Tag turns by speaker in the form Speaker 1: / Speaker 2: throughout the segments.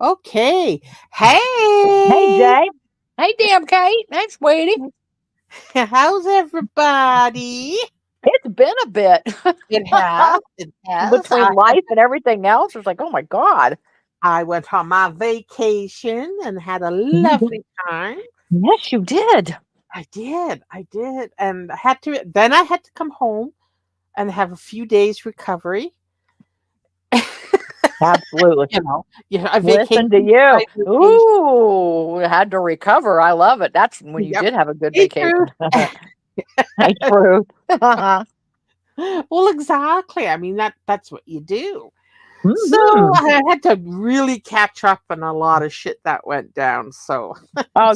Speaker 1: Okay.
Speaker 2: Hey,
Speaker 1: Hey,
Speaker 2: Jay. Hey, damn Kate. Hey, sweetie.
Speaker 1: how's everybody?
Speaker 2: It's been a bit
Speaker 1: It has. It has.
Speaker 2: between life and everything else. It's like, oh my God.
Speaker 1: I went on my vacation and had a
Speaker 2: Mhm.
Speaker 1: lovely time.
Speaker 2: Yes, you did.
Speaker 1: I did. I did. And I had to come home and have a few days recovery.
Speaker 2: Absolutely.
Speaker 1: A vacation.
Speaker 2: Listen to you.
Speaker 1: Type vacation.
Speaker 2: Ooh, had to recover. I love it. That's when you
Speaker 1: Yep.
Speaker 2: did have a good
Speaker 1: Hey, Truth.
Speaker 2: vacation. Hey, truth.
Speaker 1: Well, exactly. I mean that's what you do. So
Speaker 2: hmm
Speaker 1: I had to really catch up on a lot of shit that went down. So
Speaker 2: Oh,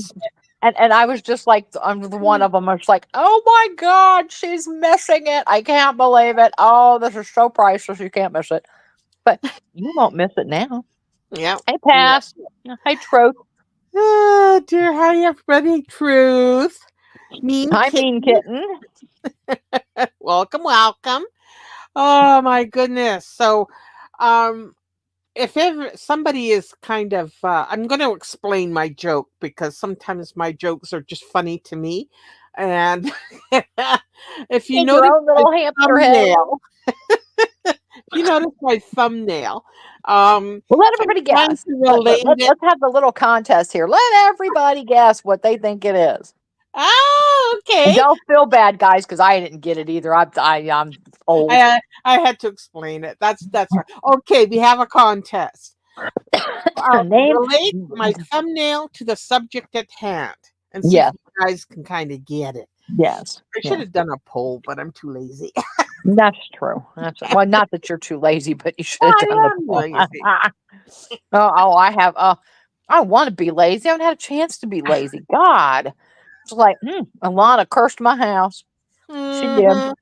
Speaker 2: and I was just like, I'm the one of them. I was like, oh my God, she's missing it. I can't believe it. Oh, this is so priceless. You can't miss it. But you won't miss it now.
Speaker 1: yeah.
Speaker 2: Hey,
Speaker 1: Yeah.
Speaker 2: Pass. Hey, Truth.
Speaker 1: Oh dear, hi everybody. Truth. Mean
Speaker 2: Hi, Mean
Speaker 1: kitten.
Speaker 2: Kitten.
Speaker 1: Welcome, welcome. Oh my goodness. So um if ever somebody is kind of I'm going to explain my joke because sometimes my jokes are just funny to me. And if you
Speaker 2: Need your
Speaker 1: notice
Speaker 2: own
Speaker 1: my
Speaker 2: little hamster head.
Speaker 1: thumbnail, if you notice my thumbnail,
Speaker 2: Well, let
Speaker 1: I'm
Speaker 2: everybody
Speaker 1: trying
Speaker 2: guess.
Speaker 1: to
Speaker 2: Let,
Speaker 1: relate
Speaker 2: let, let,
Speaker 1: it.
Speaker 2: let's have the little contest here. Let everybody guess what they think it is.
Speaker 1: Oh,
Speaker 2: And
Speaker 1: okay.
Speaker 2: don't feel bad, guys, because I didn't get it either. I'm old.
Speaker 1: I had to explain it. That's right. Okay, we have a contest.
Speaker 2: Name.
Speaker 1: Relate my thumbnail to the subject at hand and see if
Speaker 2: Yes,
Speaker 1: you guys can kind of get it.
Speaker 2: yes,
Speaker 1: I should
Speaker 2: yes.
Speaker 1: have done a poll, but I'm too lazy.
Speaker 2: That's true. Well, not that you're too lazy, but you should have done
Speaker 1: I
Speaker 2: the
Speaker 1: am
Speaker 2: poll.
Speaker 1: lazy.
Speaker 2: I have. I want to be lazy. I haven't had a chance to be lazy. God, it's like Alana cursed my house. She did,
Speaker 1: Mm-hmm.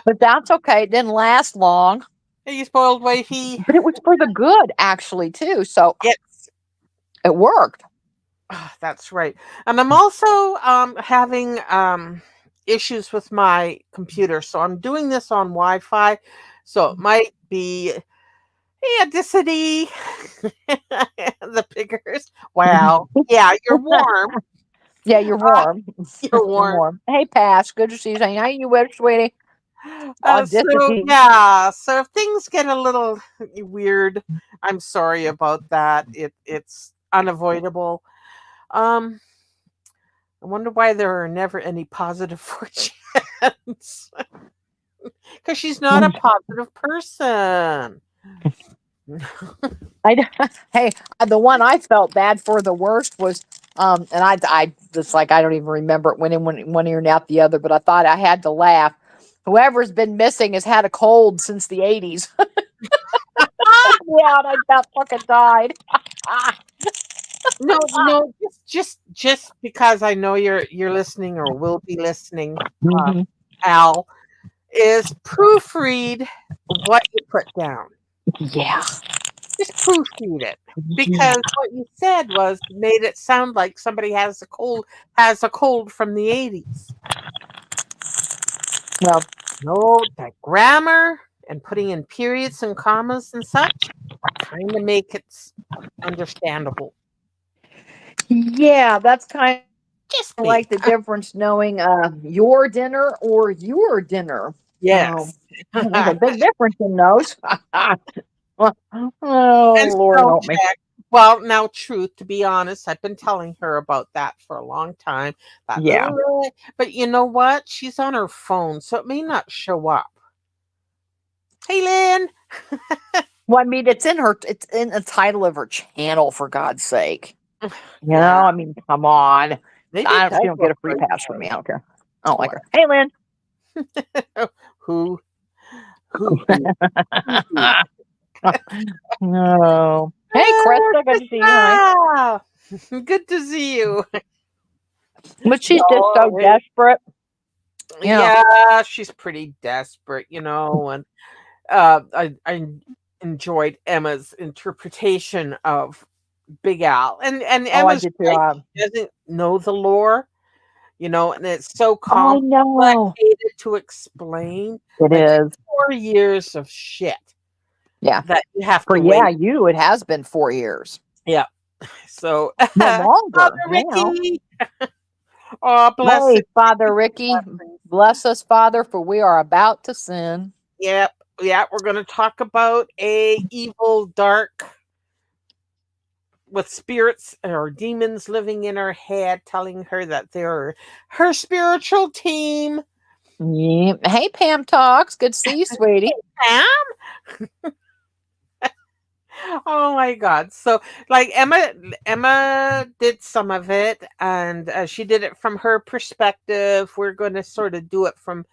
Speaker 2: but that's okay. It didn't last long,
Speaker 1: Hey, you spoiled wifey.
Speaker 2: but it was for the good, actually, too. So
Speaker 1: Yes.
Speaker 2: it worked.
Speaker 1: Ah, that's right. And I'm also having issues with my computer. So I'm doing this on Wi-Fi. So it might be Audacity. The pickers. Wow. Yeah, you're warm.
Speaker 2: Yeah, you're
Speaker 1: Uh,
Speaker 2: warm.
Speaker 1: you're
Speaker 2: You're
Speaker 1: warm.
Speaker 2: warm. Hey, Pass. Good to see you. How you with, sweetie?
Speaker 1: So
Speaker 2: Audacity.
Speaker 1: yeah, so if things get a little weird, I'm sorry about that. It's unavoidable. Um, I wonder why there are never any positive fortunes. Because she's not a positive person.
Speaker 2: I hey, the one I felt bad for the worst was and I just like I don't even remember it went in one ear and out the other, but I thought I had to laugh. Whoever's been missing has had a cold since the 80s. Yeah, and I about fucking died.
Speaker 1: No, no, just because I know you're listening or will be listening,
Speaker 2: Mhm.
Speaker 1: Al, is proofread what you put down.
Speaker 2: Yeah.
Speaker 1: Just proofread it.
Speaker 2: Yeah.
Speaker 1: Because what you said was made it sound like somebody has a cold from the 80s.
Speaker 2: Well,
Speaker 1: No, that grammar and putting in periods and commas and such kind of make it understandable.
Speaker 2: yeah, that's kind
Speaker 1: Just
Speaker 2: of
Speaker 1: me.
Speaker 2: like the difference knowing your dinner or your dinner.
Speaker 1: Yes.
Speaker 2: There's a big difference in those.
Speaker 1: And
Speaker 2: Oh, Lord
Speaker 1: spell
Speaker 2: help me.
Speaker 1: check. Well, now, truth, to be honest, I've been telling her about that for a long time. That
Speaker 2: Yeah.
Speaker 1: little, but you know what? She's on her phone, so it may not show up. Hey, Lynn.
Speaker 2: Well, I mean, it's in the title of her channel, for God's sake.
Speaker 1: Yeah,
Speaker 2: I mean, come on.
Speaker 1: maybe
Speaker 2: She
Speaker 1: type
Speaker 2: don't
Speaker 1: of
Speaker 2: get a free
Speaker 1: right
Speaker 2: pass from me. I don't care. I don't like
Speaker 1: what?
Speaker 2: her. Hey, Lynn.
Speaker 1: Who? Who? Who? Who?
Speaker 2: No. Hey, Krista. Good to see you, honey.
Speaker 1: Ah, good to see you.
Speaker 2: But she's just
Speaker 1: No,
Speaker 2: so desperate. Yeah.
Speaker 1: yeah, she's pretty desperate, and I enjoyed Emma's interpretation of Big Al, and
Speaker 2: Oh, I
Speaker 1: Emma's
Speaker 2: did too.
Speaker 1: right; she doesn't know the lore, and it's so
Speaker 2: I know.
Speaker 1: complicated to explain,
Speaker 2: It
Speaker 1: like
Speaker 2: is.
Speaker 1: 4 years of shit.
Speaker 2: Yeah.
Speaker 1: that you have
Speaker 2: For
Speaker 1: to
Speaker 2: yeah,
Speaker 1: wait.
Speaker 2: you it has been 4 years.
Speaker 1: Yeah. So,
Speaker 2: No
Speaker 1: Father
Speaker 2: longer now.
Speaker 1: Ricky, oh, blessed.
Speaker 2: Hey, Father Ricky, bless us, Father, for we are about to sin.
Speaker 1: Yep. Yeah, we're going to talk about a evil, dark, with spirits or demons living in her head, telling her that they're her spiritual team.
Speaker 2: Yeah. Hey, Pam Talks. Good to see you, sweetie.
Speaker 1: Pam? Oh my God! So, like Emma did some of it, and she did it from her perspective. We're going to sort of do it from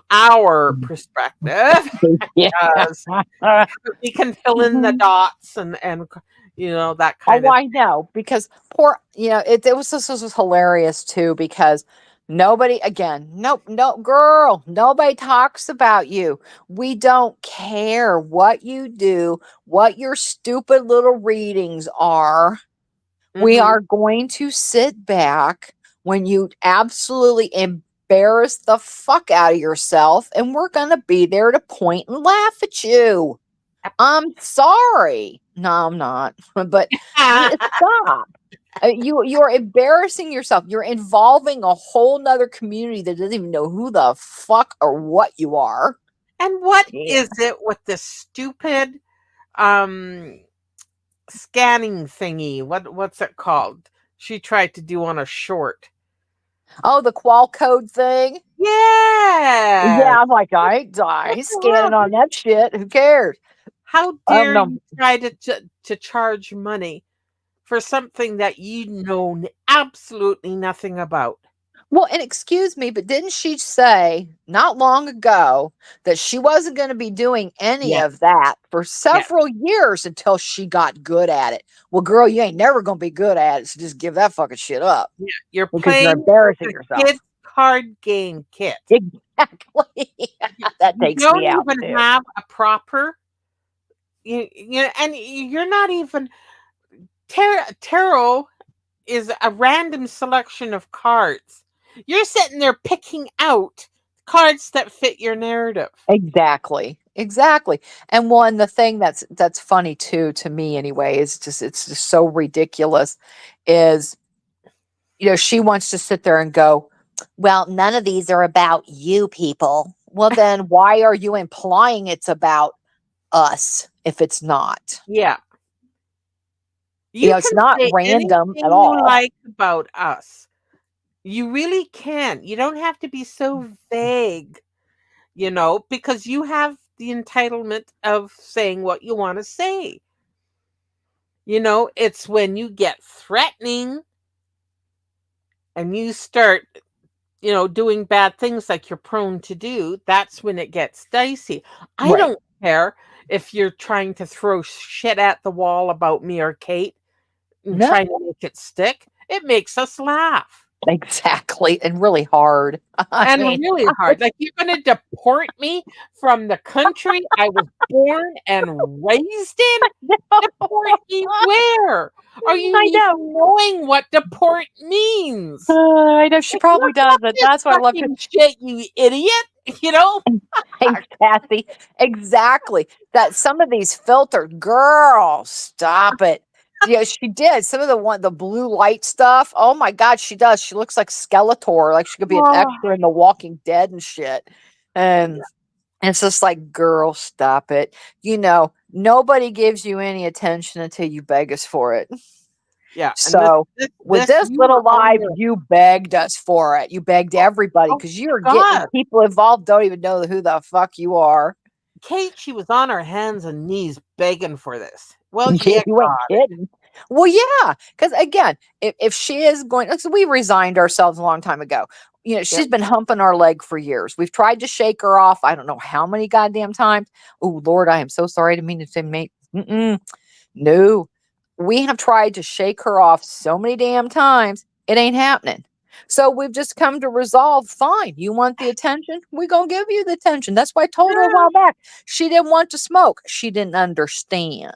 Speaker 1: our perspective
Speaker 2: Yeah.
Speaker 1: because we can fill in the dots and that kind
Speaker 2: Oh,
Speaker 1: of.
Speaker 2: I know because poor, it was this was hilarious too because nobody again, nope, no girl, nobody talks about you. We don't care what you do, what your stupid little readings are. We
Speaker 1: Hmm.
Speaker 2: are going to sit back when you absolutely embarrass the fuck out of yourself, and we're going to be there to point and laugh at you. I'm sorry. No, I'm not. But stop. You're embarrassing yourself. You're involving a whole nother community that doesn't even know who the fuck or what you are.
Speaker 1: And what
Speaker 2: Yeah.
Speaker 1: is it with this stupid um scanning thingy? What's it called? She tried to do on a short.
Speaker 2: Oh, the qual code thing.
Speaker 1: Yes.
Speaker 2: Yeah, I'm like, I
Speaker 1: What
Speaker 2: ain't
Speaker 1: the
Speaker 2: scanning
Speaker 1: world?
Speaker 2: on that shit. Who cares?
Speaker 1: How
Speaker 2: Um,
Speaker 1: dare
Speaker 2: no.
Speaker 1: you try to charge money for something that you know absolutely nothing about?
Speaker 2: Well, and excuse me, but didn't she say not long ago that she wasn't going to be doing any
Speaker 1: Yes.
Speaker 2: of that for
Speaker 1: Yes.
Speaker 2: several years until she got good at it? Well, girl, you ain't never going to be good at it. So just give that fucking shit up
Speaker 1: Yeah. You're
Speaker 2: because you're
Speaker 1: playing with
Speaker 2: embarrassing
Speaker 1: a
Speaker 2: yourself.
Speaker 1: kid card game kit.
Speaker 2: Exactly. That
Speaker 1: You
Speaker 2: takes
Speaker 1: don't
Speaker 2: me out
Speaker 1: even
Speaker 2: too.
Speaker 1: have a proper and you're not even tarot is a random selection of cards. You're sitting there picking out cards that fit your narrative.
Speaker 2: Exactly. Exactly. And one the thing that's funny too to me anyway is just it's just so ridiculous is she wants to sit there and go, well, none of these are about you people. Well, then why are you implying it's about us if it's not?
Speaker 1: Yeah. You
Speaker 2: It's
Speaker 1: can
Speaker 2: not
Speaker 1: say
Speaker 2: random at
Speaker 1: anything you
Speaker 2: all.
Speaker 1: like about us. You really can. You don't have to be so vague, because you have the entitlement of saying what you want to say. It's when you get threatening and you start, doing bad things like you're prone to do, that's when it gets dicey. I
Speaker 2: Right.
Speaker 1: don't care if you're trying to throw shit at the wall about me or Kate and
Speaker 2: No,
Speaker 1: trying to make it stick. It makes us laugh.
Speaker 2: exactly. And really hard. I
Speaker 1: And
Speaker 2: mean,
Speaker 1: really hard. Like, you're gonna deport me from the country I was born and raised in? Deport me where? Are you
Speaker 2: I know.
Speaker 1: even knowing what deport means?
Speaker 2: I know she
Speaker 1: Like,
Speaker 2: probably
Speaker 1: look up
Speaker 2: doesn't.
Speaker 1: this
Speaker 2: That's why I love
Speaker 1: fucking shit, you idiot. You know?
Speaker 2: Thanks, Kathy. Exactly. That some of these filtered girls, stop it. Yeah, she did. Some of the blue light stuff. Oh my God, she does. She looks like Skeletor, like she could be an
Speaker 1: Oh,
Speaker 2: extra in The Walking Dead and shit. And it's just like, girl, stop it. Nobody gives you any attention until you beg us for it.
Speaker 1: yeah, and this
Speaker 2: So
Speaker 1: this
Speaker 2: with
Speaker 1: this
Speaker 2: this
Speaker 1: you were
Speaker 2: little
Speaker 1: on
Speaker 2: live,
Speaker 1: your
Speaker 2: you begged us for it. You begged everybody
Speaker 1: oh
Speaker 2: because you're getting
Speaker 1: God.
Speaker 2: people involved don't even know who the fuck you are.
Speaker 1: Kate, she was on her hands and knees begging for this. Well,
Speaker 2: Yeah,
Speaker 1: yeah,
Speaker 2: you ain't
Speaker 1: God.
Speaker 2: kidding. Well, yeah, because again, if she is going, like, so we resigned ourselves a long time ago.
Speaker 1: Yep.
Speaker 2: She's been humping our leg for years. We've tried to shake her off. I don't know how many goddamn times. Oh Lord, I am so sorry to mean to say, mate. Mm-mm. No, we have tried to shake her off so many damn times. It ain't happening. So we've just come to resolve. Fine, you want the attention? We gonna give you the attention. That's why I told her a
Speaker 1: Yeah.
Speaker 2: while back. She didn't want to smoke. She didn't understand.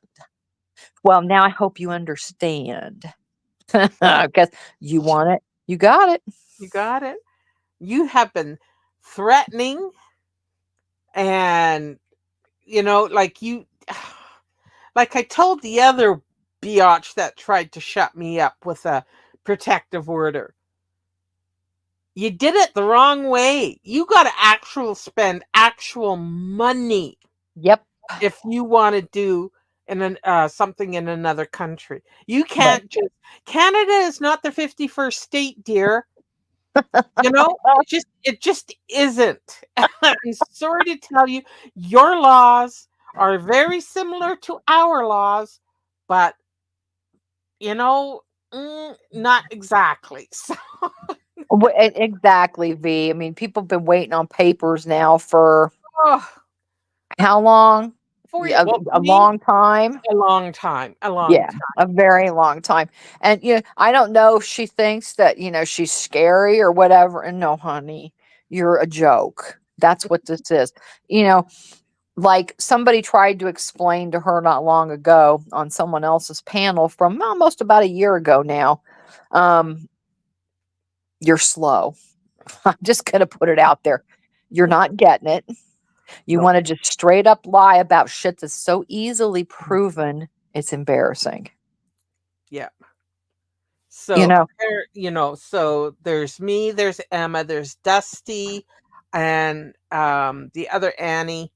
Speaker 2: Well, now I hope you understand. Because you want it, you got it.
Speaker 1: You got it. You have been threatening and like like I told the other biatch that tried to shut me up with a protective order, you did it the wrong way. You got to actual spend actual money
Speaker 2: Yep.
Speaker 1: if you want to do something in another country. You
Speaker 2: Right.
Speaker 1: can't just Canada is not the 51st state, dear. You know, it just isn't. I'm sorry to tell you, your laws are very similar to our laws, but you know, not exactly. So,
Speaker 2: Exactly, V. I mean, people have been waiting on papers now for
Speaker 1: oh,
Speaker 2: how long? Yeah,
Speaker 1: well,
Speaker 2: a
Speaker 1: me,
Speaker 2: long time.
Speaker 1: a long time, a long
Speaker 2: Yeah,
Speaker 1: time.
Speaker 2: a very long time. And I don't know if she thinks that, she's scary or whatever. And no, honey, you're a joke. That's what this is. You know, like somebody tried to explain to her not long ago on someone else's panel from almost about a year ago now. Um, you're slow. I'm just going to put it out there. You're not getting it. You
Speaker 1: No,
Speaker 2: want to just straight up lie about shit that's so easily proven. It's embarrassing.
Speaker 1: yeah.
Speaker 2: You
Speaker 1: So
Speaker 2: know,
Speaker 1: so there's me, there's Emma, there's Dusty, and the other Annie,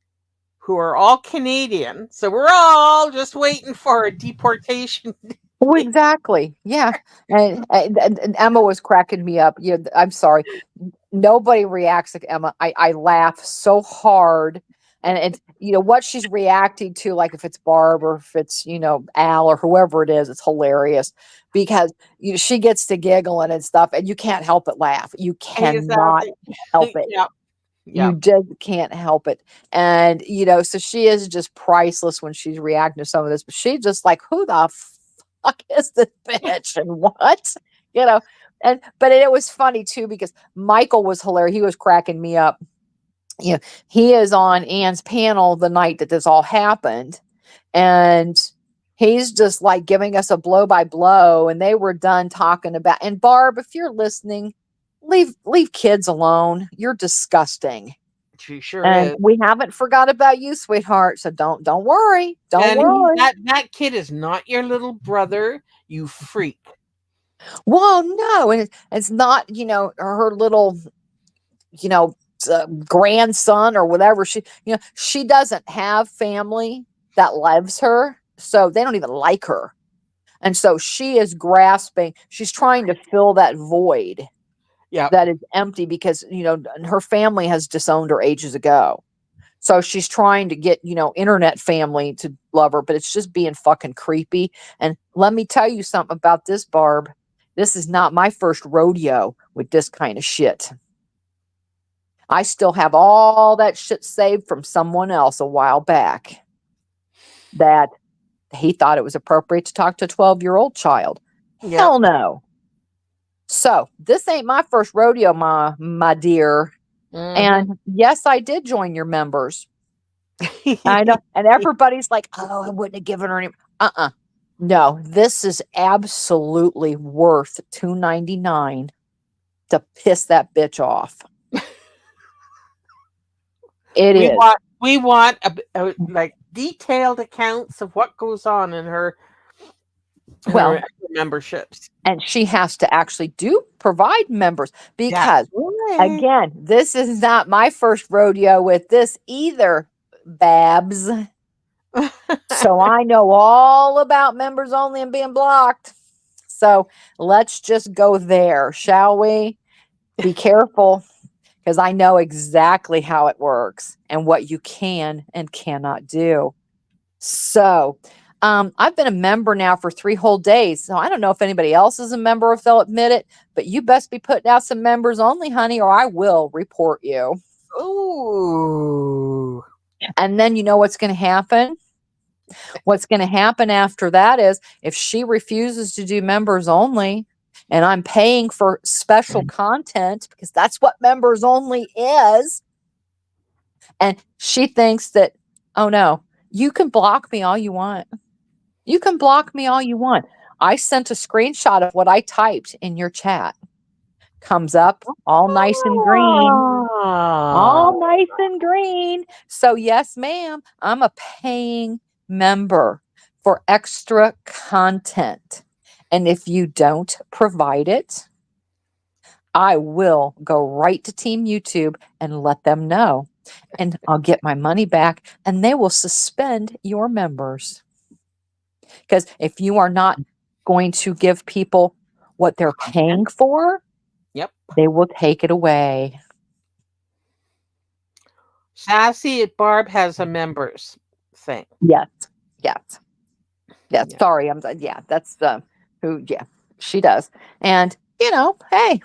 Speaker 1: who are all Canadian. So we're all just waiting for a deportation.
Speaker 2: well, exactly. Yeah. And Emma was cracking me up. Yeah, I'm sorry. Nobody reacts like Emma. I laugh so hard. And it's, what she's reacting to, like if it's Barb or if it's, Al or whoever it is, it's hilarious because she gets to giggling and stuff and you can't help but laugh. You cannot
Speaker 1: Exactly.
Speaker 2: help it.
Speaker 1: Yep.
Speaker 2: You
Speaker 1: Yep.
Speaker 2: just can't help it. And, so she is just priceless when she's reacting to some of this, but she just like, who the fuck is this bitch? And what? You know, but it was funny too because Michael was hilarious. He was cracking me up. You know, he is on Anne's panel the night that this all happened. And he's just like giving us a blow by blow. And they were done talking about, and Barb, if you're listening, leave kids alone. You're disgusting.
Speaker 1: She sure
Speaker 2: And
Speaker 1: is.
Speaker 2: we haven't forgot about you, sweetheart. So don't worry. Don't
Speaker 1: And
Speaker 2: worry.
Speaker 1: that kid is not your little brother, you freak.
Speaker 2: Well, no, and it's not, her little, you know, grandson or whatever. She doesn't have family that loves her, so they don't even like her. And so she is grasping, she's trying to fill that void
Speaker 1: Yep.
Speaker 2: that is empty because, her family has disowned her ages ago. So she's trying to get, internet family to love her, but it's just being fucking creepy. And let me tell you something about this, Barb. This is not my first rodeo with this kind of shit. I still have all that shit saved from someone else a while back that he thought it was appropriate to talk to a 12-year-old child.
Speaker 1: Yep.
Speaker 2: Hell no. So this ain't my first rodeo, my dear.
Speaker 1: Mhm.
Speaker 2: And yes, I did join your members. I know. And everybody's like, oh, I wouldn't have given her any. Uh-uh. No, this is absolutely worth $2.99 to piss that bitch off. It
Speaker 1: we
Speaker 2: is.
Speaker 1: want we want like detailed accounts of what goes on in her
Speaker 2: Well,
Speaker 1: memberships.
Speaker 2: and she has to actually do provide members
Speaker 1: That's
Speaker 2: because,
Speaker 1: right.
Speaker 2: again, this is not my first rodeo with this either, Babs. So I know all about members only and being blocked. So let's just go there, shall we? Be careful because I know exactly how it works and what you can and cannot do. So, I've been a member now for 3 whole days. So I don't know if anybody else is a member or if they'll admit it, but you best be putting out some members only, honey, or I will report you.
Speaker 1: Ooh.
Speaker 2: And then you know what's going to happen? What's going to happen after that is if she refuses to do members only, and I'm paying for special content because that's what members only is, and she thinks that, oh no, you can block me all you want. You can block me all you want. I sent a screenshot of what I typed in your chat. Comes up all nice and green.
Speaker 1: Ah.
Speaker 2: All nice and green. So, yes, ma'am, I'm a paying member for extra content. And if you don't provide it, I will go right to Team YouTube and let them know. And I'll get my money back and they will suspend your members. Because if you are not going to give people what they're paying for,
Speaker 1: Yep.
Speaker 2: they will take it away.
Speaker 1: Sassy Barb has a members thing.
Speaker 2: Yes. Yes. Yes.
Speaker 1: Yeah.
Speaker 2: Sorry. Yeah, that's yeah, she does. And, hey,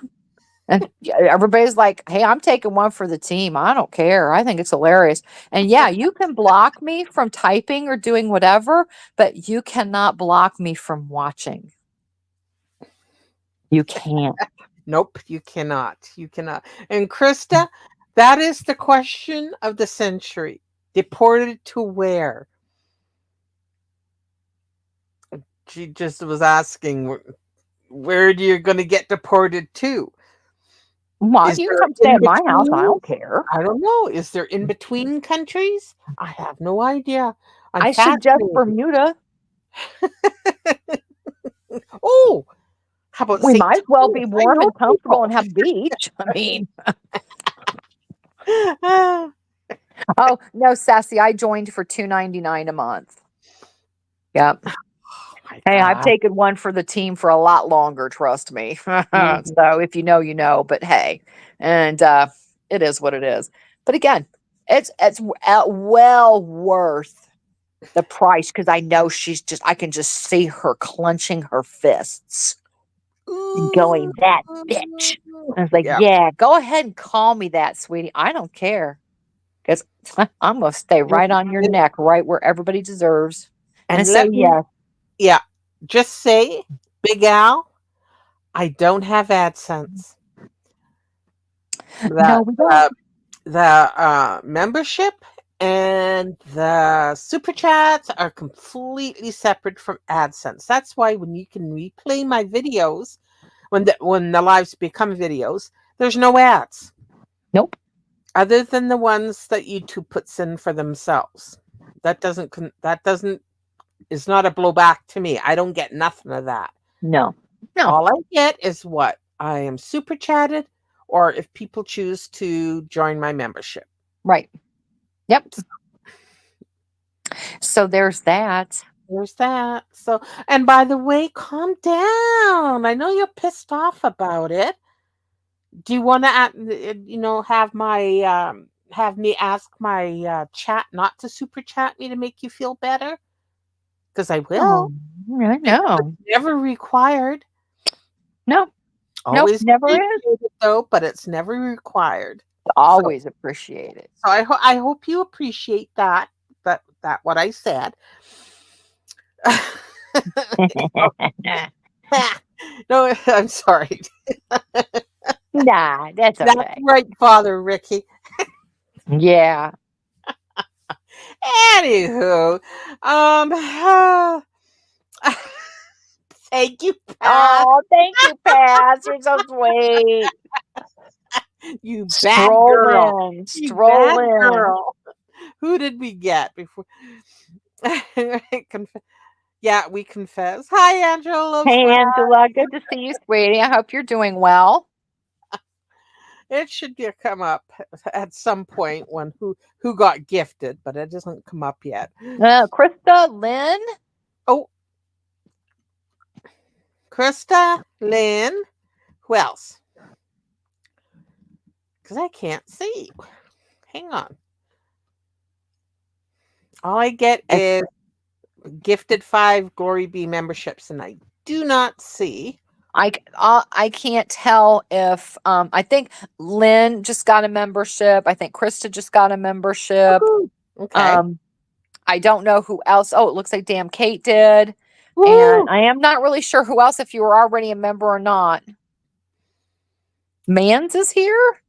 Speaker 2: and everybody's like, hey, I'm taking one for the team. I don't care. I think it's hilarious. And yeah, you can block me from typing or doing whatever, but you cannot block me from watching. You can't.
Speaker 1: Nope, you cannot. You cannot. And Krista, that is the question of the century. Deported to where? She just was asking, where are you going to get deported to?
Speaker 2: Well,
Speaker 1: Is
Speaker 2: you can
Speaker 1: there
Speaker 2: come stay
Speaker 1: in
Speaker 2: at my house. I
Speaker 1: between?
Speaker 2: don't care.
Speaker 1: I don't know. Is there in between countries? I have no idea. I'm
Speaker 2: I suggest
Speaker 1: fascinated.
Speaker 2: Bermuda.
Speaker 1: Oh, how about
Speaker 2: We
Speaker 1: St.
Speaker 2: might as well
Speaker 1: Thomas?
Speaker 2: be
Speaker 1: I
Speaker 2: warm
Speaker 1: know
Speaker 2: and comfortable
Speaker 1: people.
Speaker 2: and have a beach. I mean,
Speaker 1: Oh
Speaker 2: oh no, Sassy, I joined for $2.99 a month. Yep.
Speaker 1: my
Speaker 2: Hey, I've
Speaker 1: God.
Speaker 2: taken one for the team for a lot longer, trust me.
Speaker 1: Mhm.
Speaker 2: So if you know, you know, but hey, and it is what it is. But again, it's well worth the price because I know I can just see her clenching her fists and
Speaker 1: Ooh.
Speaker 2: going, that bitch. I was like,
Speaker 1: Yeah.
Speaker 2: yeah, go ahead and call me that, sweetie. I don't care because I'm going to stay
Speaker 1: And,
Speaker 2: right on your
Speaker 1: and,
Speaker 2: neck, right where everybody deserves. And
Speaker 1: and
Speaker 2: say,
Speaker 1: let me,
Speaker 2: yes.
Speaker 1: yeah, just say, Big Al, I don't have AdSense.
Speaker 2: No,
Speaker 1: That
Speaker 2: we don't.
Speaker 1: the membership and the super chats are completely separate from AdSense. That's why when you can replay my videos, when the lives become videos, there's no ads
Speaker 2: Nope.
Speaker 1: other than the ones that YouTube puts in for themselves. That doesn't is not a blowback to me. I don't get nothing of that.
Speaker 2: No. No.
Speaker 1: All I get is what I am super chatted, or if people choose to join my membership.
Speaker 2: Right. Yep. So there's that.
Speaker 1: There's that. So, and by the way, calm down. I know you're pissed off about it. Do you want to, have me ask my chat not to super chat me to make you feel better? Because I will.
Speaker 2: Oh, I know.
Speaker 1: Never required.
Speaker 2: No. Nope.
Speaker 1: Always
Speaker 2: Never is.
Speaker 1: appreciated though, but it's never required. So,
Speaker 2: Always appreciate it.
Speaker 1: so I hope you appreciate that what I said. No, I'm sorry.
Speaker 2: Nah, that's
Speaker 1: That's
Speaker 2: okay.
Speaker 1: right, Father Ricky.
Speaker 2: Yeah.
Speaker 1: Anywho, um, thank you, Pat.
Speaker 2: Oh, thank you, Pat. You're so sweet.
Speaker 1: You bad
Speaker 2: Stroll
Speaker 1: girl.
Speaker 2: in.
Speaker 1: You
Speaker 2: Stroll
Speaker 1: bad
Speaker 2: in.
Speaker 1: girl. Who did we get before? Yeah, we confess. Hi, Angela
Speaker 2: Hey,
Speaker 1: Sweat.
Speaker 2: Angela. Good to see you, sweetie. I hope you're doing well.
Speaker 1: It should come up at some point when who got gifted, but it doesn't come up yet.
Speaker 2: Krista, Lynn.
Speaker 1: Oh, Krista, Lynn, who else? Because I can't see. Hang on. All I get is gifted 5 Glory Be memberships, and I do not see.
Speaker 2: I can't tell if I think Lynn just got a membership. I think Krista just got a membership.
Speaker 1: Woohoo. Okay.
Speaker 2: Um, I don't know who else. Oh, it looks like damn Kate did. And
Speaker 1: Woo!
Speaker 2: I am not really sure who else, if you were already a member or not. Mans is here.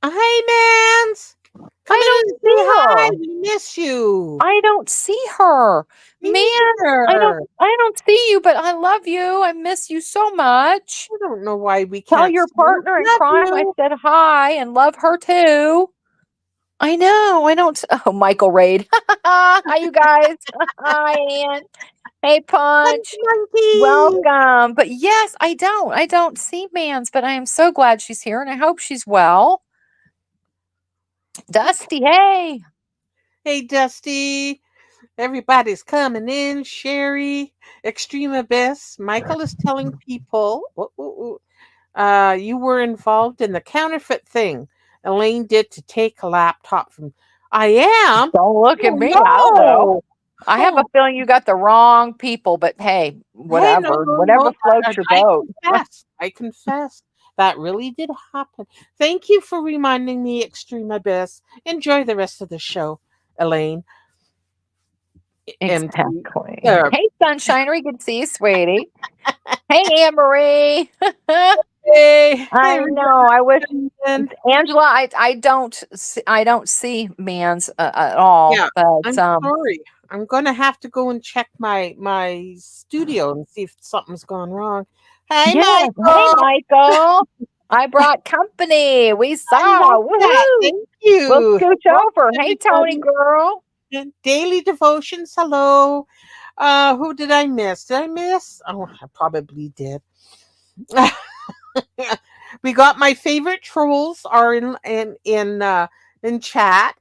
Speaker 1: Hi, Mans. Come
Speaker 2: I
Speaker 1: in
Speaker 2: don't
Speaker 1: and say
Speaker 2: see
Speaker 1: hi.
Speaker 2: her.
Speaker 1: We miss you.
Speaker 2: I don't see her.
Speaker 1: Me
Speaker 2: Man,
Speaker 1: neither.
Speaker 2: I don't see you, but I love you. I miss you so much.
Speaker 1: I don't know why we
Speaker 2: Tell
Speaker 1: can't
Speaker 2: your
Speaker 1: see you.
Speaker 2: partner in
Speaker 1: Love
Speaker 2: crime I
Speaker 1: you.
Speaker 2: said hi and love her too. I know. I don't. Oh, Michael Raid. Hi, you guys. Hi, Ann. Hey,
Speaker 1: Monkey,
Speaker 2: Punch.
Speaker 1: monkey.
Speaker 2: Welcome. But yes, I don't. I don't see Mans, but I am so glad she's here and I hope she's well.
Speaker 1: Okay.
Speaker 2: Dusty, hey.
Speaker 1: Hey, Dusty. Everybody's coming in. Sherry, Extreme Abyss. Michael is telling people you were involved in the counterfeit thing Elaine did to take a laptop from. I am?
Speaker 2: Don't look at
Speaker 1: Oh,
Speaker 2: me. I don't know.
Speaker 1: no.
Speaker 2: I have a
Speaker 1: Oh,
Speaker 2: feeling you got the wrong people, but hey,
Speaker 1: hey, no,
Speaker 2: whatever.
Speaker 1: no,
Speaker 2: Whatever
Speaker 1: no.
Speaker 2: floats your
Speaker 1: I
Speaker 2: boat.
Speaker 1: confess. I confess. That really did happen. Thank you for reminding me, Extreme Abyss. Enjoy the rest of the show, Elaine. MT.
Speaker 2: Exactly. Hey, Sunshinery. Good to see you, sweetie. Hey, Anne Marie.
Speaker 1: Hey,
Speaker 2: I know. I wish
Speaker 1: everybody.
Speaker 2: Angela. I don't see Mans at all.
Speaker 1: Yeah,
Speaker 2: But
Speaker 1: I'm sorry. I'm gonna have to go and check my studio and see if something's gone wrong. Hey,
Speaker 2: yeah. Hey,
Speaker 1: Michael.
Speaker 2: Michael. I brought company. We
Speaker 1: I love
Speaker 2: saw.
Speaker 1: that.
Speaker 2: Woohoo!
Speaker 1: Thank
Speaker 2: We'll
Speaker 1: you.
Speaker 2: scooch
Speaker 1: Hello,
Speaker 2: over. Hey, Tony
Speaker 1: everybody.
Speaker 2: girl.
Speaker 1: Daily devotions. Hello. Who did I miss? Did I miss? Oh, I probably did. We got my favorite trolls are in chat.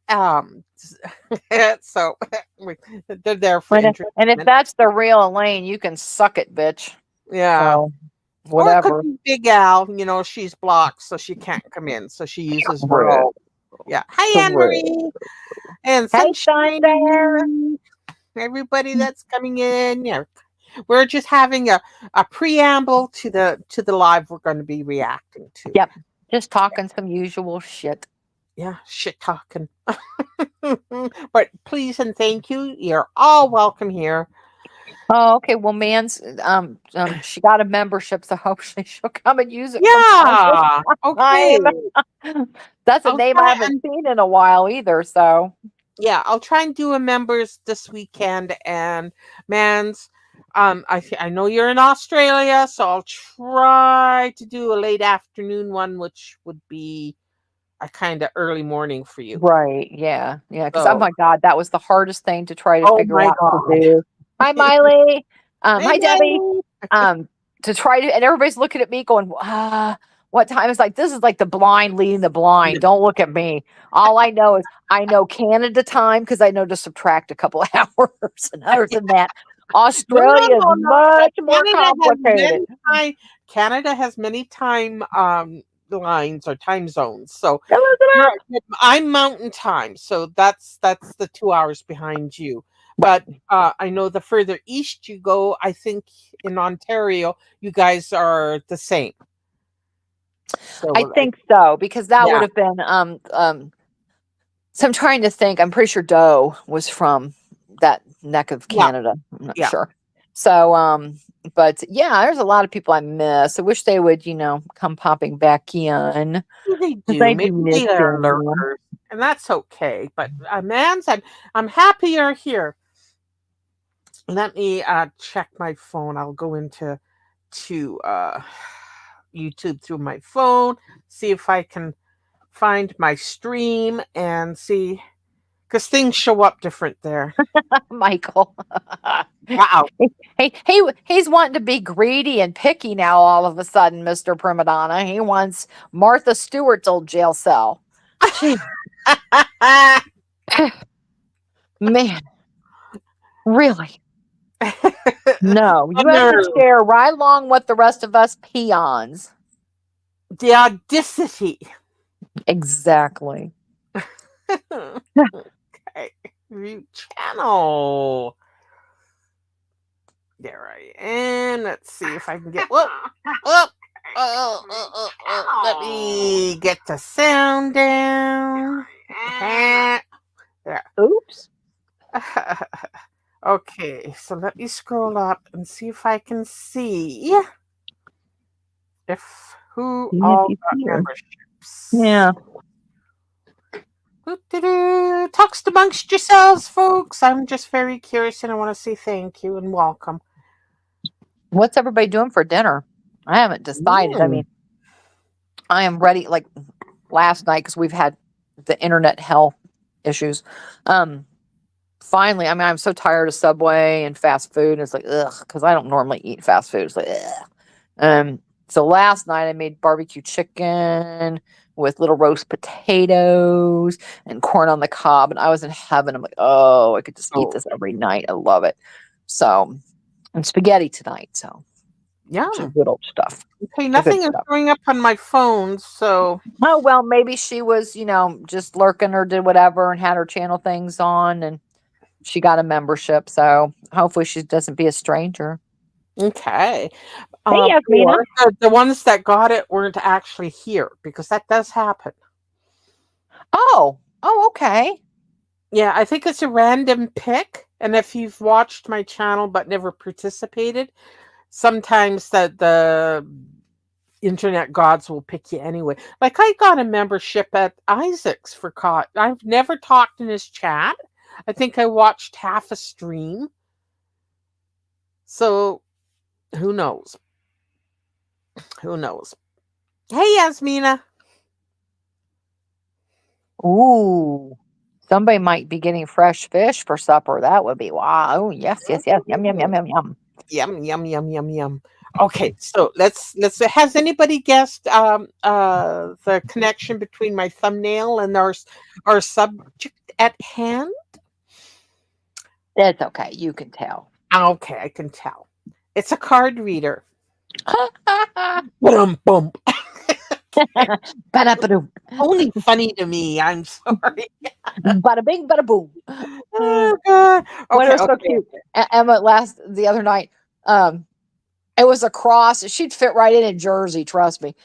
Speaker 1: So they're there for
Speaker 2: And if
Speaker 1: entertainment.
Speaker 2: that's the real Elaine, you can suck it, bitch.
Speaker 1: Yeah.
Speaker 2: So
Speaker 1: Or it could
Speaker 2: whatever.
Speaker 1: be Big Al, she's blocked, so she can't come in. So she uses her
Speaker 2: True.
Speaker 1: own. Yeah. Hi, Anne
Speaker 2: True.
Speaker 1: Marie and
Speaker 2: Hey, Thunder.
Speaker 1: Sunshine. Everybody that's coming in. Yeah. We're just having a preamble to the live we're going to be reacting to.
Speaker 2: Yep. Just talking some usual shit.
Speaker 1: Yeah, shit talking. But please and thank you. You're all welcome here.
Speaker 2: Oh, okay. Well, Man's she got a membership, so hopefully she'll come and use it from time
Speaker 1: Yeah.
Speaker 2: to
Speaker 1: Okay.
Speaker 2: time. That's a
Speaker 1: I'll
Speaker 2: name I
Speaker 1: try
Speaker 2: haven't
Speaker 1: and
Speaker 2: seen in a while either. So
Speaker 1: yeah, I'll try and do a members this weekend. And Mans, I know you're in Australia, so I'll try to do a late afternoon one, which would be a kind of early morning for you.
Speaker 2: right, yeah, yeah. Because oh
Speaker 1: So,
Speaker 2: my god, that was the hardest thing to try to
Speaker 1: oh
Speaker 2: figure
Speaker 1: my
Speaker 2: out to
Speaker 1: god.
Speaker 2: do. Hi, Miley.
Speaker 1: Hey,
Speaker 2: Hi, Debbie.
Speaker 1: Miley.
Speaker 2: To try to, and everybody's looking at me going, what time? It's like, this is like the blind leading the blind. Don't look at me. All I know is I know Canada time because I know to subtract a couple of hours. And other than that,
Speaker 1: No, no,
Speaker 2: Australia is
Speaker 1: no, no, no.
Speaker 2: much more
Speaker 1: Canada has
Speaker 2: complicated.
Speaker 1: many time. Canada has many time lines or time zones. So
Speaker 2: Elizabeth.
Speaker 1: I'm Mountain Time, so that's the 2 hours behind you.
Speaker 2: Right.
Speaker 1: But I know the further east you go, I think in Ontario, you guys are the same.
Speaker 2: I
Speaker 1: So
Speaker 2: think so because that would
Speaker 1: yeah,
Speaker 2: have been so I'm trying to think. I'm pretty sure Doe was from that neck of
Speaker 1: yeah,
Speaker 2: Canada. I'm not
Speaker 1: yeah.
Speaker 2: sure. So, but yeah, there's a lot of people I miss. I wish they would, come popping back in
Speaker 1: They
Speaker 2: because
Speaker 1: do.
Speaker 2: I do
Speaker 1: Maybe
Speaker 2: miss
Speaker 1: they are
Speaker 2: them.
Speaker 1: lurkers, and that's okay. But Mans, I'm happy you're here. Let me check my phone. I'll go into to YouTube through my phone, see if I can find my stream and see because things show up different there.
Speaker 2: Michael.
Speaker 1: Wow.
Speaker 2: He's wanting to be greedy and picky now all of a sudden, Mr. Prima Donna. He wants Martha Stewart's old jail cell. Gee, man, really? No, you have to
Speaker 1: No,
Speaker 2: share right along with the rest of us peons.
Speaker 1: the audacity.
Speaker 2: Exactly.
Speaker 1: Okay, view channel. There I am. Let's see if I can get. Whoop, whoop. Let me get the sound down. There.
Speaker 2: Oops.
Speaker 1: Okay, so let me scroll up and see if I can see if who
Speaker 2: See if
Speaker 1: all
Speaker 2: you
Speaker 1: got
Speaker 2: see her.
Speaker 1: memberships.
Speaker 2: Yeah.
Speaker 1: Doo-doo-doo. Talks amongst yourselves, folks. I'm just very curious and I want to say thank you and welcome.
Speaker 2: What's everybody doing for dinner? I haven't decided. I
Speaker 1: Mm.
Speaker 2: mean, I am ready like last night because we've had the internet hell issues. Um, Finally, I mean, I'm so tired of Subway and fast food. And it's like, ugh, because I don't normally eat fast food. It's like, ugh. Um, so last night I made barbecue chicken with little roast potatoes and corn on the cob, and I was in heaven. I'm like, oh, I could just eat
Speaker 1: Oh,
Speaker 2: this every night. I love it. So, and spaghetti tonight. So,
Speaker 1: yum.
Speaker 2: some good old stuff.
Speaker 1: Okay,
Speaker 2: The good
Speaker 1: nothing is
Speaker 2: stuff.
Speaker 1: showing up on my phone, so
Speaker 2: Oh well, maybe she was, just lurking or did whatever and had her channel things on, and she got a membership. So hopefully she doesn't be a stranger.
Speaker 1: okay.
Speaker 2: Hey, Yasmina.
Speaker 1: Or the ones that got it weren't actually here because that does happen.
Speaker 2: Oh, okay.
Speaker 1: Yeah, I think it's a random pick. And if you've watched my channel but never participated, sometimes the internet gods will pick you anyway. Like I got a membership at Isaac's for caught. I've never talked in his chat. I think I watched half a stream. So who knows? Who knows? Hey Yasmina.
Speaker 2: Ooh, somebody might be getting fresh fish for supper. That would be wow. Oh, yes, yes, yes. Yum, yum, yum, yum, yum.
Speaker 1: Yum yum yum yum yum. Okay, so let's has anybody guessed the connection between my thumbnail and our subject at hand?
Speaker 2: It's okay. You can tell.
Speaker 1: Okay, I can tell. It's a card reader. Bum bum.
Speaker 2: Ba-da-ba-doo.
Speaker 1: Only funny to me. I'm sorry.
Speaker 2: Bada bing, bada boom.
Speaker 1: Oh god.
Speaker 2: What
Speaker 1: Okay,
Speaker 2: was so
Speaker 1: okay.
Speaker 2: cute? Emma the other night. It was a cross. She'd fit right in Jersey. Trust me.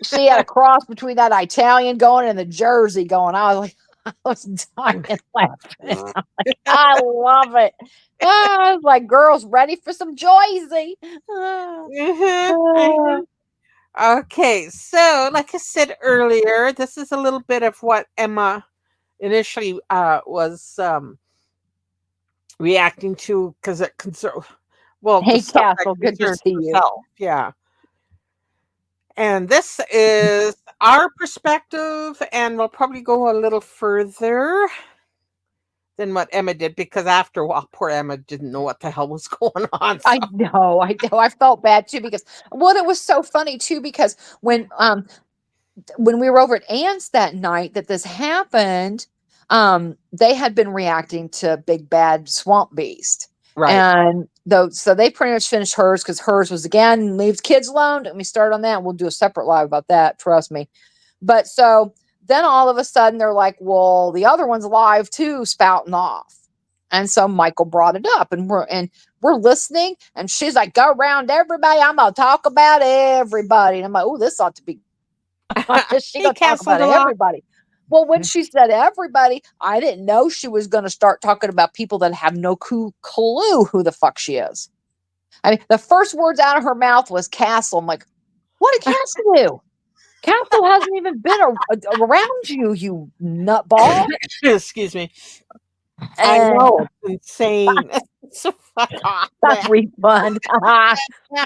Speaker 2: She had a cross between that Italian going and the Jersey going. I was like, I was dying laughing. I'm like, I love it. I was like, girls, ready for some Joyzy?
Speaker 1: Uh-huh, uh-huh. Okay, so like I said earlier, this is a little bit of what Emma initially was reacting to because it concern well the
Speaker 2: Hey,
Speaker 1: stuff that
Speaker 2: Castle, good to
Speaker 1: concerns
Speaker 2: see you.
Speaker 1: herself. Yeah. And this is our perspective, and we'll probably go a little further than what Emma did because after a while, poor Emma didn't know what the hell was going on. So.
Speaker 2: I know. I felt bad too because well, it was so funny too because when we were over at Ann's that night that this happened, they had been reacting to Big Bad Swamp Beast.
Speaker 1: Right.
Speaker 2: And though, so they pretty much finished hers because hers was again leaves kids alone. Let me start on that. We'll do a separate live about that. Trust me. But so then all of a sudden they're like, well, the other one's live too, spouting off. And so Michael brought it up, and we're listening, and she's like, "Go around everybody. I'm gonna talk about everybody." And I'm like, "Oh, this ought to be she
Speaker 1: Hey,
Speaker 2: gonna talk
Speaker 1: Castle
Speaker 2: about
Speaker 1: Delight.
Speaker 2: everybody." Well, when she said everybody, I didn't know she was gonna start talking about people that have no clue who the fuck she is. I mean, the first words out of her mouth was Castle. I'm like, what did Castle do? Castle hasn't even been around you, you nutball.
Speaker 1: Excuse me. I
Speaker 2: And
Speaker 1: know it's insane. So fuck off,
Speaker 2: that's
Speaker 1: man.
Speaker 2: refund.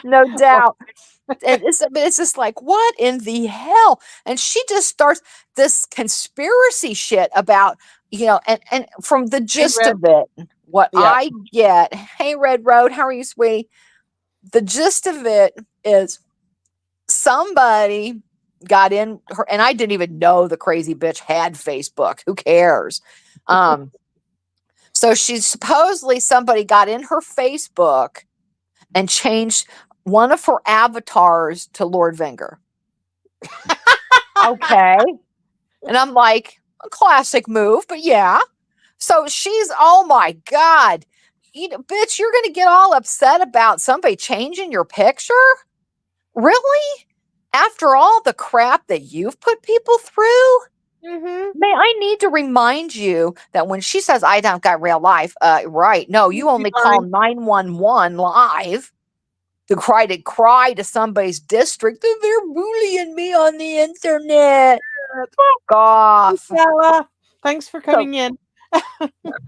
Speaker 2: No doubt. And it's just like, what in the hell? And she just starts this conspiracy shit about, and from the
Speaker 1: Hey,
Speaker 2: gist
Speaker 1: Red.
Speaker 2: of it, what
Speaker 1: Yeah.
Speaker 2: I get, hey, Red Road, how are you, sweetie? The gist of it is somebody got in her, and I didn't even know the crazy bitch had Facebook. Who cares? So she's supposedly somebody got in her Facebook and changed one of her avatars to Lord Venger. Okay. And I'm like, a classic move, but yeah. So she's, oh my God. Bitch, you're going to get all upset about somebody changing your picture? Really? After all the crap that you've put people through?
Speaker 1: Mm-hmm.
Speaker 2: May I need to remind you that when she says, I don't got real life, right. No, you only call 911 live to cry to somebody's district. They're bullying me on the internet. Fuck off.
Speaker 1: Stella, thanks for
Speaker 2: So,
Speaker 1: coming in.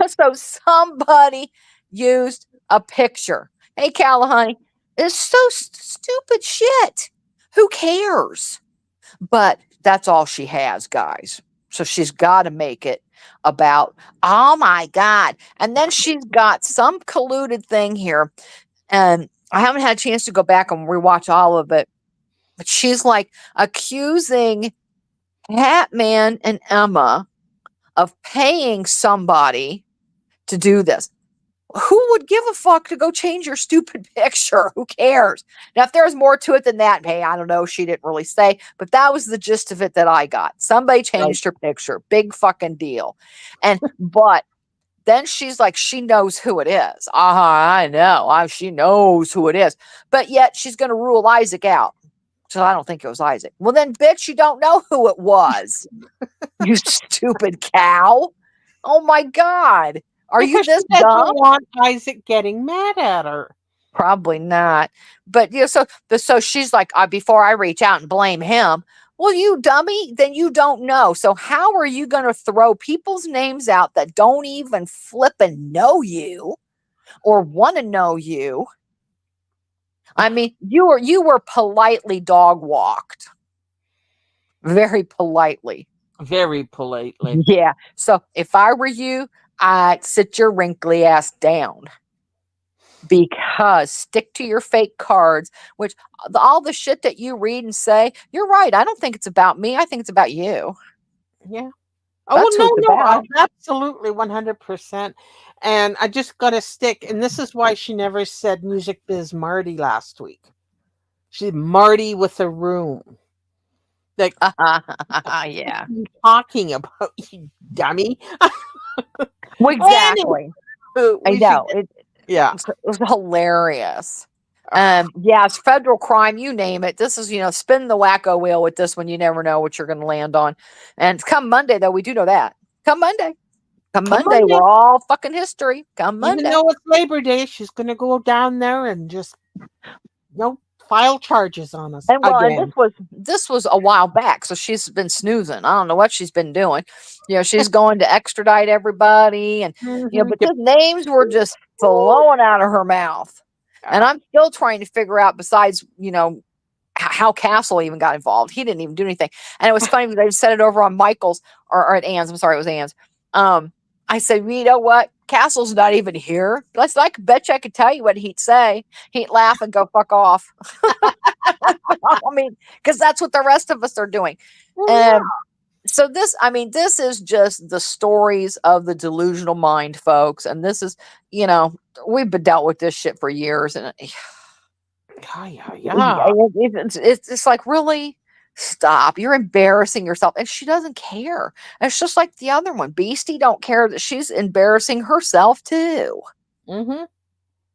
Speaker 2: so somebody used a picture. Hey, Callahan, it's so stupid shit. Who cares? But that's all she has, guys. So she's got to make it about, oh my God. And then she's got some colluded thing here. And I haven't had a chance to go back and rewatch all of it. But she's like accusing Hatman and Emma of paying somebody to do this. Who would give a fuck to go change your stupid picture? Who cares? Now, if there's more to it than that, hey, I don't know. She didn't really say, but that was the gist of it that I got. Somebody
Speaker 1: Right.
Speaker 2: changed her picture. Big fucking deal. But then she's like, she knows who it is. I know. She knows who it is. But yet she's going to rule Isaac out. So I don't think it was Isaac. Well, then, bitch, you don't know who it was. You stupid cow. Oh my God. Are you
Speaker 1: Because
Speaker 2: this
Speaker 1: she doesn't
Speaker 2: dumb?
Speaker 1: want Isaac getting mad at her.
Speaker 2: Probably not. But so she's like, before I reach out and blame him, well, you dummy, then you don't know. So how are you going to throw people's names out that don't even flippin' know you or want to know you? I mean, you were politely dog walked, very politely.
Speaker 1: Very politely.
Speaker 2: Yeah. So if I were you, I'd sit your wrinkly ass down. Because stick to your fake cards, which all the shit that you read and say, you're right. I don't think it's about me. I think it's about you.
Speaker 1: Yeah. Oh,
Speaker 2: That's who
Speaker 1: no,
Speaker 2: it's
Speaker 1: no,
Speaker 2: about.
Speaker 1: absolutely 100%. And I just got to stick. And this is why she never said Music Biz Marty last week. She's Marty with a room. Like, what
Speaker 2: Yeah.
Speaker 1: are you talking about, you dummy?
Speaker 2: Well, exactly.
Speaker 1: Anywho,
Speaker 2: I
Speaker 1: we should
Speaker 2: know.
Speaker 1: get, yeah.
Speaker 2: It was hilarious.
Speaker 1: Ugh,
Speaker 2: Yeah, it's federal crime, you name it. This is, spin the wacko wheel with this one. You never know what you're going to land on. And come Monday, though, we do know that. Come Monday. Come
Speaker 1: come
Speaker 2: Monday,
Speaker 1: Monday.
Speaker 2: we're all fucking history. Come
Speaker 1: Even
Speaker 2: Monday.
Speaker 1: though it's Labor Day, she's going to go down there and just, file charges on us
Speaker 2: And well, and
Speaker 1: again.
Speaker 2: this was a while back, so she's been snoozing. I don't know what she's been doing. She's going to extradite everybody, and
Speaker 1: Mhm.
Speaker 2: but the names were just flowing out of her mouth. And I'm still trying to figure out, besides, how Castle even got involved. He didn't even do anything. And it was funny because they said it over on Michael's or at Ann's. I'm sorry, it was Ann's. I said, you know what? Castle's not even here. I bet you I could tell you what he'd say. He'd laugh and go fuck off. I mean, because that's what the rest of us are doing.
Speaker 1: Well, yeah.
Speaker 2: And so this is just the stories of the delusional mind, folks. And this is, we've been dealt with this shit for years. And
Speaker 1: Yeah.
Speaker 2: it's just like, really? Stop. You're embarrassing yourself. And she doesn't care. And it's just like the other one. Beastie don't care that she's embarrassing herself too.
Speaker 1: Mm-hmm.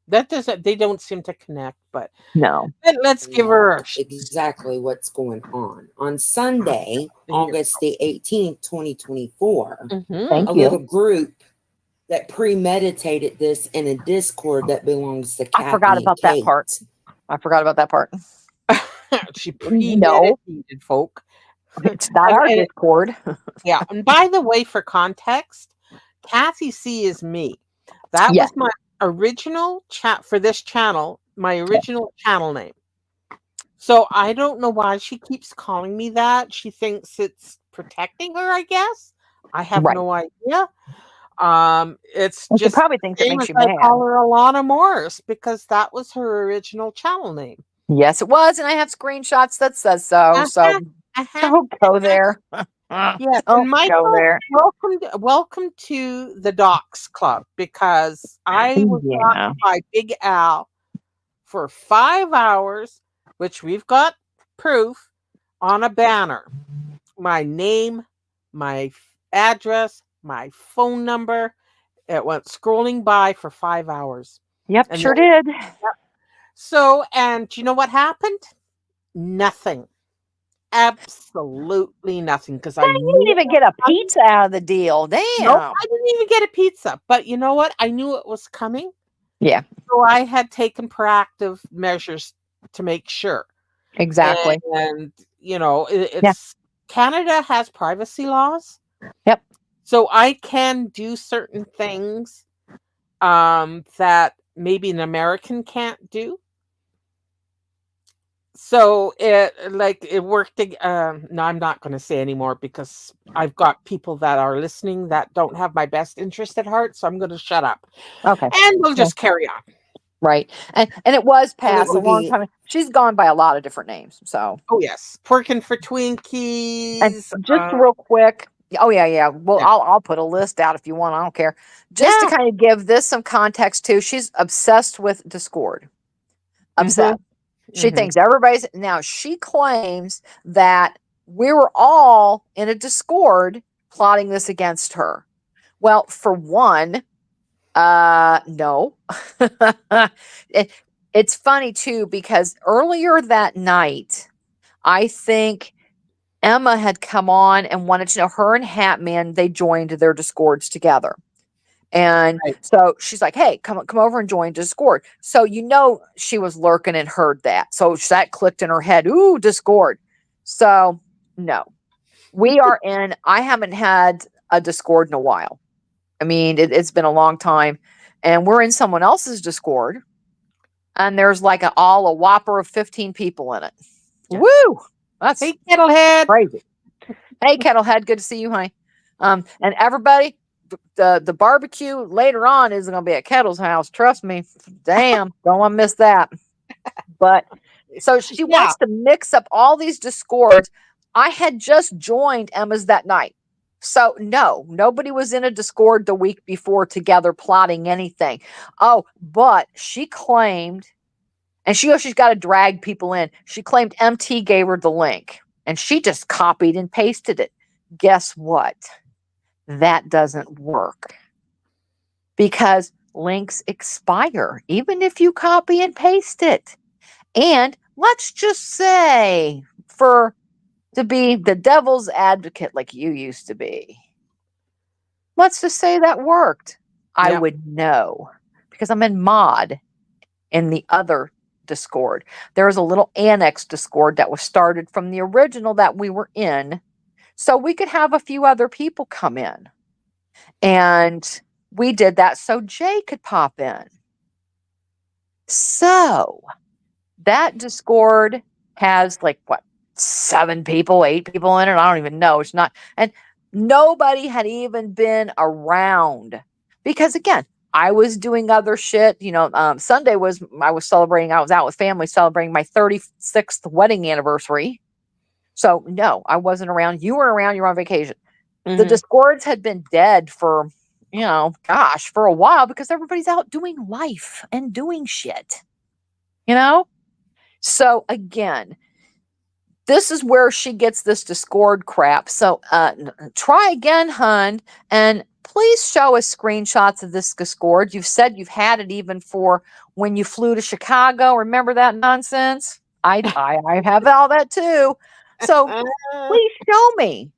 Speaker 1: That doesn't. They don't seem to connect. But
Speaker 2: No.
Speaker 1: let's give her a
Speaker 3: exactly what's going on. On Sunday,
Speaker 1: Here.
Speaker 3: August the 18th, 2024,
Speaker 1: Mm-hmm.
Speaker 2: Thank
Speaker 3: a
Speaker 2: you.
Speaker 3: little group that premeditated this in a Discord that belongs to Kathy
Speaker 2: I forgot
Speaker 3: and
Speaker 2: about that
Speaker 3: Kate.
Speaker 2: part. I forgot about that part.
Speaker 1: She
Speaker 2: No,
Speaker 1: premeditated, folk.
Speaker 2: it's not our
Speaker 1: And
Speaker 2: Discord.
Speaker 1: yeah. And by the way, for context, Kathy C is me. That
Speaker 2: Yes.
Speaker 1: was my original chat for this channel. My original channel name. So I don't know why she keeps calling me that. She thinks it's protecting her, I guess. I have
Speaker 2: Right.
Speaker 1: no idea. It's
Speaker 2: And she
Speaker 1: just
Speaker 2: probably
Speaker 1: the
Speaker 2: thinks it
Speaker 1: same
Speaker 2: makes
Speaker 1: as
Speaker 2: you
Speaker 1: I
Speaker 2: mad.
Speaker 1: call her Alana Morris because that was her original channel name.
Speaker 2: Yes, it was. And I have screenshots that says so. So
Speaker 1: Uh-huh, uh-huh.
Speaker 2: don't go there.
Speaker 1: Yes, and
Speaker 2: Don't go
Speaker 1: Michael,
Speaker 2: there.
Speaker 1: welcome to the Docs Club because I was
Speaker 2: Yeah.
Speaker 1: doxed by Big Al for 5 hours, which we've got proof on a banner. My name, my address, my phone number. It went scrolling by for 5 hours.
Speaker 2: Yep,
Speaker 1: And
Speaker 2: sure
Speaker 1: then,
Speaker 2: did.
Speaker 1: and do you know what happened? Nothing. Absolutely nothing because I
Speaker 2: You didn't
Speaker 1: knew it
Speaker 2: even
Speaker 1: was
Speaker 2: get a
Speaker 1: coming.
Speaker 2: pizza out of the deal.
Speaker 1: Nope,
Speaker 2: Damn.
Speaker 1: I didn't even get a pizza. But you know what? I knew it was coming.
Speaker 2: Yeah,
Speaker 1: So I had taken proactive measures to make sure.
Speaker 2: exactly.
Speaker 1: And
Speaker 2: Yeah.
Speaker 1: it's Canada has privacy laws.
Speaker 2: Yep.
Speaker 1: So I can do certain things that maybe an American can't do. So it worked. No, I'm not going to say anymore because I've got people that are listening that don't have my best interest at heart. So I'm going to shut up,
Speaker 2: Okay.
Speaker 1: and we'll
Speaker 2: Yeah.
Speaker 1: just carry on.
Speaker 2: Right. And it was
Speaker 3: And it
Speaker 2: passed a
Speaker 3: would
Speaker 2: long
Speaker 3: be
Speaker 2: time. She's gone by a lot of different names. So,
Speaker 1: Oh yes, Porkin for
Speaker 2: and
Speaker 1: Twinkies.
Speaker 2: just real quick. Oh yeah, yeah. Well,
Speaker 1: Yeah,
Speaker 2: I'll put a list out if you want. I don't care. Just to
Speaker 1: yeah.
Speaker 2: kind of give this some context too. She's obsessed with Discord.
Speaker 1: Hmm.
Speaker 2: Obsessed. She
Speaker 1: Hmm.
Speaker 2: thinks everybody's now. She claims that we were all in a Discord plotting this against her. Well, for one, no. it, it's funny too because earlier that night, I think Emma had come on and wanted to know her and Hatman, they joined their Discords together. And
Speaker 1: Right.
Speaker 2: so she's like, "Hey, come over and join Discord." So she was lurking and heard that. So that clicked in her head. Ooh, Discord. So no, we are in. I haven't had a Discord in a while. I mean, it's been a long time, and we're in someone else's Discord, and there's like a whopper of 15 people in it.
Speaker 1: Yeah.
Speaker 2: Woo! That's
Speaker 1: Hey, Kettlehead.
Speaker 2: crazy. Hey, Kettlehead, good to see you, honey. And everybody, the barbecue later on is going to be at Kettle's house. Trust me. Damn, don't want to miss that. But so she
Speaker 1: Yeah.
Speaker 2: wants to mix up all these discords. I had just joined Emma's that night. So no, nobody was in a Discord the week before together plotting anything. Oh, but she claimed, and she's got to drag people in. She claimed MT gave her the link and she just copied and pasted it. Guess what? That doesn't work because links expire even if you copy and paste it. And let's just say, for to be the devil's advocate like you used to be, let's just say that worked. I
Speaker 1: Yeah.
Speaker 2: would know because I'm in mod in the other Discord. There is a little annex Discord that was started from the original that we were in. So we could have a few other people come in. And we did that so Jay could pop in. So that Discord has like what, 7 people, 8 people in it. I don't even know. It's not, and nobody had even been around because again, I was doing other shit. Sunday I was celebrating. I was out with family celebrating my 36th wedding anniversary. So no, I wasn't around. You were around. You were on vacation. The
Speaker 1: Hmm.
Speaker 2: Discords had been dead for, gosh, for a while because everybody's out doing life and doing shit. You know. So again, this is where she gets this Discord crap. So try again, hun, and please show us screenshots of this Discord. You've said you've had it even for when you flew to Chicago. Remember that nonsense? I have all that too. So please show me.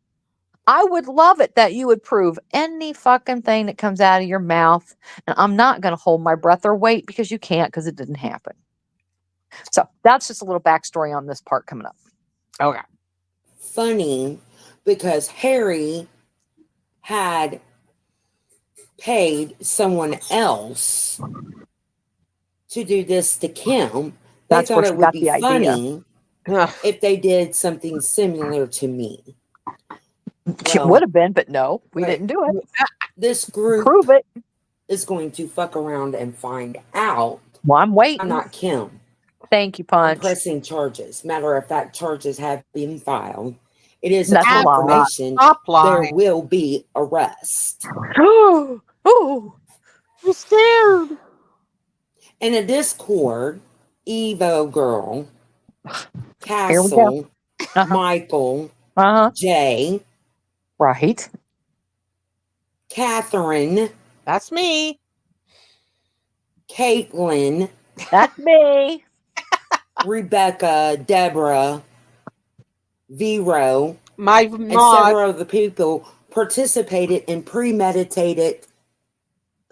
Speaker 2: I would love it that you would prove any fucking thing that comes out of your mouth. And I'm not going to hold my breath or wait because you can't because it didn't happen. So that's just a little backstory on this part coming up.
Speaker 1: Okay.
Speaker 3: funny because Harry had paid someone else to do this to Kim. They
Speaker 2: That's where
Speaker 3: thought
Speaker 2: she
Speaker 3: it would
Speaker 2: got
Speaker 3: be
Speaker 2: the idea.
Speaker 3: funny
Speaker 1: Ugh.
Speaker 3: if they did something similar to me.
Speaker 2: It would
Speaker 3: Well,
Speaker 2: have been, but no, we
Speaker 3: right.
Speaker 2: didn't do it.
Speaker 3: This group
Speaker 2: Prove it.
Speaker 3: is going to fuck around and find out
Speaker 2: Well, I'm
Speaker 3: I'm
Speaker 2: waiting.
Speaker 3: not Kim.
Speaker 2: Thank you,
Speaker 3: I'm
Speaker 2: Punch.
Speaker 3: pressing charges. Matter of fact, charges have been filed. It is a
Speaker 2: That's a lie.
Speaker 3: confirmation
Speaker 1: Stop
Speaker 3: there
Speaker 1: lying.
Speaker 3: will be arrest.
Speaker 2: Oh,
Speaker 1: I'm scared.
Speaker 3: In a Discord, Evo Girl,
Speaker 2: here we go.
Speaker 3: Castle,
Speaker 2: Uh-huh.
Speaker 3: Michael,
Speaker 2: Uh-huh.
Speaker 3: Jay,
Speaker 2: Right.
Speaker 3: Catherine,
Speaker 1: That's me.
Speaker 3: Caitlin,
Speaker 2: That's me.
Speaker 3: Rebecca, Deborah, Vero,
Speaker 1: My
Speaker 3: and
Speaker 1: mod.
Speaker 3: several other people participated in premeditated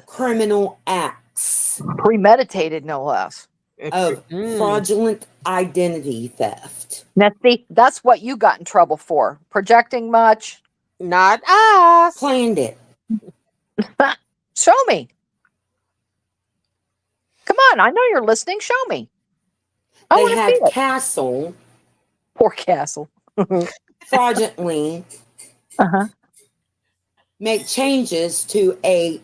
Speaker 3: criminal acts
Speaker 2: Premeditated, no less.
Speaker 3: of
Speaker 1: Mm,
Speaker 3: fraudulent identity theft.
Speaker 2: Now, see, that's what you got in trouble for. Projecting much.
Speaker 1: not us.
Speaker 3: Planned it.
Speaker 2: Show me. Come on, I know you're listening. Show me. I
Speaker 3: they
Speaker 2: want to see
Speaker 3: had
Speaker 2: it.
Speaker 3: Castle
Speaker 2: Poor Castle.
Speaker 3: fraudulently
Speaker 2: Uh-huh.
Speaker 3: make changes to a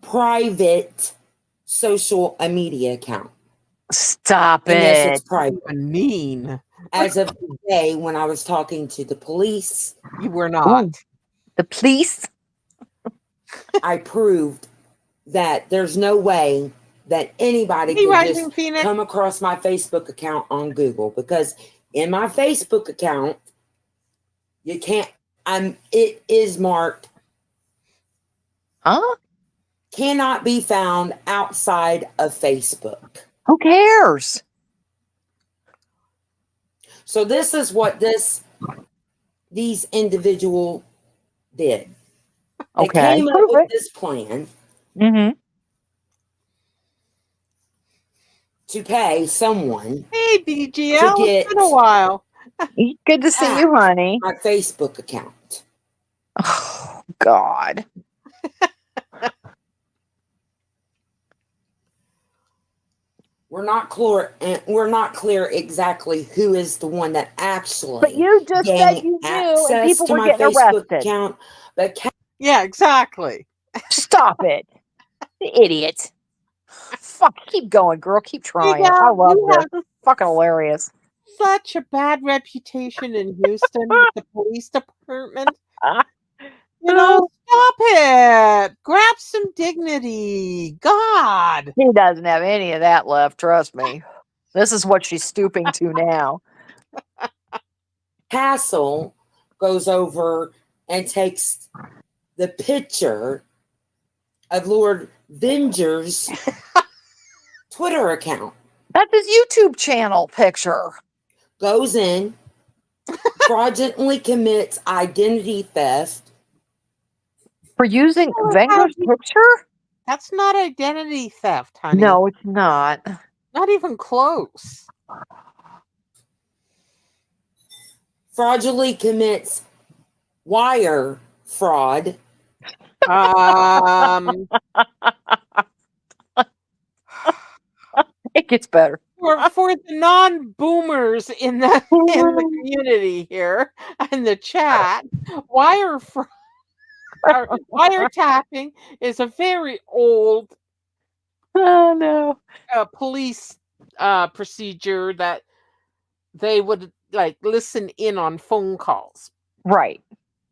Speaker 3: private social media account.
Speaker 2: Stop
Speaker 3: In essence,
Speaker 2: it.
Speaker 3: private.
Speaker 1: Even mean.
Speaker 3: As of today, when I was talking to the police,
Speaker 1: You were not.
Speaker 2: Ooh, the police.
Speaker 3: I proved that there's no way that anybody
Speaker 1: Hey,
Speaker 3: could
Speaker 1: Rising
Speaker 3: just
Speaker 1: Phoenix.
Speaker 3: come across my Facebook account on Google, because in my Facebook account, you can't, it is marked
Speaker 2: Huh?
Speaker 3: cannot be found outside of Facebook.
Speaker 2: Who cares?
Speaker 3: So this is what these individual did. They
Speaker 2: Okay.
Speaker 3: came up
Speaker 2: Prove
Speaker 3: with
Speaker 2: it.
Speaker 3: this plan
Speaker 2: Mm-hmm.
Speaker 3: to pay someone
Speaker 1: Hey,
Speaker 3: to
Speaker 1: BGL. It's
Speaker 3: get
Speaker 1: been a while.
Speaker 2: Good to see you,
Speaker 3: hacked
Speaker 2: honey.
Speaker 3: my Facebook account.
Speaker 2: Oh, God.
Speaker 3: We're not clear exactly who is the one that
Speaker 2: But
Speaker 3: actually
Speaker 2: you just said
Speaker 3: gained
Speaker 2: you knew, and
Speaker 3: access
Speaker 2: people
Speaker 3: to
Speaker 2: were
Speaker 3: my
Speaker 2: getting
Speaker 3: Facebook
Speaker 2: arrested.
Speaker 3: account. But
Speaker 1: Yeah, exactly.
Speaker 2: Stop it. The idiot. Fuck, keep going, girl. Keep trying. I
Speaker 1: BGL,
Speaker 2: love
Speaker 1: you
Speaker 2: this.
Speaker 1: have
Speaker 2: Fucking hilarious.
Speaker 1: such a bad reputation in Houston with the police department. You know, stop it. Grab some dignity. God.
Speaker 2: He doesn't have any of that left, trust me. This is what she's stooping to now.
Speaker 3: Castle goes over and takes the picture of Lord Venger's Twitter account,
Speaker 2: That's his YouTube channel picture.
Speaker 3: goes in, fraudulently commits identity theft.
Speaker 2: For using
Speaker 1: Oh,
Speaker 2: Venger's picture?
Speaker 1: that's not identity theft, honey.
Speaker 2: No, it's not.
Speaker 1: Not even close.
Speaker 3: Fraudulently commits wire fraud.
Speaker 1: Um,
Speaker 2: It gets better.
Speaker 1: for the non-boomers in the community here in the chat, wiretapping is a very old
Speaker 2: Oh, no.
Speaker 1: police procedure that they would like listen in on phone calls.
Speaker 2: Right.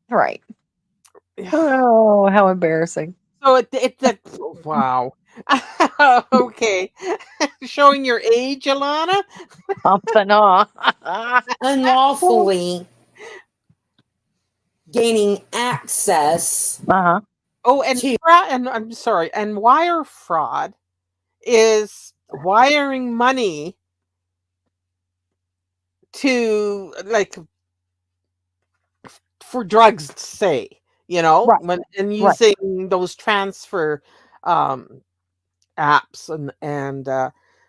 Speaker 2: Right. Oh, how embarrassing.
Speaker 1: So wow. Okay. Showing your age, Alana?
Speaker 2: Something off.
Speaker 3: Unlawfully gaining access
Speaker 2: Uh-huh.
Speaker 1: Oh, and
Speaker 3: to
Speaker 1: and I'm sorry, and wire fraud is wiring money to like for drugs, say,
Speaker 2: Right.
Speaker 1: and
Speaker 2: Right.
Speaker 1: using those transfer apps and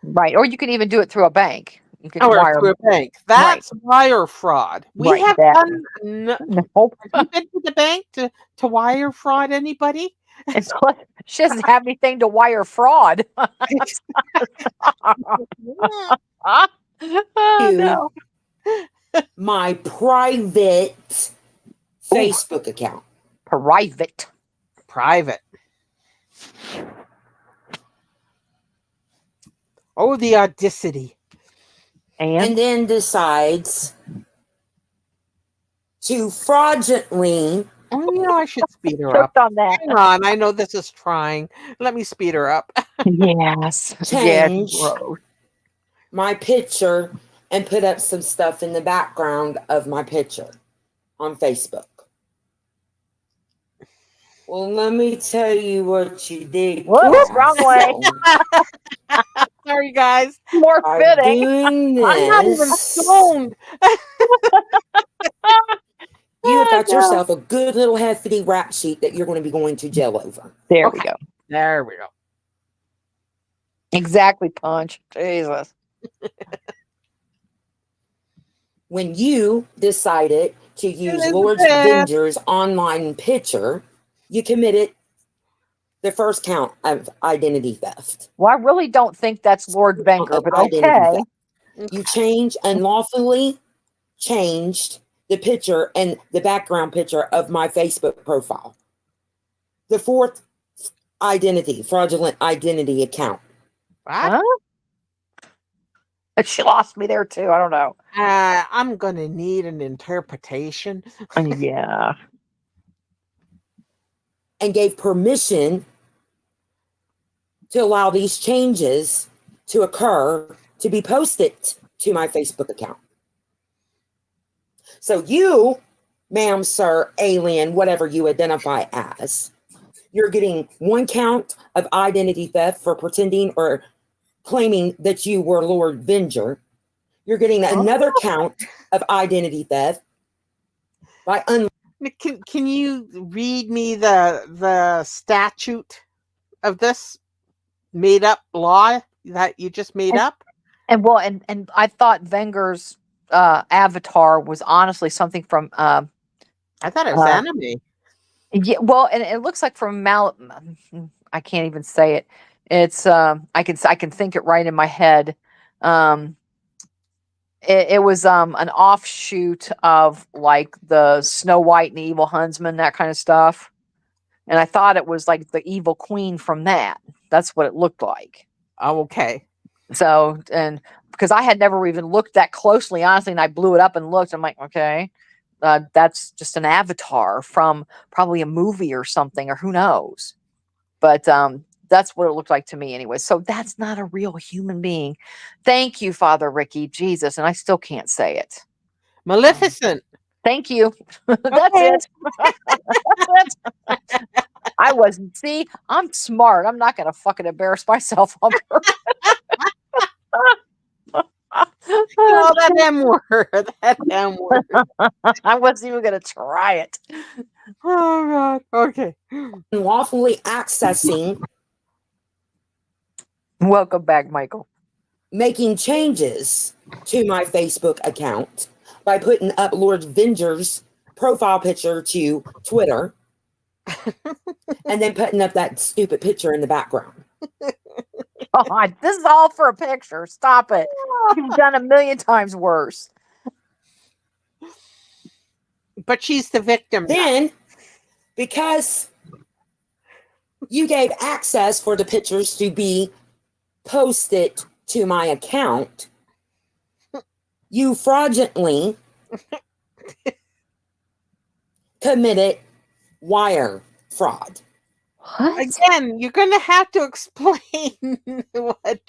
Speaker 2: Right. Or you can even do it through a bank. You can
Speaker 1: or
Speaker 2: wire.
Speaker 1: through a bank.
Speaker 2: Right.
Speaker 1: That's wire fraud. We
Speaker 2: Right.
Speaker 1: have
Speaker 2: That.
Speaker 1: done.
Speaker 2: Nope.
Speaker 1: Have you been to the bank to wire fraud anybody?
Speaker 2: And plus, she doesn't have anything to wire fraud. Oh, no.
Speaker 3: my private Facebook account.
Speaker 2: Private.
Speaker 1: Private. Oh, the audacity.
Speaker 3: And then decides to fraudulently
Speaker 1: Oh, I should speed her up.
Speaker 2: choked on that.
Speaker 1: Hang on, I know this is trying. Let me speed her up.
Speaker 2: Yes.
Speaker 3: change
Speaker 2: Yes.
Speaker 3: my picture and put up some stuff in the background of my picture on Facebook. Well, let me tell you what you did.
Speaker 2: Whoops, wrong way.
Speaker 3: Castle.
Speaker 1: Sorry, guys.
Speaker 2: More
Speaker 3: By
Speaker 2: fitting.
Speaker 3: doing
Speaker 1: I'm not even
Speaker 3: this,
Speaker 1: stoned.
Speaker 3: you have
Speaker 2: Oh,
Speaker 3: got
Speaker 2: no.
Speaker 3: yourself a good little hefty rap sheet that you're going to be going to jail over.
Speaker 2: There
Speaker 1: Okay.
Speaker 2: we go.
Speaker 1: There we go.
Speaker 2: Exactly, Punch. Jesus.
Speaker 3: When you decided to use
Speaker 1: Elizabeth.
Speaker 3: Lord Venger's online picture, you committed the first count of identity theft.
Speaker 2: Well, I really don't think that's Lord Venger, but
Speaker 3: Identity
Speaker 2: okay.
Speaker 3: theft. You unlawfully changed the picture and the background picture of my Facebook profile. The fourth fraudulent identity account.
Speaker 1: What?
Speaker 2: Huh? She lost me there too. I don't know.
Speaker 1: I'm gonna need an interpretation.
Speaker 2: Yeah.
Speaker 3: And gave permission to allow these changes to occur to be posted to my Facebook account. So you, ma'am, sir, alien, whatever you identify as, you're getting one count of identity theft for pretending or claiming that you were Lord Venger. You're getting another count of identity theft by
Speaker 1: Can you read me the statute of this made up law that you just made up?
Speaker 2: And I thought Wenger's avatar was honestly something from
Speaker 1: I thought it was anime.
Speaker 2: yeah, well, and it looks like from I can't even say it. It's I can think it right in my head. It was an offshoot of like the Snow White and the Evil Huntsman, that kind of stuff. And I thought it was like the evil queen from that. That's what it looked like.
Speaker 1: Oh, okay.
Speaker 2: So, and because I had never even looked that closely, honestly, and I blew it up and looked, I'm like, okay, that's just an avatar from probably a movie or something, or who knows. But that's what it looked like to me anyway. So that's not a real human being. Thank you, Father Ricky, Jesus, and I still can't say it.
Speaker 1: Maleficent.
Speaker 2: Thank you. That's
Speaker 1: Okay.
Speaker 2: it. That's it. I wasn't. See, I'm smart. I'm not going to fucking embarrass myself on purpose.
Speaker 1: Oh, that M word. That M word.
Speaker 2: I wasn't even going to try it.
Speaker 1: Oh, God. Okay.
Speaker 3: unlawfully accessing,
Speaker 2: Welcome back, Michael.
Speaker 3: making changes to my Facebook account by putting up Lord Venger's profile picture to Twitter and then putting up that stupid picture in the background.
Speaker 2: God, this is all for a picture. Stop it. You've done a million times worse.
Speaker 1: But she's the victim.
Speaker 3: Then, because you gave access for the pictures to be posted to my account, you fraudulently committed wire fraud.
Speaker 2: What?
Speaker 1: Again, you're going to have to explain what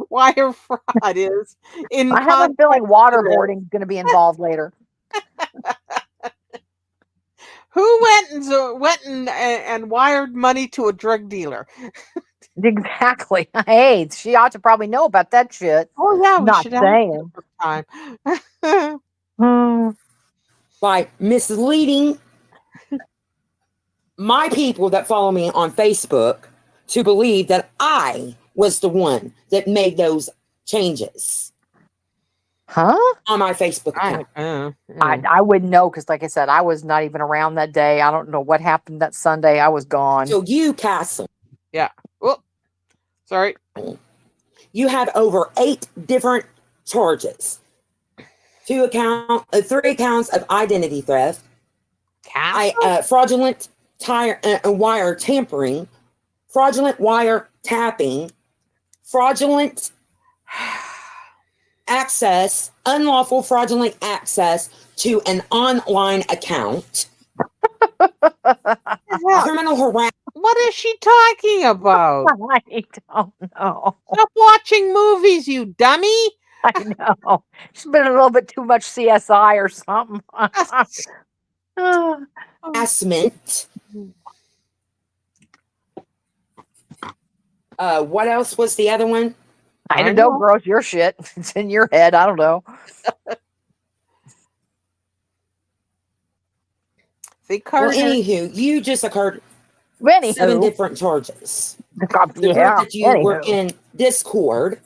Speaker 1: wire fraud is.
Speaker 2: I have a feeling waterboarding is going to be involved later.
Speaker 1: Who went and wired money to a drug dealer?
Speaker 2: Exactly. Hey, she ought to probably know about that shit.
Speaker 1: Oh yeah, we
Speaker 2: Not
Speaker 1: should
Speaker 2: saying.
Speaker 1: have time.
Speaker 3: By misleading my people that follow me on Facebook to believe that I was the one that made those changes.
Speaker 2: Huh?
Speaker 3: On my Facebook account.
Speaker 2: I wouldn't know because, like I said, I was not even around that day. I don't know what happened that Sunday. I was gone.
Speaker 3: So you, Castle.
Speaker 1: Yeah. Oh, sorry.
Speaker 3: You have over 8 different charges. 3 accounts of identity theft. Fraudulent wire tampering. Fraudulent wire tapping. Fraudulent access, unlawful fraudulent access to an online account. Criminal harassment.
Speaker 1: What is she talking about?
Speaker 2: I don't know.
Speaker 1: Stop watching movies, you dummy.
Speaker 2: I know. She's been a little bit too much CSI or something.
Speaker 3: Harassment. What else was the other one?
Speaker 2: I don't know, girl. It's your shit. It's in your head. I don't know.
Speaker 3: Well, anywho, you just occurred 7 different charges. That you were in Discord.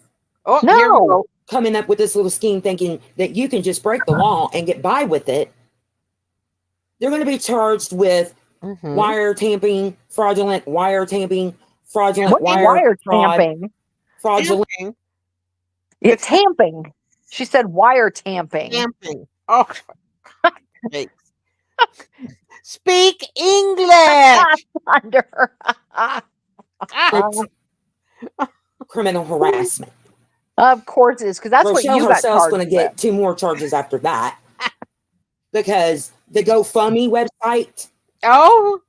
Speaker 1: Oh, no.
Speaker 3: Coming up with this little scheme thinking that you can just break the law and get by with it. They're going to be charged with wiretamping, fraudulent wiretamping, fraudulent wire tamping, fraudulent.
Speaker 1: It's
Speaker 2: tamping. She said wire tamping.
Speaker 1: tamping. Oh, for God's sakes. Speak English.
Speaker 2: Thunder.
Speaker 3: It's criminal harassment.
Speaker 2: Of course it is, because that's what
Speaker 3: Rochelle
Speaker 2: you got
Speaker 3: herself's
Speaker 2: charged
Speaker 3: going to
Speaker 2: with.
Speaker 3: get 2 more charges after that because the GoFundMe website
Speaker 1: Oh.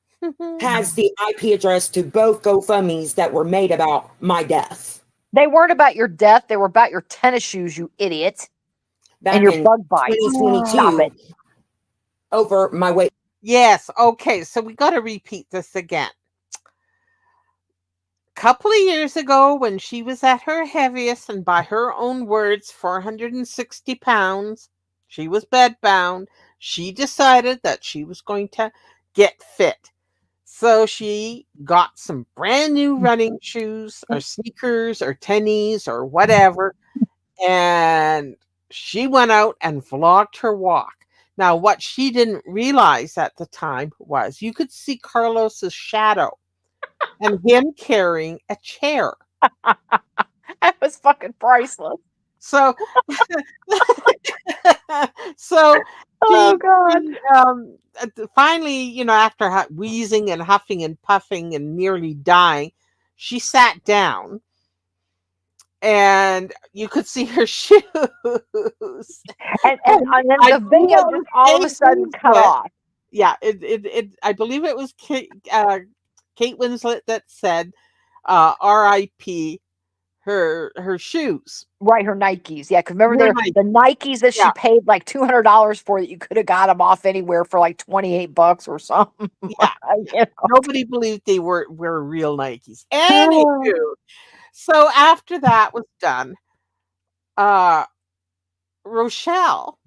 Speaker 3: has the IP address to both GoFundMes that were made about my death
Speaker 2: They weren't about your death. They were about your tennis shoes, you idiot.
Speaker 3: back
Speaker 2: And your
Speaker 3: in
Speaker 2: bug bites. Stop
Speaker 3: 2022
Speaker 2: it.
Speaker 3: over my weight.
Speaker 1: Yes. Okay. So we got to repeat this again. Couple of years ago, when she was at her heaviest, and by her own words, 460 pounds, she was bedbound. She decided that she was going to get fit. So she got some brand new running shoes or sneakers or tennies or whatever. And she went out and vlogged her walk. Now, what she didn't realize at the time was you could see Carlos's shadow and him carrying a chair.
Speaker 2: That was fucking priceless.
Speaker 1: So, so
Speaker 2: Oh,
Speaker 1: she
Speaker 2: God.
Speaker 1: finally, after wheezing and huffing and puffing and nearly dying, she sat down, and you could see her shoes.
Speaker 2: And then
Speaker 1: I
Speaker 2: the video
Speaker 1: believe
Speaker 2: just all of a
Speaker 1: Kate
Speaker 2: sudden cut
Speaker 1: Winslet-
Speaker 2: off.
Speaker 1: Yeah, I believe it was Kate Winslet that said, "R.I.P." her shoes.
Speaker 2: Right, her Nikes. Yeah, because remember
Speaker 1: Her
Speaker 2: the Nikes that
Speaker 1: Yeah.
Speaker 2: she paid like $200 for, that you could have got them off anywhere for like $28 or something.
Speaker 1: Yeah.
Speaker 2: You know?
Speaker 1: Nobody believed they were real Nikes. Anywho, so after that was done, Rochelle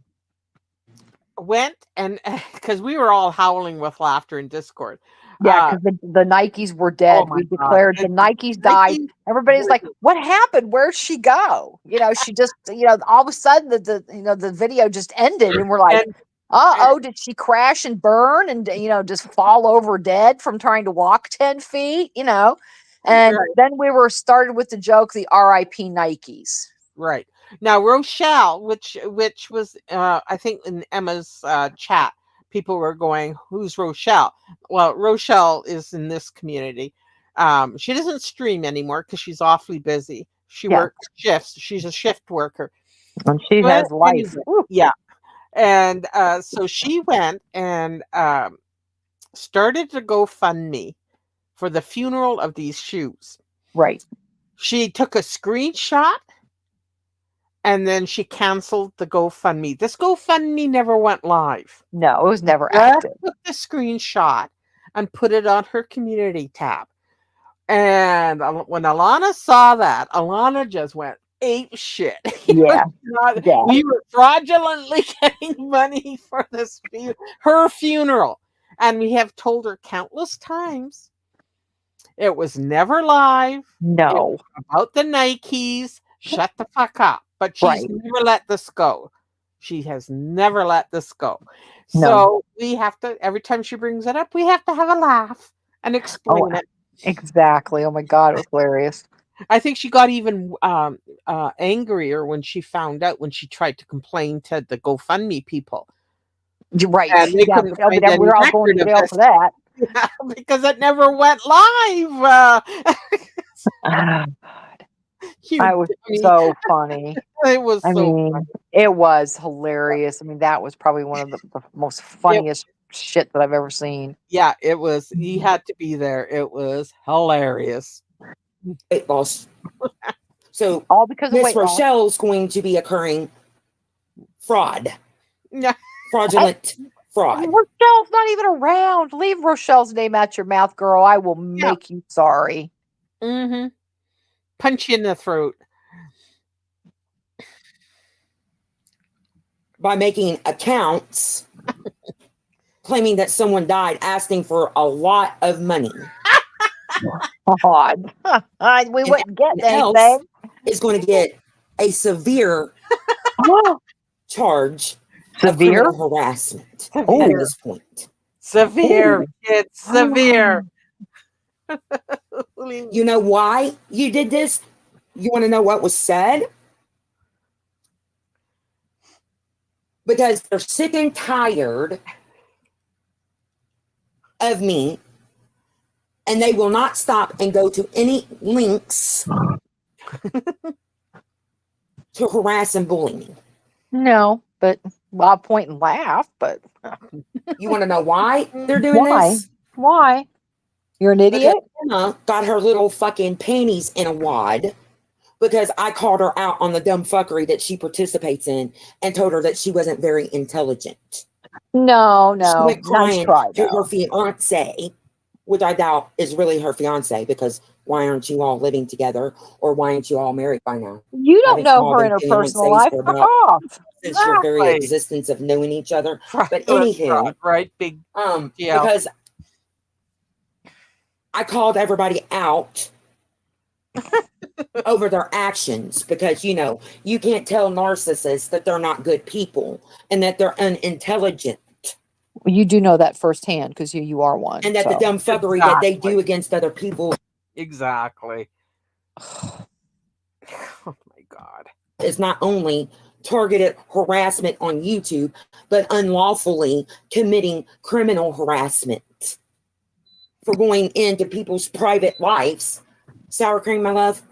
Speaker 1: went, and because we were all howling with laughter in Discord.
Speaker 2: Yeah, because the Nikes were dead.
Speaker 1: Oh my
Speaker 2: We
Speaker 1: God.
Speaker 2: declared the Nikes died.
Speaker 1: Nikes
Speaker 2: Everybody's
Speaker 1: were
Speaker 2: like, "What happened? Where'd she go?" She just, all of a sudden the video just ended, and we're like,
Speaker 1: and
Speaker 2: "Oh, did she crash and burn and just fall over dead from trying to walk 10 feet?" And
Speaker 1: Right.
Speaker 2: then we were started with the joke, the R.I.P. Nikes.
Speaker 1: Right. Now Rochelle, which was I think in Emma's chat, people were going, "Who's Rochelle?" Well, Rochelle is in this community. She doesn't stream anymore because she's awfully busy. She
Speaker 2: Yeah.
Speaker 1: works shifts. She's a shift worker.
Speaker 2: And she
Speaker 1: But
Speaker 2: has life.
Speaker 1: anyway,
Speaker 2: Woo.
Speaker 1: yeah. And so she went and started to GoFundMe for the funeral of these shoes.
Speaker 2: Right.
Speaker 1: She took a screenshot, and then she canceled the GoFundMe. This GoFundMe never went live.
Speaker 2: No, it was never
Speaker 1: Just
Speaker 2: active.
Speaker 1: took the screenshot and put it on her community tab. And when Alana saw that, Alana just went ape shit.
Speaker 2: Yeah. Yeah.
Speaker 1: We were fraudulently getting money for this her funeral. And we have told her countless times it was never live.
Speaker 2: No.
Speaker 1: It was about the Nikes. Shut the fuck up. But she's
Speaker 2: Right.
Speaker 1: never let this go. She has never let this go.
Speaker 2: No.
Speaker 1: So we have to, every time she brings it up, we have to have a laugh and explain it.
Speaker 2: Exactly. Oh my God, it was hilarious.
Speaker 1: I think she got even angrier when she found out, when she tried to complain to the GoFundMe people.
Speaker 2: You're right.
Speaker 1: And they
Speaker 2: Yeah,
Speaker 1: couldn't
Speaker 2: but
Speaker 1: find any
Speaker 2: we're all going to
Speaker 1: record of
Speaker 2: jail
Speaker 1: this.
Speaker 2: for that.
Speaker 1: Yeah, because it never went live.
Speaker 2: Ah,
Speaker 1: You
Speaker 2: I was
Speaker 1: dummy.
Speaker 2: so funny.
Speaker 1: It was
Speaker 2: I
Speaker 1: so
Speaker 2: mean,
Speaker 1: funny.
Speaker 2: it was hilarious. I mean, that was probably one of the most funniest shit that I've ever seen.
Speaker 1: Yeah, it was. You had to be there. It was hilarious.
Speaker 3: Weight loss. So
Speaker 2: All because of
Speaker 3: Miss
Speaker 2: weight loss.
Speaker 3: Rochelle's going to be occurring fraud,
Speaker 1: Yeah.
Speaker 3: fraudulent fraud.
Speaker 2: Rochelle's not even around. Leave Rochelle's name out your mouth, girl. I will make you sorry.
Speaker 1: Mm-hmm. Punch you in the throat.
Speaker 3: By making accounts claiming that someone died, asking for a lot of money.
Speaker 2: God. We wouldn't get
Speaker 3: Else
Speaker 2: anything.
Speaker 3: is going to get a severe charge
Speaker 2: Severe?
Speaker 3: of criminal harassment
Speaker 1: Severe.
Speaker 3: at this point.
Speaker 1: Severe. It's severe.
Speaker 3: You know why you did this? You want to know what was said? because they're sick and tired of me, and they will not stop and go to any links to harass and bully me.
Speaker 2: No, but well, I'll point and laugh, but
Speaker 3: You want to know why they're doing
Speaker 2: why?
Speaker 3: this?
Speaker 2: Why? You're an
Speaker 3: Because
Speaker 2: idiot?
Speaker 3: Emma got her little fucking panties in a wad because I called her out on the dumb fuckery that she participates in and told her that she wasn't very intelligent.
Speaker 2: No,
Speaker 3: She
Speaker 2: no.
Speaker 3: went
Speaker 2: Nice
Speaker 3: crying
Speaker 2: try,
Speaker 3: to her
Speaker 2: though.
Speaker 3: fiance, which I doubt is really her fiance, because why aren't you all living together, or why aren't you all married by now?
Speaker 2: You don't
Speaker 3: Haven't
Speaker 2: know
Speaker 3: y'all
Speaker 2: her in
Speaker 3: been
Speaker 2: her personal
Speaker 3: fiancés
Speaker 2: life.
Speaker 3: for
Speaker 2: Fuck
Speaker 3: about
Speaker 2: off.
Speaker 3: since your very
Speaker 1: Exactly.
Speaker 3: existence of knowing each other?
Speaker 1: Right,
Speaker 3: But
Speaker 1: right,
Speaker 3: anywho,
Speaker 1: right, big deal.
Speaker 3: because I called everybody out over their actions, because you can't tell narcissists that they're not good people and that they're unintelligent
Speaker 2: You do know that firsthand because you are one.
Speaker 3: and that the
Speaker 2: So.
Speaker 3: dumb fuckery that they
Speaker 1: Exactly.
Speaker 3: do against other people
Speaker 1: Exactly. Oh my God.
Speaker 3: is not only targeted harassment on YouTube, but unlawfully committing criminal harassment for going into people's private lives. Sour cream, my love.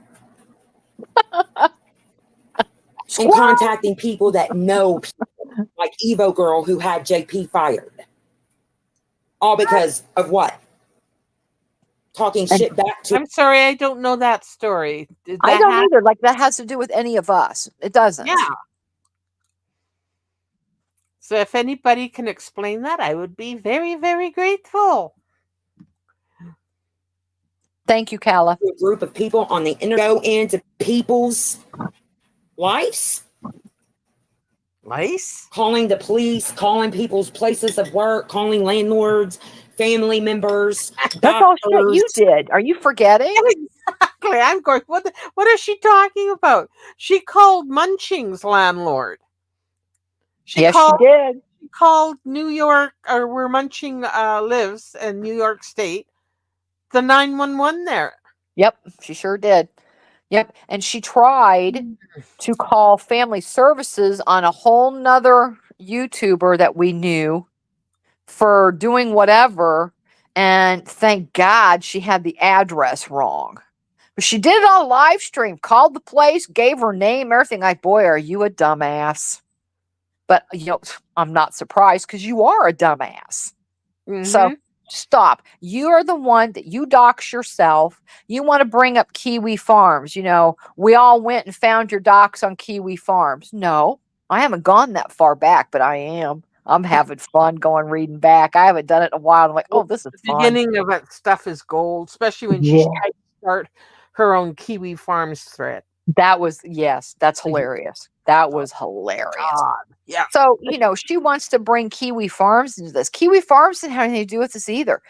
Speaker 3: And contacting people that know people, like Evo Girl, who had JP fired. All because of what? Talking shit back to.
Speaker 1: I'm sorry, I don't know that story. Did
Speaker 2: I
Speaker 1: that
Speaker 2: don't
Speaker 1: happen?
Speaker 2: either. Like that has to do with any of us. It doesn't.
Speaker 1: Yeah. So if anybody can explain that, I would be very, very grateful.
Speaker 2: Thank you, Calla.
Speaker 3: A group of people on the internet go into people's lives,
Speaker 1: Nice.
Speaker 3: calling the police, calling people's places of work, calling landlords, family members,
Speaker 2: That's all shit
Speaker 3: doctors.
Speaker 2: you did. Are you forgetting?
Speaker 1: Exactly. I'm going, what is she talking about? She called Munching's landlord. She
Speaker 2: Yes,
Speaker 1: called
Speaker 2: she did.
Speaker 1: New York, or where Munching lives in New York State, the 911 there.
Speaker 2: Yep, she sure did. Yep. And she tried to call family services on a whole nother YouTuber that we knew for doing whatever. And thank God she had the address wrong. But she did it on a live stream, called the place, gave her name, everything. Like, boy, are you a dumbass? But, I'm not surprised because you are a dumbass. So stop. You are the one that you dox yourself. You want to bring up Kiwi Farms. We all went and found your docs on Kiwi Farms. No, I haven't gone that far back, but I am. I'm having fun going reading back. I haven't done it in a while. I'm like, oh, this is
Speaker 1: The
Speaker 2: fun.
Speaker 1: beginning of that stuff is gold, especially when she tried to start her own Kiwi Farms thread.
Speaker 2: That was, yes, that's hilarious. That was hilarious.
Speaker 1: God. Yeah.
Speaker 2: So, she wants to bring Kiwi Farms into this. Kiwi Farms didn't have anything to do with this either.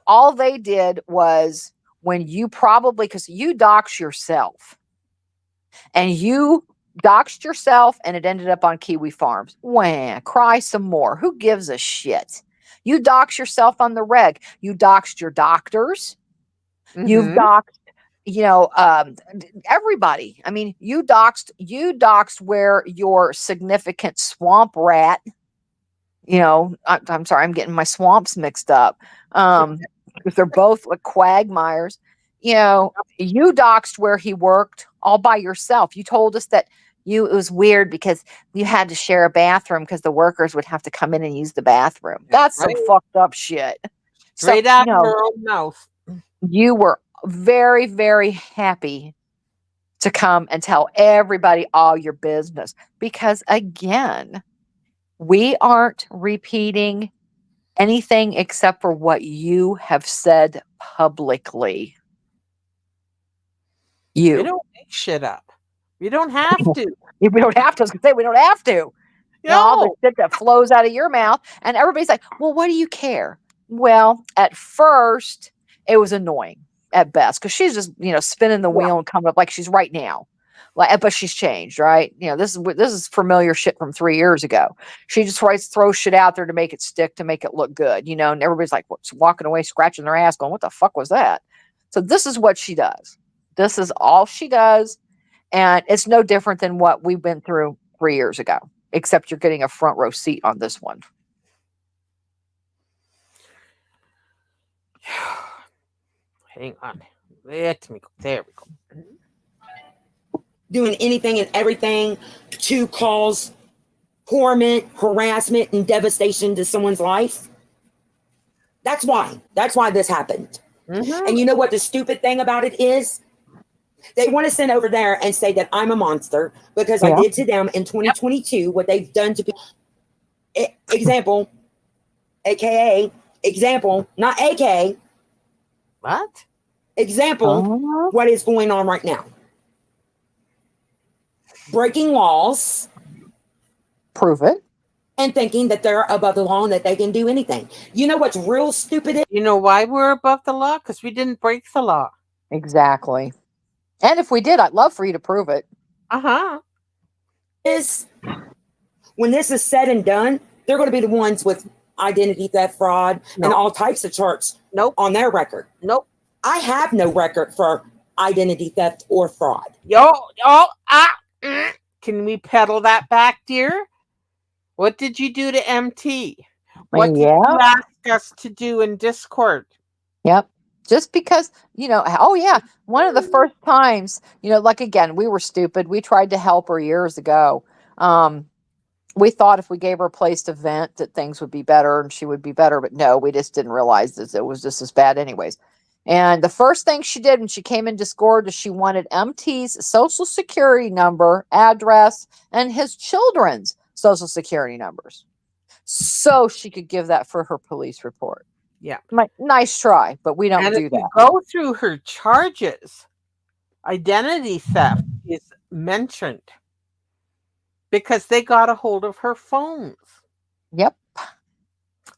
Speaker 2: All they did was when you because you doxed yourself and it ended up on Kiwi Farms. Wah, cry some more. Who gives a shit? You doxed yourself on the reg. You doxed your doctors. You've doxed, everybody. I mean, you doxed where your significant swamp rat, I'm sorry, I'm getting my swamps mixed up. Because they're both like quagmires. You doxed where he worked all by yourself. You told us that it was weird because you had to share a bathroom because the workers would have to come in and use the bathroom. That's some fucked up shit.
Speaker 1: Straight out of her own mouth.
Speaker 2: You were very, very happy to come and tell everybody all your business because, again, we aren't repeating anything except for what you have said publicly.
Speaker 1: We don't make shit up. We don't have to.
Speaker 2: We don't have to. I was going to say, we don't have to. All the shit that flows out of your mouth. And everybody's like, well, what do you care? Well, at first, it was annoying at best because she's just, spinning the wheel and coming up like she's right now. But she's changed, right? This is familiar shit from 3 years ago. She just throws shit out there to make it stick, to make it look good, and everybody's like walking away, scratching their ass, going, "What the fuck was that?" So this is what she does. This is all she does, and it's no different than what we went through 3 years ago. except you're getting a front row seat on this one.
Speaker 1: Hang on. Let me go. There we go.
Speaker 3: Doing anything and everything to cause torment, harassment, and devastation to someone's life. That's why. That's why this happened.
Speaker 1: Mm-hmm.
Speaker 3: And you know what the stupid thing about it is? They want to send over there and say that I'm a monster because I did to them in 2022 what they've done to people. Example, AKA, example, not AK.
Speaker 1: What?
Speaker 3: Example, what is going on right now? Breaking laws.
Speaker 2: Prove it.
Speaker 3: And thinking that they're above the law and that they can do anything. You know what's real stupid?
Speaker 1: You know why we're above the law? Because we didn't break the law.
Speaker 2: Exactly. And if we did, I'd love for you to prove it.
Speaker 3: Is when this is said and done, they're going to be the ones with identity theft, fraud, and all types of charts on their record. I have no record for identity theft or fraud.
Speaker 1: Can we pedal that back, dear? What did you do to MT? What did you ask us to do in Discord?
Speaker 2: Yep. Just because, one of the first times, like again, we were stupid. We tried to help her years ago. We thought if we gave her a place to vent that things would be better and she would be better. But no, we just didn't realize that it was just as bad anyways. And the first thing she did when she came in Discord is she wanted MT's social security number, address, and his children's social security numbers so she could give that for her police report.
Speaker 1: Yeah.
Speaker 2: Nice try, but we don't do that.
Speaker 1: If you go through her charges, identity theft is mentioned because they got a hold of her phones.
Speaker 2: Yep.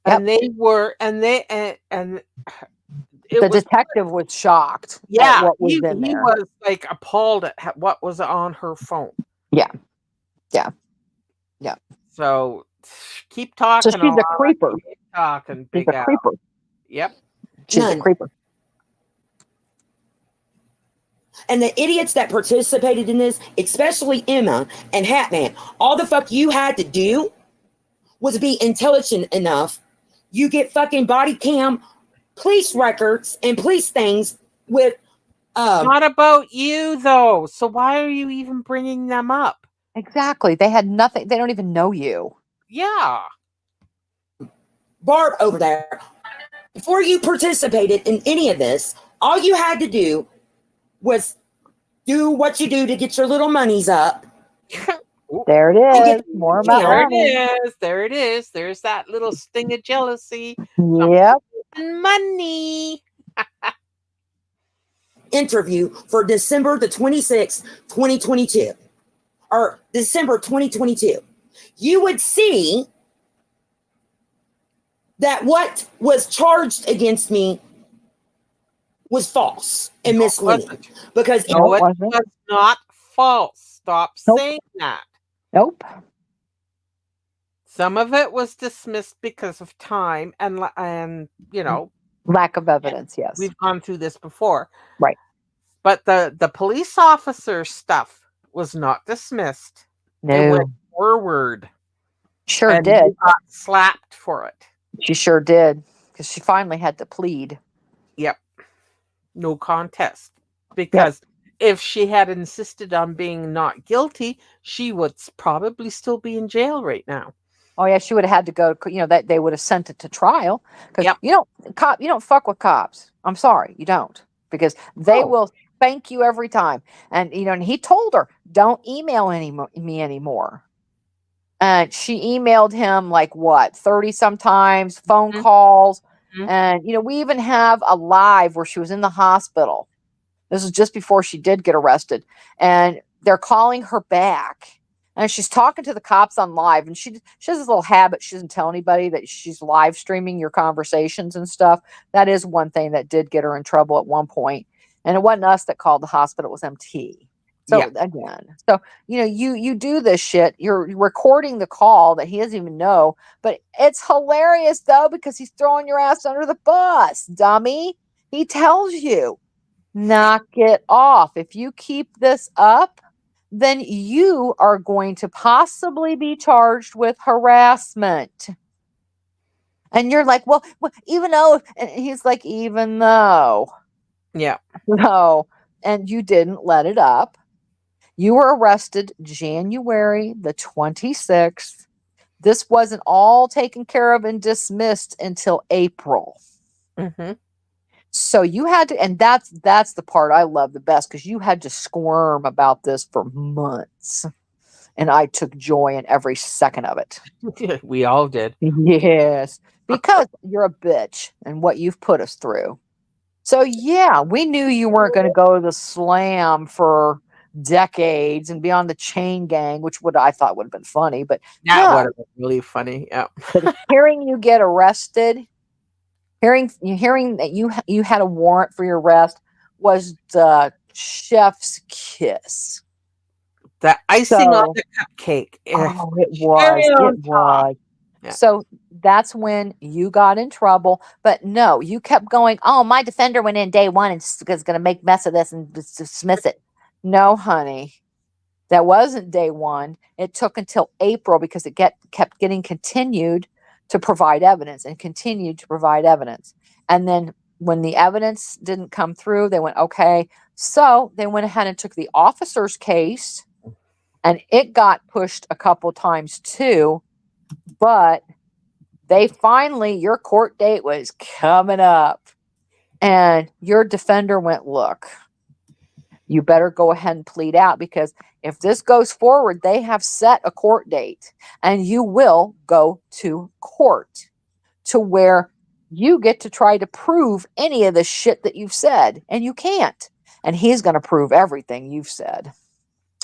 Speaker 1: And the
Speaker 2: detective was shocked.
Speaker 1: Yeah,
Speaker 2: at what was
Speaker 1: he
Speaker 2: there.
Speaker 1: was like appalled at what was on her phone.
Speaker 2: Yeah.
Speaker 1: So keep talking.
Speaker 2: So she's a creeper.
Speaker 1: Keep talking,
Speaker 2: She's a creeper.
Speaker 1: Yep.
Speaker 2: She's a creeper.
Speaker 3: And the idiots that participated in this, especially Emma and Hatman, all the fuck you had to do was be intelligent enough. You get fucking body cam, police records, and police things with.
Speaker 1: Not about you though. So why are you even bringing them up?
Speaker 2: Exactly. They had nothing. They don't even know you.
Speaker 1: Yeah.
Speaker 3: Barb over there. Before you participated in any of this, all you had to do was do what you do to get your little monies up.
Speaker 2: There it is. More about
Speaker 1: There it is. There's that little sting of jealousy.
Speaker 2: Yep.
Speaker 3: Money. Interview for December the 26th, 2022. Or December 2022. You would see that what was charged against me was false and misleading. Because
Speaker 1: it was not false. Stop saying that.
Speaker 2: Nope.
Speaker 1: Some of it was dismissed because of time and
Speaker 2: lack of evidence. Yes,
Speaker 1: we've gone through this before,
Speaker 2: right?
Speaker 1: But the police officer stuff was not dismissed.
Speaker 2: No,
Speaker 1: it went forward.
Speaker 2: Sure did.
Speaker 1: She got slapped for it.
Speaker 2: She sure did, because she finally had to plead.
Speaker 1: Yep. No contest. Because if she had insisted on being not guilty, she would probably still be in jail right now.
Speaker 2: Oh yeah, she would have had to go. That they would have sent it to trial because you don't fuck with cops. I'm sorry, you don't, because they will spank you every time. And and he told her, don't email me anymore. And she emailed him like 30 sometimes, phone calls. And, we even have a live where she was in the hospital. This is just before she did get arrested. And they're calling her back. And she's talking to the cops on live. And she has this little habit. She doesn't tell anybody that she's live streaming your conversations and stuff. That is one thing that did get her in trouble at one point. And it wasn't us that called the hospital. It was MT. So again, you do this shit. You're recording the call that he doesn't even know, but it's hilarious though, because he's throwing your ass under the bus, dummy. He tells you, knock it off. If you keep this up, then you are going to possibly be charged with harassment. And you're like, well, even though, and he's like, even though,
Speaker 1: Yeah.
Speaker 2: no, and you didn't let it up. You were arrested January the 26th. This wasn't all taken care of and dismissed until April.
Speaker 1: Mm-hmm.
Speaker 2: So you had to, and that's the part I love the best, because you had to squirm about this for months. And I took joy in every second of it.
Speaker 1: We all did.
Speaker 2: Yes, because you're a bitch and what you've put us through. So yeah, we knew you weren't going to go to the slam for decades and be on the chain gang, which I thought would have been funny, but
Speaker 1: That would
Speaker 2: no.
Speaker 1: have been really funny. Yeah.
Speaker 2: But hearing you get arrested, hearing that you had a warrant for your arrest was the chef's kiss.
Speaker 1: The icing on
Speaker 2: So,
Speaker 1: the cupcake.
Speaker 2: oh, it
Speaker 1: Cherry
Speaker 2: was.
Speaker 1: on
Speaker 2: It
Speaker 1: top.
Speaker 2: was.
Speaker 1: Yeah.
Speaker 2: So that's when you got in trouble. But no, you kept going, oh, my defender went in day one and is going to make mess of this and dismiss it. No, honey. That wasn't day one. It took until April because it kept getting continued to provide evidence and continued to provide evidence. And then when the evidence didn't come through, they went, okay. So they went ahead and took the officer's case, and it got pushed a couple times too. But they finally, your court date was coming up, and your defender went, look, you better go ahead and plead out, because if this goes forward, they have set a court date and you will go to court to where you get to try to prove any of the shit that you've said, and you can't. And he's going to prove everything you've said.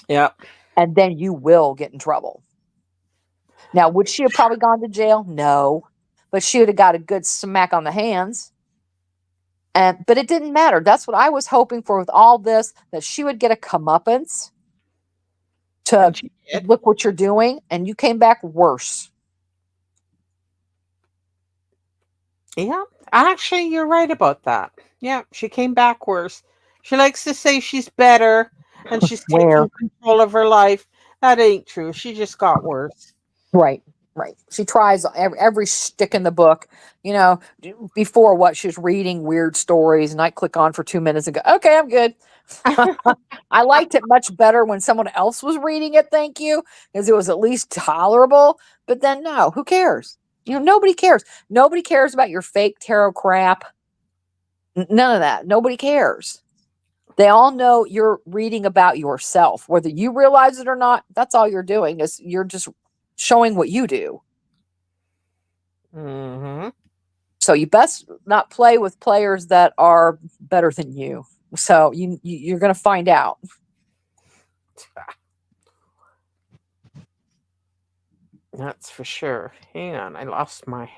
Speaker 1: Yeah.
Speaker 2: And then you will get in trouble. Now, would she have probably gone to jail? No. But she would have got a good smack on the hands. But it didn't matter. That's what I was hoping for with all this, that she would get a comeuppance to
Speaker 1: And she did.
Speaker 2: look what you're doing, and you came back worse.
Speaker 1: Yeah. Actually, you're right about that. Yeah. She came back worse. She likes to say she's better and she's
Speaker 2: Where?
Speaker 1: taking control of her life. That ain't true. She just got worse.
Speaker 2: Right. She tries every stick in the book. Before what, she was reading weird stories, and I click on for 2 minutes and go, okay, I'm good. I liked it much better when someone else was reading it, thank you, because it was at least tolerable. But then no, who cares? Nobody cares. Nobody cares about your fake tarot crap. None of that. Nobody cares. They all know you're reading about yourself. Whether you realize it or not, that's all you're doing, is you're just showing what you do.
Speaker 1: Mm-hmm.
Speaker 2: So you best not play with players that are better than you. So you're going to find out.
Speaker 1: That's for sure. Hang on. I lost my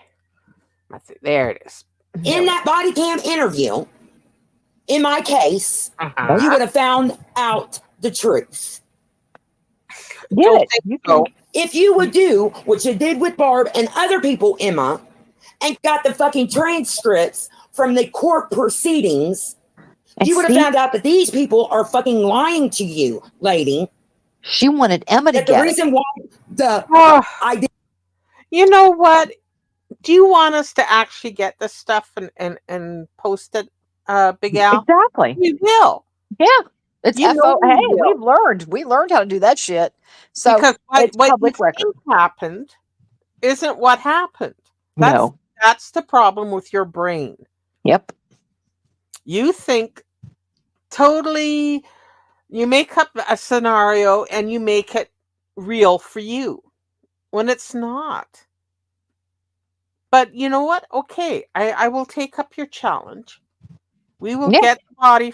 Speaker 1: there it is.
Speaker 3: In that body cam interview, in my case,
Speaker 1: Uh-huh.
Speaker 3: you would have found out the truth.
Speaker 2: Get
Speaker 1: Don't
Speaker 2: it.
Speaker 1: think
Speaker 2: You
Speaker 1: so.
Speaker 2: can.
Speaker 3: If you would do what you did with Barb and other people, Emma, and got the fucking transcripts from the court proceedings,
Speaker 2: And
Speaker 3: you would have
Speaker 2: see,
Speaker 3: found out that these people are fucking lying to you, lady.
Speaker 2: she wanted Emma to
Speaker 3: That the
Speaker 2: get it.
Speaker 3: reason why
Speaker 1: Oh,
Speaker 3: I did.
Speaker 1: you know what? Do you want us to actually get this stuff and post it, Big Al?
Speaker 2: Exactly.
Speaker 1: We will.
Speaker 2: Yeah. It's
Speaker 1: You know
Speaker 2: Hey,
Speaker 1: we will.
Speaker 2: we learned how to do that shit. So
Speaker 1: Because
Speaker 2: it's
Speaker 1: what you
Speaker 2: public record.
Speaker 1: think happened isn't what happened.
Speaker 2: No.
Speaker 1: That's the problem with your brain.
Speaker 2: Yep.
Speaker 1: You think totally, you make up a scenario and you make it real for you when it's not. But you know what? Okay, I will take up your challenge. We will
Speaker 2: Yeah.
Speaker 1: get the body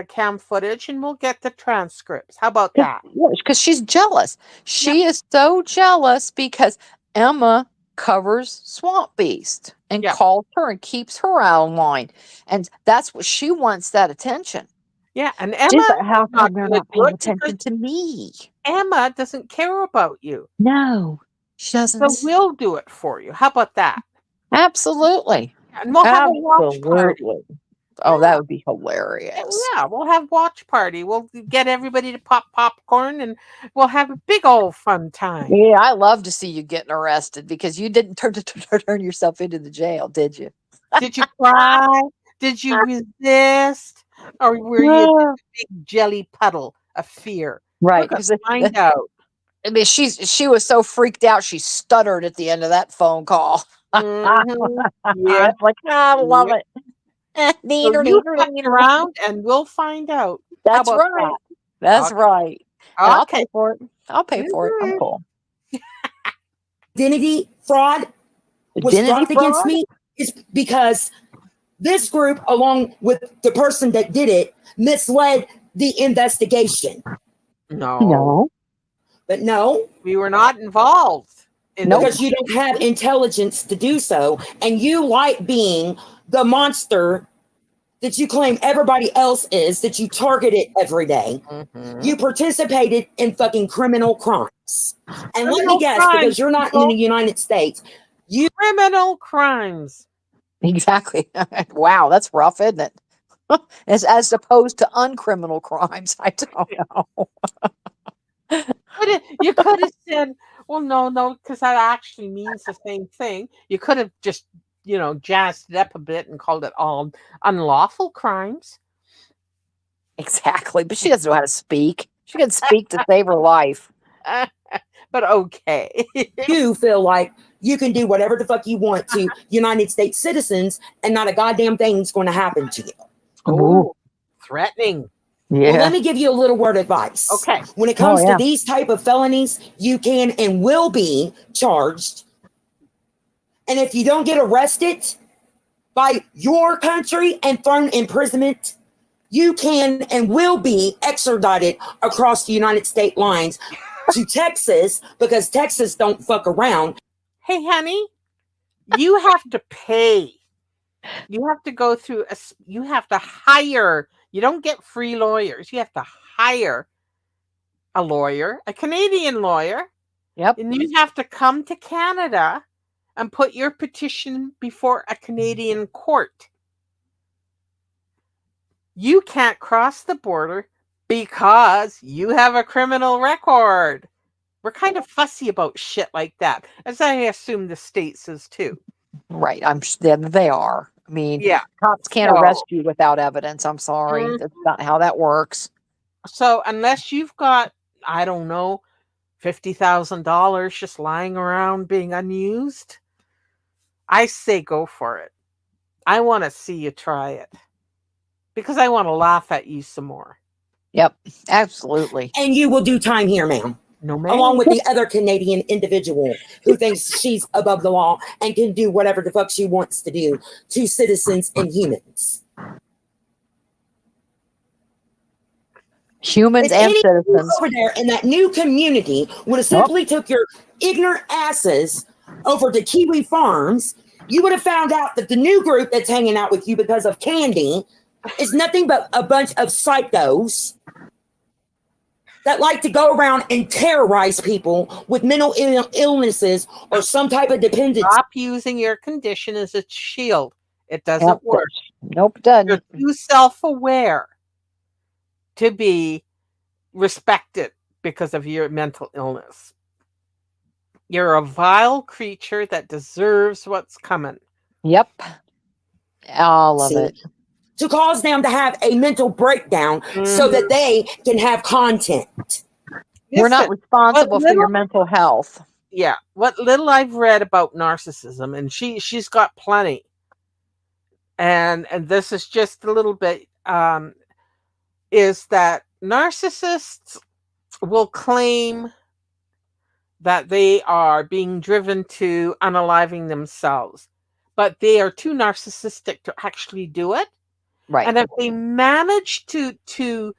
Speaker 1: cam footage and we'll get the transcripts. How about that?
Speaker 2: Because she's jealous. She is so jealous because Emma covers Swamp Beast and
Speaker 1: Yeah.
Speaker 2: calls her and keeps her out of line. And that's what she wants, that attention.
Speaker 1: Yeah, and
Speaker 2: She's
Speaker 1: Emma
Speaker 2: like, how
Speaker 1: not
Speaker 2: come they're
Speaker 1: gonna
Speaker 2: not
Speaker 1: do
Speaker 2: paying
Speaker 1: it
Speaker 2: attention
Speaker 1: because
Speaker 2: to me?
Speaker 1: Emma doesn't care about you.
Speaker 2: No, she doesn't.
Speaker 1: So we'll do it for you. How about that?
Speaker 2: Absolutely.
Speaker 1: And we'll have a watch party.
Speaker 2: Absolutely. Oh, that
Speaker 1: Yeah.
Speaker 2: would be hilarious.
Speaker 1: Yeah, we'll have watch party. We'll get everybody to pop popcorn and we'll have a big old fun time.
Speaker 2: Yeah, I love to see you getting arrested because you didn't turn yourself into the jail, did you?
Speaker 1: Did you cry? Did you resist? Or were you just
Speaker 2: Yeah.
Speaker 1: a big jelly puddle of fear? We're
Speaker 2: Right,
Speaker 1: going
Speaker 2: because
Speaker 1: to find out.
Speaker 2: I mean, she was so freaked out, she stuttered at the end of that phone call.
Speaker 1: Mhm.
Speaker 2: I
Speaker 1: Yep,
Speaker 2: was like, "Ah, I love
Speaker 1: yep.
Speaker 2: it.
Speaker 1: So
Speaker 2: Neener,
Speaker 1: you
Speaker 2: neener,
Speaker 1: hang
Speaker 2: neener."
Speaker 1: around and we'll find out. How
Speaker 2: That's
Speaker 1: about
Speaker 2: right.
Speaker 1: that?
Speaker 2: That's
Speaker 1: Okay.
Speaker 2: right. And I'll
Speaker 1: Okay.
Speaker 2: pay for it. I'll pay for it. I'm
Speaker 1: Mhm.
Speaker 2: cool.
Speaker 3: Identity fraud was
Speaker 2: Identity
Speaker 3: brought against
Speaker 2: fraud?
Speaker 3: me is because this group, along with the person that did it, misled the investigation.
Speaker 1: No,
Speaker 2: No.
Speaker 3: But no,
Speaker 1: we were not involved in the
Speaker 2: Nope.
Speaker 3: because you don't have intelligence to do so. And you like being the monster that you claim everybody else is, that you targeted every day.
Speaker 1: Mhm.
Speaker 3: You participated in fucking criminal crimes. And let me
Speaker 1: Criminal
Speaker 3: guess, because
Speaker 1: crimes,
Speaker 3: you're not in the
Speaker 1: people.
Speaker 3: United States, you
Speaker 1: Criminal crimes.
Speaker 2: Exactly. Wow, that's rough, isn't it? As opposed to uncriminal crimes. I don't know.
Speaker 1: You could have said, well, no, no, because that actually means the same thing. You could have just, jazzed it up a bit and called it all unlawful crimes.
Speaker 2: Exactly. But she doesn't know how to speak. She can speak to save her life.
Speaker 1: But okay.
Speaker 3: you feel like you can do whatever the fuck you want to United States citizens and not a goddamn thing's going to happen to you.
Speaker 2: Ooh,
Speaker 1: Oh, threatening.
Speaker 3: Well, let
Speaker 2: yeah.
Speaker 3: me give you a little word of advice.
Speaker 1: Okay.
Speaker 3: When it
Speaker 2: Oh,
Speaker 3: comes to
Speaker 2: yeah.
Speaker 3: these type of felonies, you can and will be charged. And if you don't get arrested by your country and thrown in imprisonment, you can and will be extradited across the United States lines to Texas because Texas don't fuck around.
Speaker 1: Hey, honey, you have to pay. You have to go through you have to hire. You don't get free lawyers. You have to hire a lawyer, a Canadian lawyer,
Speaker 2: Yep.
Speaker 1: and you have to come to Canada and put your petition before a Canadian court. You can't cross the border because you have a criminal record. We're kind of fussy about shit like that, as I assume the States is too.
Speaker 2: Right. They are. I mean,
Speaker 1: Yeah.
Speaker 2: cops can't
Speaker 1: So,
Speaker 2: arrest you without evidence. I'm sorry.
Speaker 1: mm,
Speaker 2: That's not how that works.
Speaker 1: so unless you've got, I don't know, $50,000 just lying around being unused, I say go for it. I want to see you try it because I want to laugh at you some more.
Speaker 2: Yep. Absolutely.
Speaker 3: And you will do time here, ma'am.
Speaker 1: No,
Speaker 3: Along
Speaker 1: ma'am.
Speaker 3: with the other Canadian individual who thinks she's above the law and can do whatever the fuck she wants to do to citizens and humans.
Speaker 2: Humans
Speaker 3: If
Speaker 2: and
Speaker 3: any of you
Speaker 2: citizens.
Speaker 3: over there in that new community would have
Speaker 2: Yep.
Speaker 3: simply took your ignorant asses over to Kiwi Farms, you would have found out that the new group that's hanging out with you because of candy is nothing but a bunch of psychos that like to go around and terrorize people with mental illnesses or some type of dependence.
Speaker 1: Stop using your condition as a shield. It
Speaker 2: Yep.
Speaker 1: doesn't work.
Speaker 2: Nope, it
Speaker 1: You're
Speaker 2: doesn't.
Speaker 1: too self-aware to be respected because of your mental illness. You're a vile creature that deserves what's coming.
Speaker 2: Yep. All of it.
Speaker 3: To cause them to have a mental breakdown so that they can have content.
Speaker 2: We're not
Speaker 1: Listen,
Speaker 2: responsible for your mental health.
Speaker 1: yeah, what little I've read about narcissism, and she's got plenty. And this is just a little bit, is that narcissists will claim that they are being driven to unaliving themselves, but they are too narcissistic to actually do it.
Speaker 2: Right.
Speaker 1: And if they manage to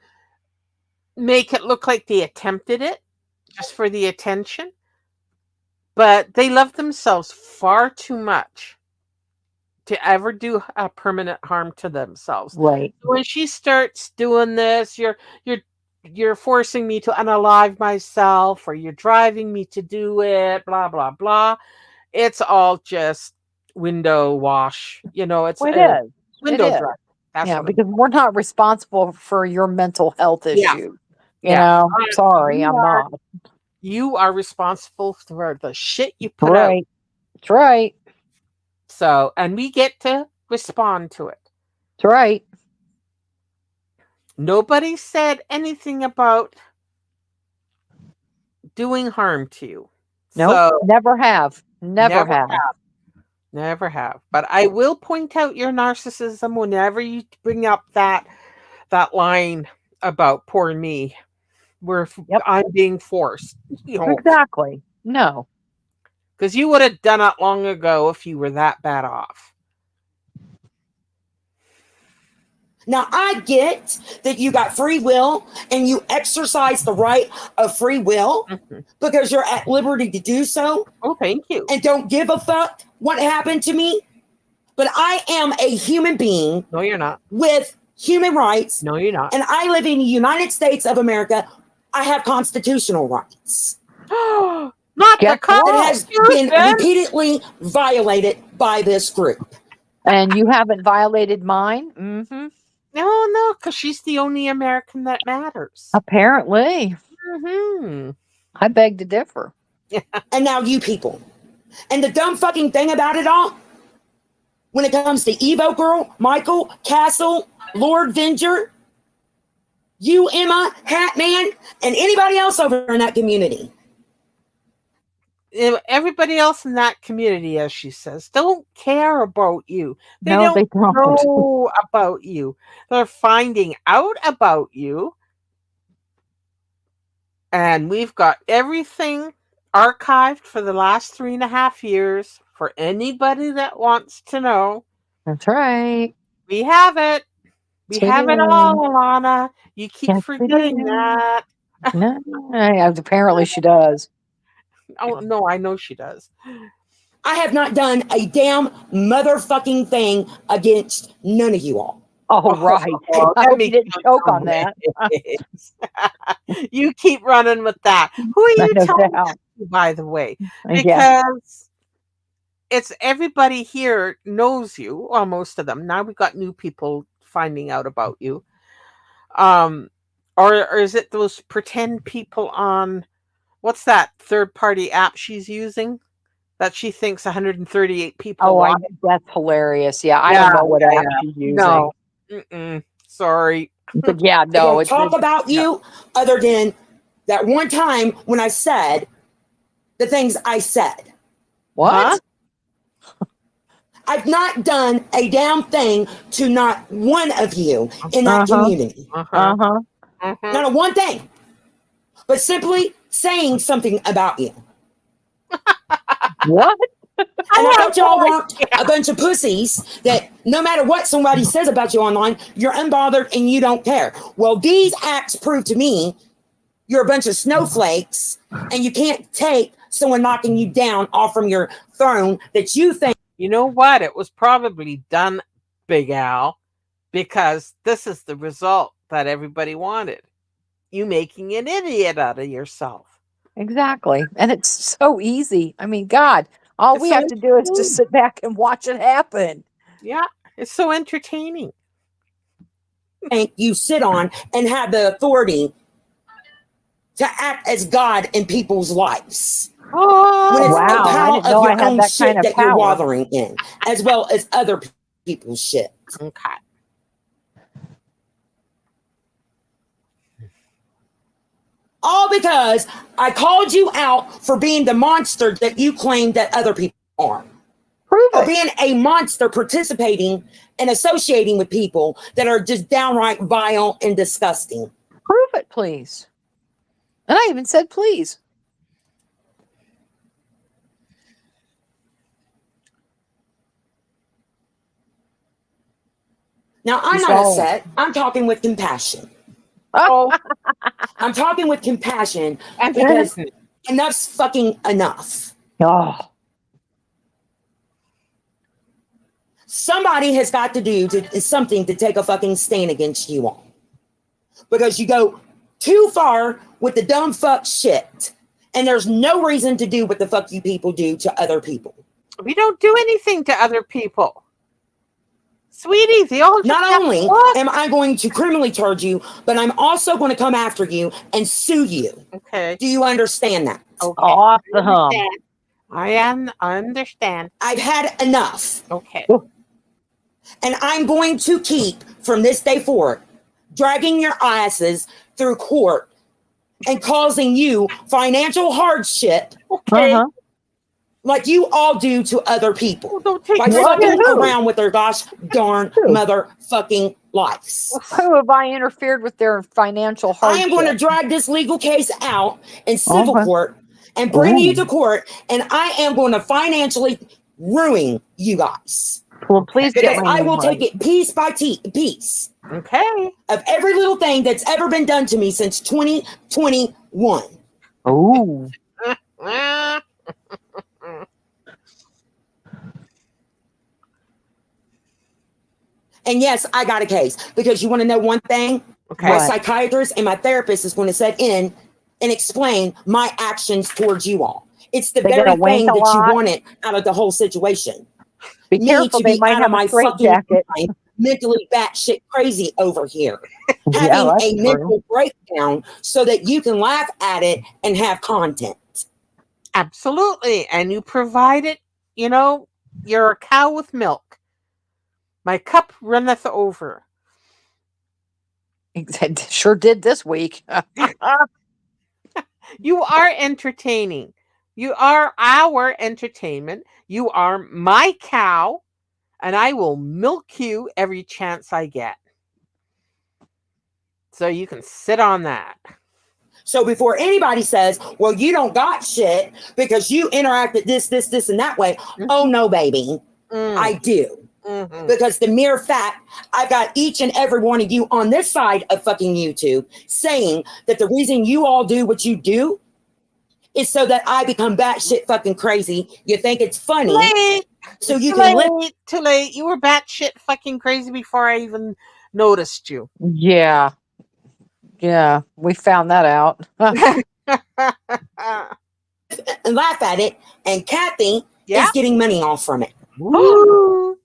Speaker 1: make it look like they attempted it just for the attention, but they love themselves far too much to ever do a permanent harm to themselves.
Speaker 2: Right.
Speaker 1: When she starts doing this, you're forcing me to unalive myself, or you're driving me to do it, blah blah blah. It's all just window wash, it's
Speaker 2: Well, it
Speaker 1: a
Speaker 2: is.
Speaker 1: window
Speaker 2: It is.
Speaker 1: dress. That's
Speaker 2: Yeah,
Speaker 1: what
Speaker 2: because we're not responsible for your mental health
Speaker 1: yeah,
Speaker 2: issue.
Speaker 1: yeah.
Speaker 2: Sorry,
Speaker 1: You
Speaker 2: I'm
Speaker 1: are
Speaker 2: not.
Speaker 1: you are responsible for the shit you put out.
Speaker 2: Right. That's right.
Speaker 1: So, and we get to respond to it.
Speaker 2: That's right.
Speaker 1: Nobody said anything about doing harm to you.
Speaker 2: Nope.
Speaker 1: So,
Speaker 2: Never have. Never
Speaker 1: never
Speaker 2: have.
Speaker 1: never have. But I will point out your narcissism whenever you bring up that line about poor me, where
Speaker 2: Yep.
Speaker 1: I'm being forced.
Speaker 2: Exactly. No.
Speaker 1: Because you would have done it long ago if you were that bad off.
Speaker 3: Now, I get that you got free will and you exercise the right of free will because you're at liberty to do so
Speaker 1: Oh, thank you.
Speaker 3: and don't give a fuck what happened to me. But I am a human being
Speaker 1: No, you're not.
Speaker 3: with human rights,
Speaker 1: No, you're not.
Speaker 3: and I live in the United States of America. I have constitutional rights
Speaker 1: Not
Speaker 2: Guess
Speaker 1: the
Speaker 2: what?
Speaker 3: that has been
Speaker 1: Constitution.
Speaker 3: repeatedly violated by this group.
Speaker 2: And you haven't violated mine? Mm-hmm.
Speaker 1: No, because she's the only American that matters.
Speaker 2: Apparently.
Speaker 1: Mm-hmm.
Speaker 2: I beg to differ.
Speaker 3: And now you people. And the dumb fucking thing about it all, when it comes to Evo Girl, Michael, Castle, Lord Venger, you, Emma, Hatman, and anybody else over in that community.
Speaker 1: Everybody else in that community, as she says, don't care about you. They
Speaker 2: No, they
Speaker 1: don't
Speaker 2: don't.
Speaker 1: know about you. They're finding out about you. And we've got everything archived for the last 3.5 years for anybody that wants to know.
Speaker 2: That's right.
Speaker 1: We have it. We have it all,
Speaker 2: Today.
Speaker 1: Alana. You keep
Speaker 2: Yes, we
Speaker 1: forgetting
Speaker 2: do.
Speaker 1: that.
Speaker 2: No, apparently she does.
Speaker 1: Oh, no, I know she does.
Speaker 3: I have not done a damn motherfucking thing against none of you all.
Speaker 2: Oh, right.
Speaker 1: Oh,
Speaker 2: I
Speaker 1: let
Speaker 2: hope
Speaker 1: me
Speaker 2: you didn't choke on that.
Speaker 1: You keep running with that. Who are you
Speaker 2: No
Speaker 1: telling
Speaker 2: doubt.
Speaker 1: that to, by the way?
Speaker 2: Yeah.
Speaker 1: Because it's everybody here knows you, well, most of them. Now we've got new people finding out about you. Or is it those pretend people on what's that third party app she's using that she thinks 138 people
Speaker 2: Oh,
Speaker 1: watch?
Speaker 2: that's hilarious. Yeah, I don't know what app she's using.
Speaker 1: No. Sorry.
Speaker 2: But yeah,
Speaker 3: I
Speaker 2: no,
Speaker 3: don't talk about you other than that one time when I said the things I said.
Speaker 2: what?
Speaker 1: Huh?
Speaker 3: I've not done a damn thing to not one of you in that community.
Speaker 2: Uh-huh.
Speaker 3: Not a one thing. But simply saying something about you.
Speaker 2: What?
Speaker 3: And I thought y'all weren't a bunch of pussies that no matter what somebody says about you online, you're unbothered and you don't care. Well, these acts prove to me you're a bunch of snowflakes and you can't take someone knocking you down off from your throne that you think.
Speaker 1: You know what? It was probably done, Big Al, because this is the result that everybody wanted. You making an idiot out of yourself.
Speaker 2: Exactly. And it's so easy. I mean, God, all we
Speaker 1: so
Speaker 2: have to do is just sit back and watch it happen.
Speaker 1: Yeah, it's so entertaining.
Speaker 3: You sit on and have the authority to act as God in people's lives.
Speaker 1: Oh,
Speaker 3: When it's
Speaker 2: wow.
Speaker 3: a
Speaker 2: I
Speaker 3: pile
Speaker 2: didn't know
Speaker 3: of
Speaker 2: I
Speaker 3: your
Speaker 2: had
Speaker 3: own
Speaker 2: that
Speaker 3: shit
Speaker 2: kind of
Speaker 3: that you're
Speaker 2: power.
Speaker 3: wathering in, as well as other people's shit.
Speaker 1: Okay.
Speaker 3: All because I called you out for being the monster that you claim that other people are.
Speaker 2: Prove
Speaker 3: Or
Speaker 2: it.
Speaker 3: being a monster participating and associating with people that are just downright vile and disgusting.
Speaker 2: Prove it, please. And I even said, please.
Speaker 3: Now, I'm not upset. I'm talking with compassion.
Speaker 1: Oh,
Speaker 3: I'm talking with compassion
Speaker 1: and
Speaker 3: because enough's fucking enough.
Speaker 2: Oh,
Speaker 3: Somebody has got to do something to take a fucking stand against you all. Because you go too far with the dumb fuck shit. And there's no reason to do what the fuck you people do to other people.
Speaker 1: we don't do anything to other people. Sweetie, they all just
Speaker 3: Not
Speaker 1: have
Speaker 3: only
Speaker 1: look.
Speaker 3: am I going to criminally charge you, but I'm also going to come after you and sue you.
Speaker 1: Okay.
Speaker 3: Do you understand that?
Speaker 1: Okay. I
Speaker 2: Awesome.
Speaker 1: understand. I understand.
Speaker 3: I've had enough.
Speaker 1: Okay.
Speaker 3: And I'm going to keep, from this day forward, dragging your asses through court and causing you financial hardship
Speaker 1: Okay.
Speaker 2: Uh-huh.
Speaker 3: like you all do to other people
Speaker 1: Well, don't take
Speaker 3: by
Speaker 1: my
Speaker 2: What?
Speaker 3: fucking
Speaker 2: Who?
Speaker 3: around with their gosh darn
Speaker 2: Who?
Speaker 3: motherfucking lives.
Speaker 2: Who have I interfered with their financial
Speaker 3: I am going to
Speaker 2: hardship?
Speaker 3: drag this legal case out in civil
Speaker 2: Okay.
Speaker 3: court and bring you
Speaker 2: Ooh.
Speaker 3: to court, and I am going to financially ruin you guys
Speaker 2: Well, please get
Speaker 3: because
Speaker 2: my
Speaker 3: I
Speaker 2: name
Speaker 3: will
Speaker 2: right.
Speaker 3: take it piece by piece
Speaker 1: Okay.
Speaker 3: of every little thing that's ever been done to me since 2021.
Speaker 2: Ooh.
Speaker 1: Ah,
Speaker 3: And yes, I got a case because you want to know one thing?
Speaker 1: okay.
Speaker 3: My
Speaker 2: What?
Speaker 3: psychiatrist and my therapist is going to set in and explain my actions towards you all. It's the
Speaker 2: They
Speaker 3: very
Speaker 2: gonna wink
Speaker 3: thing
Speaker 2: a
Speaker 3: that you
Speaker 2: lot.
Speaker 3: wanted out of the whole situation.
Speaker 2: Be
Speaker 3: Me
Speaker 2: careful,
Speaker 3: to
Speaker 2: they
Speaker 3: be
Speaker 2: might
Speaker 3: out of
Speaker 2: have a
Speaker 3: my
Speaker 2: straight
Speaker 3: fucking
Speaker 2: jacket.
Speaker 3: mind, mentally batshit crazy over here,
Speaker 2: Yeah,
Speaker 3: having
Speaker 2: that's
Speaker 3: a
Speaker 2: true.
Speaker 3: mental breakdown so that you can laugh at it and have content.
Speaker 1: Absolutely. And you provide it, you're a cow with milk. My cup runneth over.
Speaker 2: It sure did this week.
Speaker 1: You are entertaining. You are our entertainment. You are my cow, and I will milk you every chance I get. So you can sit on that.
Speaker 3: So before anybody says, well, you don't got shit because you interacted this, and that way, oh no, baby, I
Speaker 1: Mm,
Speaker 3: do.
Speaker 1: mhm.
Speaker 3: Because the mere fact I've got each and every one of you on this side of fucking YouTube saying that the reason you all do what you do is so that I become batshit fucking crazy. You think it's funny,
Speaker 1: Late.
Speaker 3: so you
Speaker 1: Too
Speaker 3: can live.
Speaker 1: late. Too late. You were batshit fucking crazy before I even noticed you.
Speaker 2: Yeah. Yeah. We found that out.
Speaker 3: And laugh at it, and Kathy
Speaker 1: Yeah.
Speaker 3: is getting money off from it.
Speaker 1: Woo.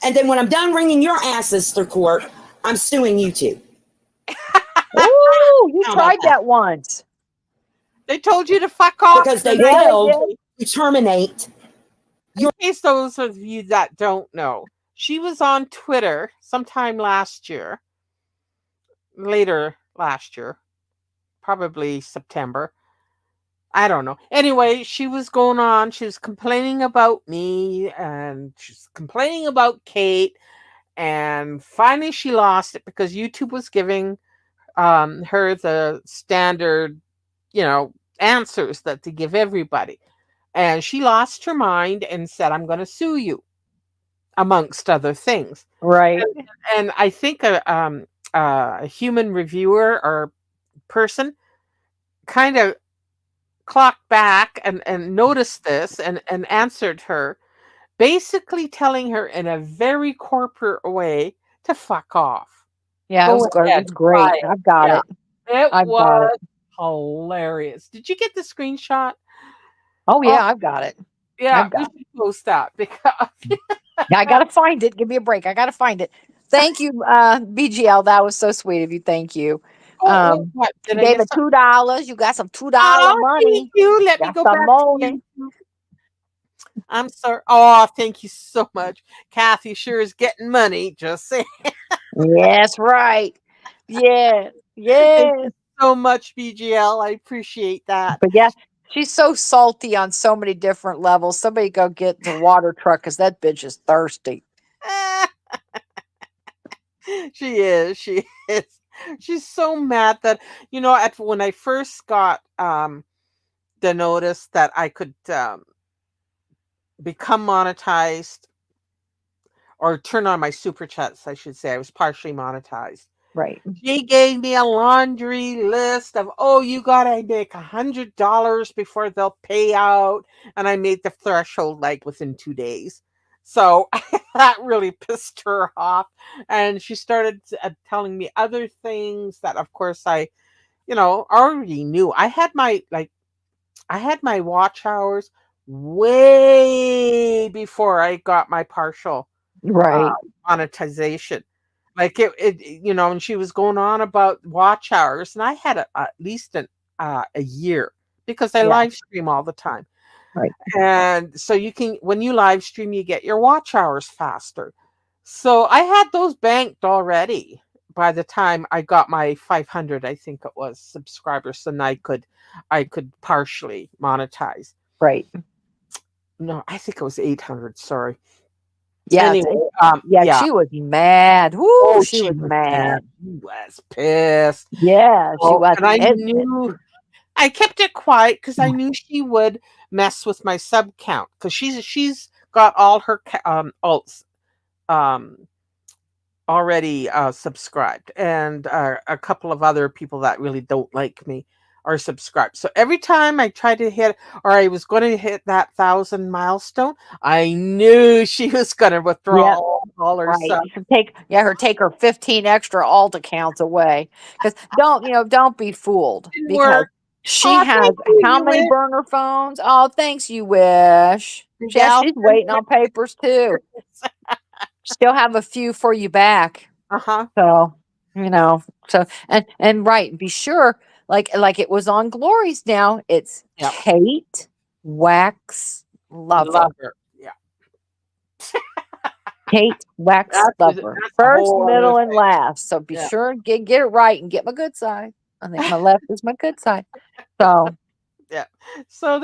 Speaker 3: And then when I'm done ringing your asses through court, I'm suing YouTube.
Speaker 2: Ooh, you
Speaker 3: How about
Speaker 2: tried
Speaker 3: that?
Speaker 2: that once.
Speaker 1: They told you to fuck off.
Speaker 3: Because they
Speaker 2: Yeah, they
Speaker 3: failed
Speaker 2: did.
Speaker 3: to terminate.
Speaker 1: In case those of you that don't know, she was on Twitter sometime last year, later last year, probably September. I don't know. Anyway, she was going on. She was complaining about me and she's complaining about Kate. And finally, she lost it because YouTube was giving her the standard, answers that they give everybody. And she lost her mind and said, I'm going to sue you, amongst other things.
Speaker 2: Right.
Speaker 1: And I think a human reviewer or person kind of clocked back and noticed this and answered her, basically telling her in a very corporate way to fuck off.
Speaker 2: Yeah, it
Speaker 1: Go
Speaker 2: was good. It
Speaker 1: ahead,
Speaker 2: was
Speaker 1: try
Speaker 2: great.
Speaker 1: it.
Speaker 2: I've got
Speaker 1: Yeah,
Speaker 2: it.
Speaker 1: it
Speaker 2: I've got it.
Speaker 1: was hilarious. Did you get the screenshot?
Speaker 2: Oh
Speaker 1: Oh,
Speaker 2: yeah, I've got it.
Speaker 1: yeah,
Speaker 2: I've
Speaker 1: we
Speaker 2: got it.
Speaker 1: should post that because
Speaker 2: Yeah, I gotta find it. Give me a break. I gotta find it. Thank you, BGL. That was so sweet of you. Thank you.
Speaker 1: what did
Speaker 2: You
Speaker 1: I
Speaker 2: gave
Speaker 1: miss
Speaker 2: me
Speaker 1: something?
Speaker 2: $2. You got some $2
Speaker 1: Oh, thank
Speaker 2: money.
Speaker 1: you. Let me
Speaker 2: Got
Speaker 1: go
Speaker 2: some
Speaker 1: back to
Speaker 2: money.
Speaker 1: you. I'm sorry. Oh, thank you so much. Kathy sure is getting money. Just saying.
Speaker 2: Yes, right. Yes,
Speaker 1: Thank
Speaker 2: yes.
Speaker 1: you so much, BGL. I appreciate that.
Speaker 2: But yeah, she's so salty on so many different levels. Somebody go get the water truck because that bitch is thirsty.
Speaker 1: She is. She is. She's so mad that at when I first got the notice that I could become monetized or turn on my super chats, I should say. I was partially monetized.
Speaker 2: Right.
Speaker 1: She gave me a laundry list of, oh, you gotta make $100 before they'll pay out. And I made the threshold like within 2 days. So that really pissed her off. And she started telling me other things that, of course, I, already knew. I had my watch hours way before I got my partial uh,
Speaker 2: Right.
Speaker 1: monetization. Like and she was going on about watch hours, and I had at least a year because I
Speaker 2: Yeah.
Speaker 1: live stream all the time.
Speaker 2: Right.
Speaker 1: And so when you live stream, you get your watch hours faster. So I had those banked already by the time I got my 500, I think it was, subscribers, and I could partially monetize.
Speaker 2: Right.
Speaker 1: No, I think it was 800, sorry.
Speaker 2: Yeah.
Speaker 1: Anyway,
Speaker 2: Yeah.
Speaker 1: yeah.
Speaker 2: She was mad. Woo,
Speaker 1: Oh,
Speaker 2: she
Speaker 1: she
Speaker 2: was
Speaker 1: was mad.
Speaker 2: mad.
Speaker 1: She was pissed.
Speaker 2: Yeah, she
Speaker 1: Oh,
Speaker 2: was.
Speaker 1: and I kept it quiet because I knew she would mess with my sub count because she's got all her alts um, already subscribed, and a couple of other people that really don't like me are subscribed. So every time I tried to hit, or I was going to hit that 1,000 milestone, I knew she was going to withdraw
Speaker 2: Yep.
Speaker 1: all her
Speaker 2: Right.
Speaker 1: subs.
Speaker 2: Take her 15 extra alt accounts away. Because don't be fooled.
Speaker 1: Didn't
Speaker 2: Because
Speaker 1: work.
Speaker 2: she
Speaker 1: Oh,
Speaker 2: has
Speaker 1: thank you,
Speaker 2: how
Speaker 1: you
Speaker 2: many
Speaker 1: win.
Speaker 2: burner phones? Oh, thanks, you wish.
Speaker 1: The
Speaker 2: Yeah,
Speaker 1: gal.
Speaker 2: she's waiting on papers too. Still have a few for you back.
Speaker 1: Uh-huh.
Speaker 2: So, and right, be sure, like it was on Glory's now, it's
Speaker 1: Yep.
Speaker 2: Kate Wax Lover.
Speaker 1: Love her. Yeah.
Speaker 2: Kate Wax
Speaker 1: That's
Speaker 2: Lover.
Speaker 1: a
Speaker 2: First,
Speaker 1: whole other
Speaker 2: middle, and
Speaker 1: thing.
Speaker 2: last. So be
Speaker 1: Yeah.
Speaker 2: sure and get it right and get my good side. I think my left is my good side. So
Speaker 1: Yeah. So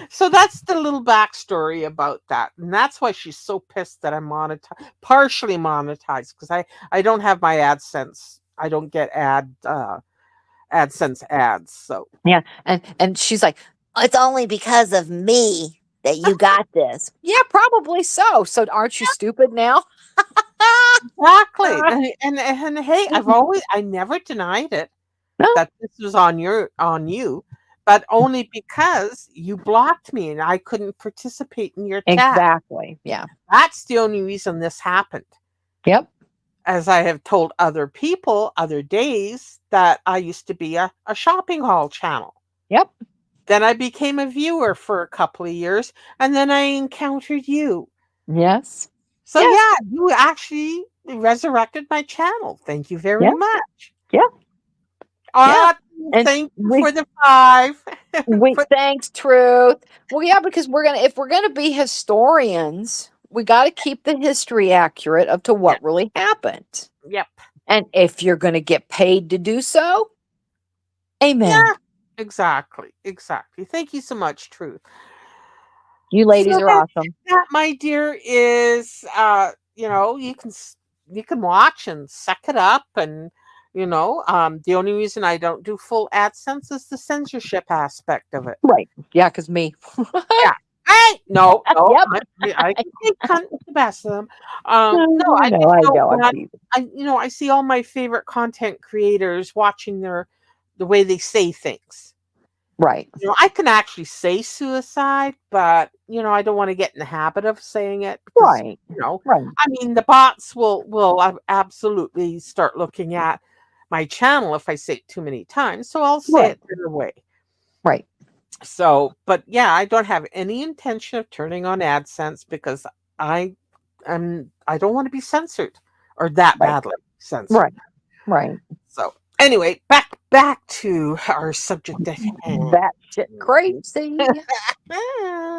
Speaker 1: so that's the little backstory about that. And that's why she's so pissed that I'm partially monetized, because I don't have my AdSense. I don't get AdSense ads. So
Speaker 2: yeah, and she's like, it's only because of me that you got this. Yeah, probably so. So aren't you stupid now?
Speaker 1: exactly. And hey, I never denied it
Speaker 2: No,
Speaker 1: that this was on you, but only because you blocked me and I couldn't participate in your chat.
Speaker 2: exactly. Yeah.
Speaker 1: That's the only reason this happened.
Speaker 2: Yep.
Speaker 1: As I have told other people other days, that I used to be a shopping haul channel.
Speaker 2: Yep.
Speaker 1: Then I became a viewer for a couple of years, and then I encountered you.
Speaker 2: Yes.
Speaker 1: So
Speaker 2: Yes.
Speaker 1: yeah, you actually resurrected my channel. Thank you very
Speaker 2: Yeah.
Speaker 1: much.
Speaker 2: Yeah.
Speaker 1: Ah,
Speaker 2: And
Speaker 1: thank you
Speaker 2: we
Speaker 1: for the 5.
Speaker 2: thanks, Truth. Well, yeah, because if we're gonna be historians, we got to keep the history accurate of to
Speaker 1: Yeah.
Speaker 2: what really happened.
Speaker 1: Yep.
Speaker 2: And if you're gonna get paid to do so, amen.
Speaker 1: Yeah. Exactly. Exactly. Thank you so much, Truth.
Speaker 2: You
Speaker 1: So
Speaker 2: ladies are awesome.
Speaker 1: that, my dear, is you can watch and suck it up, and the only reason I don't do full AdSense is the censorship aspect of it.
Speaker 2: Right. Yeah, because me.
Speaker 1: Yeah. No,
Speaker 2: Yep.
Speaker 1: I can take the best of them. No, I
Speaker 2: No,
Speaker 1: just
Speaker 2: I
Speaker 1: don't
Speaker 2: know.
Speaker 1: want. I see all my favorite content creators watching the way they say things.
Speaker 2: Right.
Speaker 1: I can actually say suicide, but I don't want to get in the habit of saying it because
Speaker 2: Right.
Speaker 1: I mean, the bots will absolutely start looking at my channel if I say it too many times, so I'll say
Speaker 2: Right.
Speaker 1: it their way.
Speaker 2: Right.
Speaker 1: So, but yeah, I don't have any intention of turning on AdSense because I don't want to be censored, or that
Speaker 2: Right.
Speaker 1: badly censored.
Speaker 2: Right. Right.
Speaker 1: So anyway, back to our subject at hand.
Speaker 2: That shit crazy.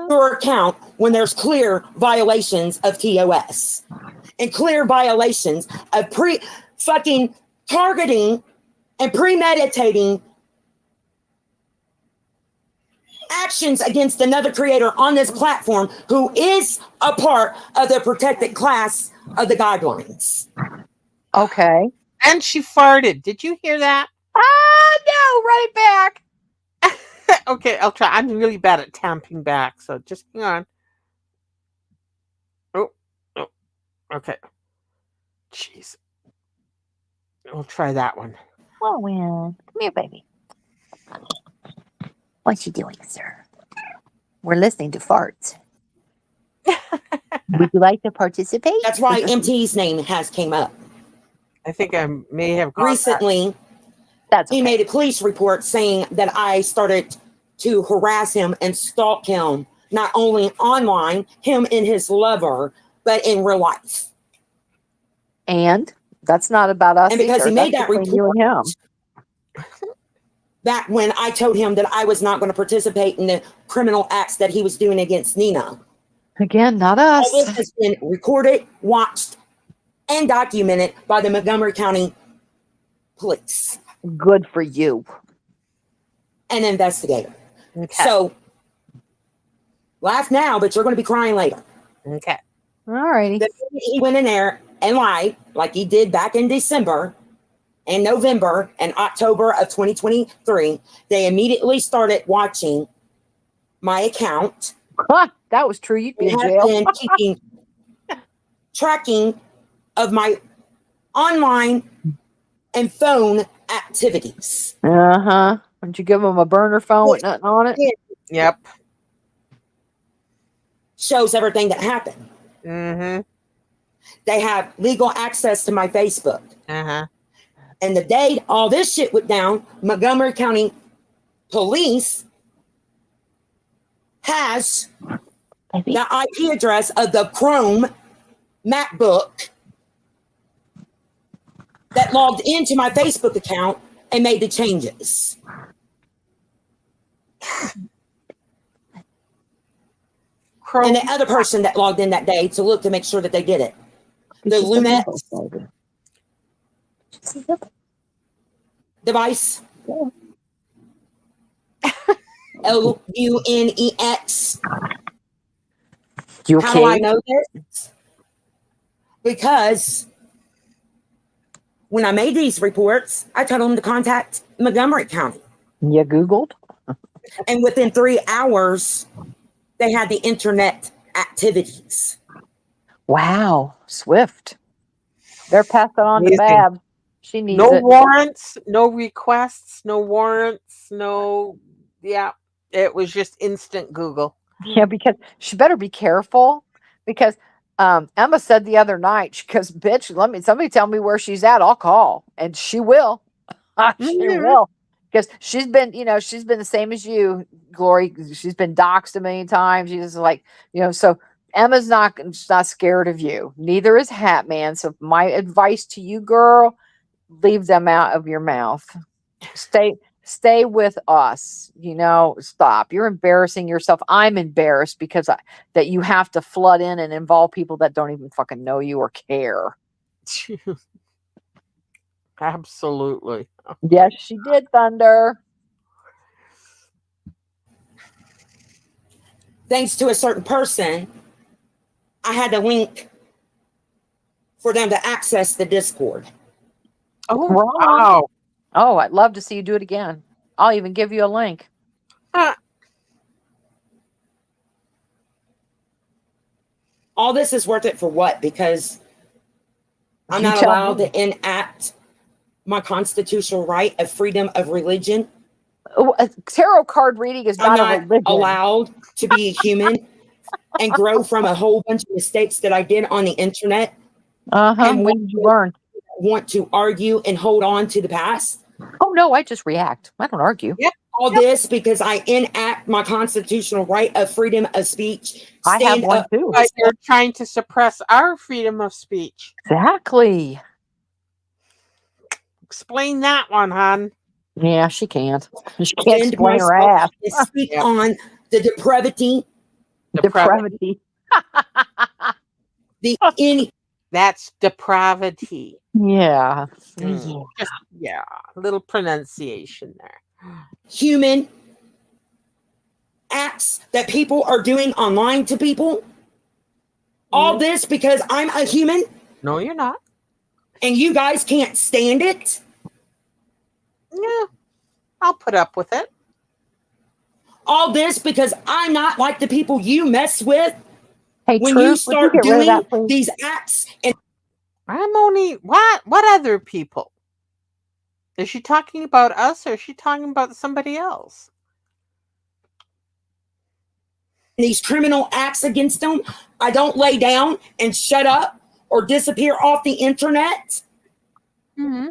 Speaker 3: Your account when there's clear violations of TOS and clear violations of fucking targeting and premeditating actions against another creator on this platform who is a part of the protected class of the guidelines.
Speaker 2: Okay.
Speaker 1: And she farted. Did you hear that?
Speaker 2: No, right back.
Speaker 1: Okay, I'll try. I'm really bad at tamping back, so just hang on. Oh, okay. Jeez. We'll try that one.
Speaker 2: Well, come here, baby. What you doing, sir? We're listening to farts. Would you like to participate?
Speaker 3: That's why MT's name has came up.
Speaker 1: I think I may have gone
Speaker 3: Recently,
Speaker 2: That's okay.
Speaker 3: he made a police report saying that I started to harass him and stalk him not only online, him and his lover, but in real life.
Speaker 2: And that's not about us
Speaker 3: And because
Speaker 2: either.
Speaker 3: he made
Speaker 2: That's
Speaker 3: that
Speaker 2: between you
Speaker 3: report
Speaker 2: and him.
Speaker 3: back when I told him that I was not going to participate in the criminal acts that he was doing against Nina.
Speaker 2: Again, not
Speaker 3: All
Speaker 2: us.
Speaker 3: this has been recorded, watched, and documented by the Montgomery County Police
Speaker 2: Good for you.
Speaker 3: and investigator.
Speaker 1: Okay.
Speaker 3: So, laugh now, but you're going to be crying later.
Speaker 1: Okay.
Speaker 2: All righty.
Speaker 3: The minute he went in there and lied, like he did back in December and November and October of 2023, they immediately started watching my account.
Speaker 2: That was true. You'd be
Speaker 3: And
Speaker 2: in
Speaker 3: have
Speaker 2: jail.
Speaker 3: been keeping tracking of my online and phone activities.
Speaker 2: Uh-huh. Don't you give them a burner phone with nothing on it?
Speaker 1: Yep.
Speaker 3: Shows everything that happened.
Speaker 1: Mm-hmm.
Speaker 3: They have legal access to my Facebook.
Speaker 1: Uh-huh.
Speaker 3: And the day all this shit went down, Montgomery County Police has
Speaker 2: Maybe.
Speaker 3: the IP address of the Chrome MacBook that logged into my Facebook account and made the changes. And the other person that logged in that day to look to make sure that they did it. The Lunette device. LUNEX.
Speaker 2: You
Speaker 3: How do I
Speaker 2: okay?
Speaker 3: know this? Because when I made these reports, I told them to contact Montgomery County.
Speaker 2: You Googled?
Speaker 3: And within 3 hours, they had the internet activities.
Speaker 2: Wow. Swift. They're passing on to
Speaker 1: Amazing.
Speaker 2: Bab. She needs
Speaker 1: No
Speaker 2: it.
Speaker 1: warrants, no requests, no warrants, no. Yeah, it was just instant Google.
Speaker 2: Yeah, because she better be careful. Because Emma said the other night, she goes, bitch, somebody tell me where she's at. I'll call. And she will. She
Speaker 1: Mhm.
Speaker 2: will. Because she's been the same as you, Glory. She's been doxxed a million times. She's like, so Emma's not scared of you. Neither is Hatman. So my advice to you, girl, leave them out of your mouth. Stay with us. Stop. You're embarrassing yourself. I'm embarrassed because that you have to flood in and involve people that don't even fucking know you or care.
Speaker 1: Absolutely.
Speaker 2: Yes, she did, Thunder.
Speaker 3: Thanks to a certain person, I had a link for them to access the Discord.
Speaker 1: Oh,
Speaker 2: Wrong.
Speaker 1: wow.
Speaker 2: Oh, I'd love to see you do it again. I'll even give you a link.
Speaker 3: All this is worth it for what? Because I'm
Speaker 2: You
Speaker 3: not
Speaker 2: tell
Speaker 3: allowed
Speaker 2: me.
Speaker 3: to enact my constitutional right of freedom of religion.
Speaker 2: Oh, tarot card reading is
Speaker 3: I'm
Speaker 2: not a
Speaker 3: not
Speaker 2: religion.
Speaker 3: allowed to be a human and grow from a whole bunch of mistakes that I did on the internet. And
Speaker 2: When did you learn?
Speaker 3: want to argue and hold on to the past.
Speaker 2: Oh no, I just react. I don't argue.
Speaker 1: Yep.
Speaker 3: All this because I enact my constitutional right of freedom of speech.
Speaker 2: I have one too.
Speaker 1: But you're trying to suppress our freedom of speech.
Speaker 2: Exactly.
Speaker 3: Explain that one, hon.
Speaker 2: Yeah, she can't. She can't
Speaker 3: Defend
Speaker 2: explain her
Speaker 3: myself
Speaker 2: ass.
Speaker 3: and speak on the depravity,
Speaker 2: Depravity.
Speaker 3: the in
Speaker 1: That's depravity.
Speaker 2: Yeah.
Speaker 1: Just, little pronunciation there.
Speaker 3: human acts that people are doing online to people. All this because I'm a human
Speaker 1: No, you're not.
Speaker 3: and you guys can't stand it.
Speaker 1: Yeah, I'll put up with it.
Speaker 3: All this because I'm not like the people you mess with.
Speaker 2: Hey,
Speaker 3: When
Speaker 2: Truth,
Speaker 3: you
Speaker 2: would
Speaker 3: start
Speaker 2: get rid of
Speaker 3: doing
Speaker 2: that, please?
Speaker 3: these acts and
Speaker 1: I'm only what other people? Is she talking about us or is she talking about somebody else?
Speaker 3: these criminal acts against them, I don't lay down and shut up or disappear off the internet.
Speaker 1: Mm-hmm.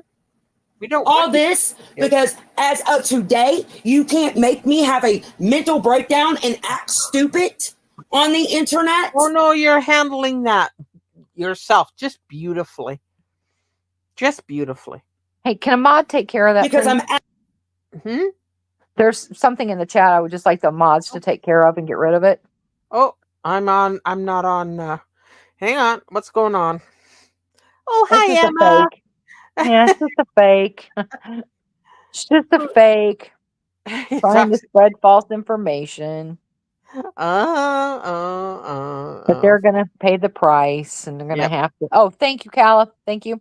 Speaker 1: We don't
Speaker 3: all
Speaker 1: want
Speaker 3: this
Speaker 1: you.
Speaker 3: because as of today, you can't make me have a mental breakdown and act stupid on the internet.
Speaker 1: Oh no, you're handling that yourself just beautifully. Just beautifully.
Speaker 2: Hey, can a mod take care of that,
Speaker 3: Because
Speaker 2: please?
Speaker 1: Hmm?
Speaker 2: There's something in the chat I would just like the mods to take care of and get rid of it.
Speaker 1: Oh, I'm not on. Hang on. What's going on? Oh,
Speaker 2: It's
Speaker 1: hi,
Speaker 2: just a
Speaker 1: Emma.
Speaker 2: fake. Yeah, it's just a fake. It's just a fake. Trying to
Speaker 1: Talks-
Speaker 2: spread false information. But
Speaker 1: uh.
Speaker 2: they're gonna pay the price and they're gonna
Speaker 1: Yep.
Speaker 2: have to. Oh, thank you, Calla. Thank you.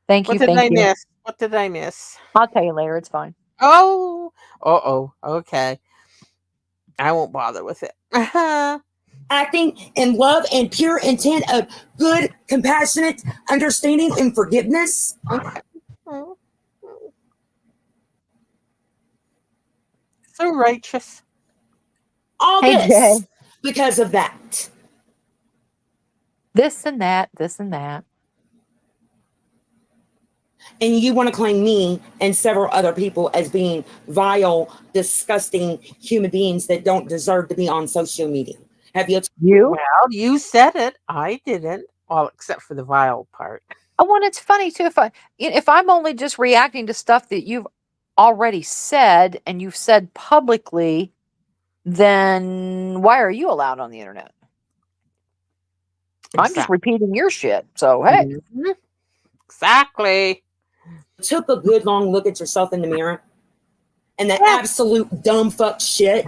Speaker 2: Thank
Speaker 1: What
Speaker 2: you.
Speaker 1: did
Speaker 2: Thank
Speaker 1: I
Speaker 2: you.
Speaker 1: miss? What did I miss?
Speaker 2: I'll tell you later. It's fine.
Speaker 1: Oh, okay. I won't bother with it.
Speaker 3: acting in love and pure intent of good, compassionate understanding and forgiveness.
Speaker 1: Okay. So righteous.
Speaker 3: All
Speaker 2: Hey, Jay.
Speaker 3: this because of that.
Speaker 2: This and that. This and that.
Speaker 3: And you want to claim me and several other people as being vile, disgusting human beings that don't deserve to be on social media. Have you?
Speaker 2: You?
Speaker 1: Well, you said it. I didn't. Well, except for the vile part.
Speaker 2: Oh, well, it's funny too. If I'm only just reacting to stuff that you've already said and you've said publicly, then why are you allowed on the internet? I'm just
Speaker 1: Exactly.
Speaker 2: repeating your shit. So hey,
Speaker 1: Mhm. Exactly.
Speaker 3: Took a good long look at yourself in the mirror and that
Speaker 1: Yeah.
Speaker 3: absolute dumb fuck shit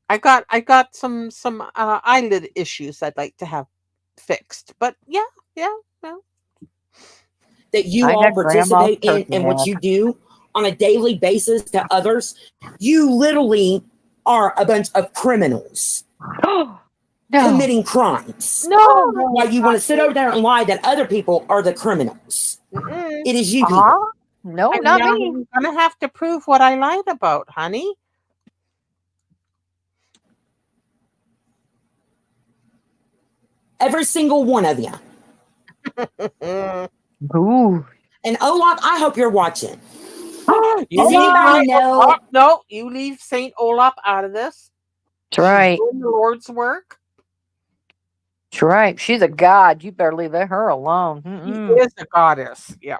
Speaker 1: I got some eyelid issues I'd like to have fixed. But yeah, well.
Speaker 3: that you
Speaker 2: I
Speaker 3: all
Speaker 2: got grandma's
Speaker 3: participate in
Speaker 2: turkey
Speaker 3: and what
Speaker 2: neck.
Speaker 3: you do on a daily basis to others, you literally are a bunch of criminals
Speaker 2: No.
Speaker 3: committing crimes.
Speaker 1: No,
Speaker 3: Why you want to sit over there and lie that other people are the criminals?
Speaker 1: Mm-mm.
Speaker 3: It is you people.
Speaker 2: Uh-huh. No, not me.
Speaker 1: I'm gonna have to prove what I lied about, honey.
Speaker 3: Every single one of you.
Speaker 1: Mm.
Speaker 2: Ooh.
Speaker 3: And Olaf, I hope you're watching.
Speaker 1: You
Speaker 3: Does
Speaker 1: leave
Speaker 3: anybody know?
Speaker 1: no, you leave Saint Olaf out of this.
Speaker 2: That's right.
Speaker 1: She's doing the Lord's work.
Speaker 2: That's right. She's a god. You better leave her alone.
Speaker 1: She
Speaker 2: Mm-mm.
Speaker 1: is a goddess. Yeah.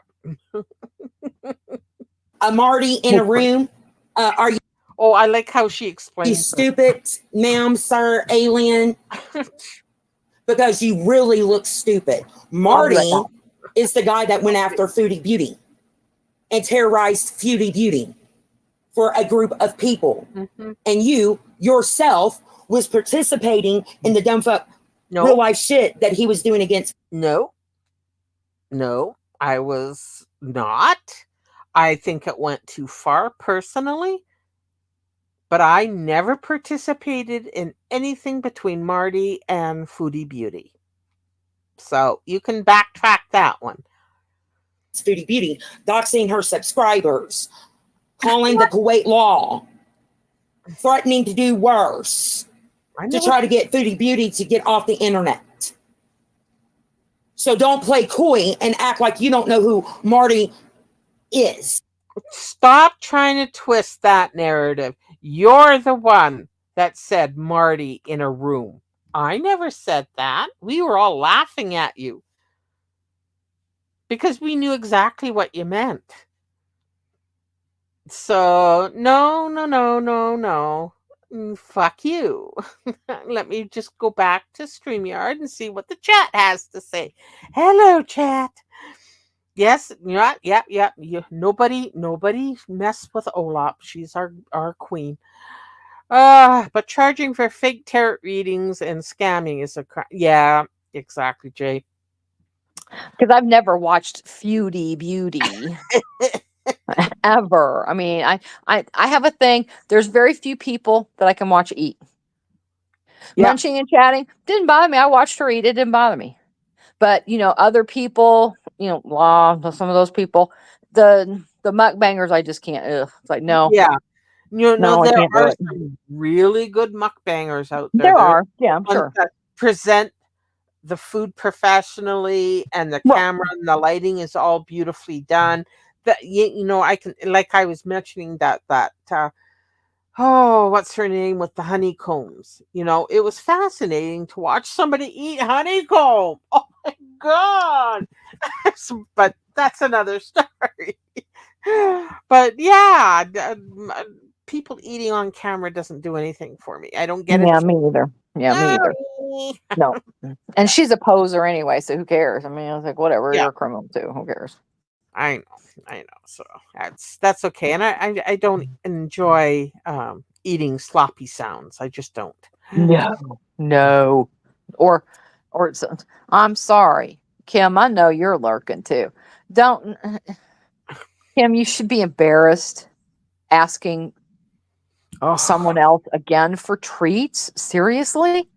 Speaker 3: A Marty in a room? Are you
Speaker 1: Oh, I like how she explains it.
Speaker 3: stupid, ma'am, sir, alien? Because you really look stupid. Marty is the guy that went after Foodie Beauty and terrorized Foodie Beauty for a group of people.
Speaker 1: Mhm.
Speaker 3: And you yourself was participating in the dumb fuck
Speaker 1: No,
Speaker 3: real life shit that he was doing against.
Speaker 1: no, I was not. I think it went too far personally, but I never participated in anything between Marty and Foodie Beauty. So you can backtrack that one.
Speaker 3: Foodie Beauty, doxing her subscribers, calling the Kuwait law, threatening to do worse
Speaker 1: I
Speaker 3: to
Speaker 1: know.
Speaker 3: try to get Foodie Beauty to get off the internet. So don't play coy and act like you don't know who Marty is.
Speaker 1: Stop trying to twist that narrative. You're the one that said Marty in a room. I never said that. We were all laughing at you because we knew exactly what you meant. So, no. Fuck you. Let me just go back to StreamYard and see what the chat has to say. Hello, chat. Yes, yep. Nobody mess with Olap. She's our queen. But charging for fake tarot readings and scamming is a crime. Yeah, exactly, Jay.
Speaker 2: Because I've never watched Foodie Beauty ever. I mean, I have a thing. There's very few people that I can watch eat.
Speaker 1: Yeah.
Speaker 2: Munching and chatting didn't bother me. I watched her eat. It didn't bother me. But other people, some of those people, the mukbangers, I just can't. Ugh. It's like no,
Speaker 1: Yeah.
Speaker 2: no, I
Speaker 1: There
Speaker 2: can't do
Speaker 1: are
Speaker 2: it.
Speaker 1: some really good mukbangers out there.
Speaker 2: There
Speaker 1: There's
Speaker 2: are, yeah, I'm
Speaker 1: ones
Speaker 2: sure.
Speaker 1: that present the food professionally and the
Speaker 2: Well,
Speaker 1: camera and the lighting is all beautifully done. that you know, I can, like I was mentioning, oh, what's her name with the honeycombs? You know, it was fascinating to watch somebody eat honeycomb. Oh my god! But that's another story. But yeah, people eating on camera doesn't do anything for me. I don't get
Speaker 2: Yeah,
Speaker 1: it.
Speaker 2: me either. Yeah, me either. No. And she's a poser anyway, so who cares? I mean, I was like, whatever,
Speaker 1: Yeah,
Speaker 2: you're a criminal too. Who cares?
Speaker 1: I know, I know. So that's okay, and I don't enjoy eating sloppy sounds. I just don't.
Speaker 2: No. No. Or it's, I'm sorry, Kim, I know you're lurking too. Don't Kim, you should be embarrassed asking
Speaker 1: Oh,
Speaker 2: someone else again for treats. Seriously?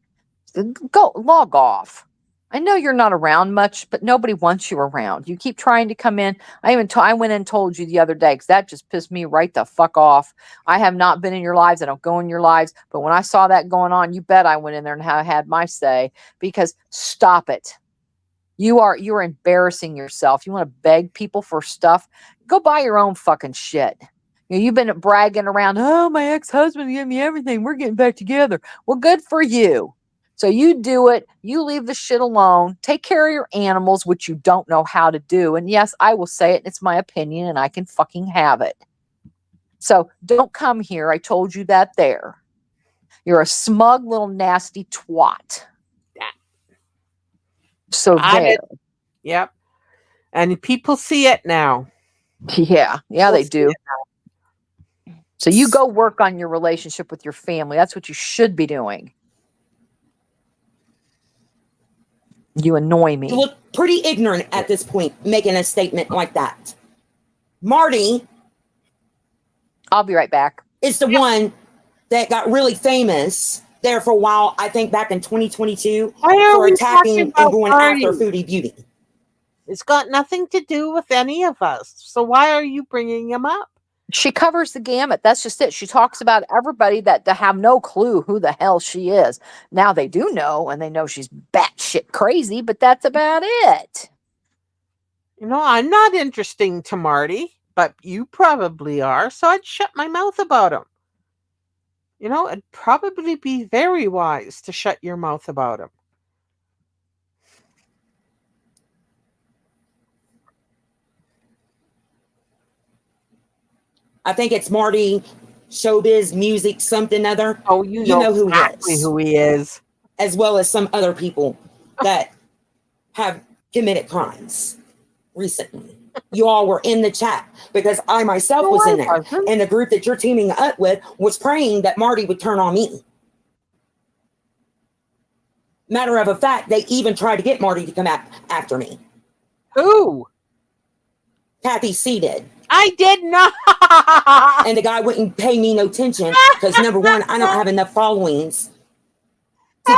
Speaker 2: Go log off. I know you're not around much, but nobody wants you around. You keep trying to come in. I went and told you the other day because that just pissed me right the fuck off. I have not been in your lives. I don't go in your lives. But when I saw that going on, you bet I went in there and had my say. Because stop it. You are embarrassing yourself. You want to beg people for stuff? Go buy your own fucking shit. You've been bragging around. Oh, my ex-husband gave me everything. We're getting back together. Well, good for you. So you do it. You leave the shit alone. Take care of your animals, which you don't know how to do. And yes, I will say it. It's my opinion, and I can fucking have it. So don't come here. I told you that there. You're a smug little nasty twat.
Speaker 1: yeah,
Speaker 2: So
Speaker 1: got
Speaker 2: there.
Speaker 1: it. Yep, and people see it now.
Speaker 2: Yeah,
Speaker 1: People
Speaker 2: they
Speaker 1: see
Speaker 2: do.
Speaker 1: it
Speaker 2: So you go work on your relationship with your family. That's what you should be doing. You annoy me.
Speaker 3: You look pretty ignorant at this point, making a statement like that. Marty
Speaker 2: I'll be right back.
Speaker 3: is the one that got really famous there for a while, I think back in 2022,
Speaker 1: Why are
Speaker 3: for
Speaker 1: we talking
Speaker 3: attacking and
Speaker 1: about
Speaker 3: going
Speaker 1: Marty?
Speaker 3: after Foodie Beauty.
Speaker 1: It's got nothing to do with any of us. So why are you bringing him up?
Speaker 2: She covers the gamut. That's just it. She talks about everybody that they have no clue who the hell she is. Now they do know, and they know she's batshit crazy, but that's about it.
Speaker 1: You know, I'm not interesting to Marty, but you probably are. So I'd shut my mouth about him. You know, it'd probably be very wise to shut your mouth about him.
Speaker 3: I think it's Marty, showbiz, music, something other.
Speaker 1: Oh, you
Speaker 3: You
Speaker 1: know
Speaker 3: know who he
Speaker 1: exactly
Speaker 3: is,
Speaker 1: who he is.
Speaker 3: as well as some other people that have committed crimes recently. You all were in the chat because I myself
Speaker 1: No,
Speaker 3: was
Speaker 1: I
Speaker 3: in there.
Speaker 1: wasn't.
Speaker 3: And the group that you're teaming up with was praying that Marty would turn on me. Matter of a fact, they even tried to get Marty to come after me.
Speaker 1: Who?
Speaker 3: Kathy C did.
Speaker 1: I did not.
Speaker 3: And the guy wouldn't pay me no attention because, number one, I don't have enough followings to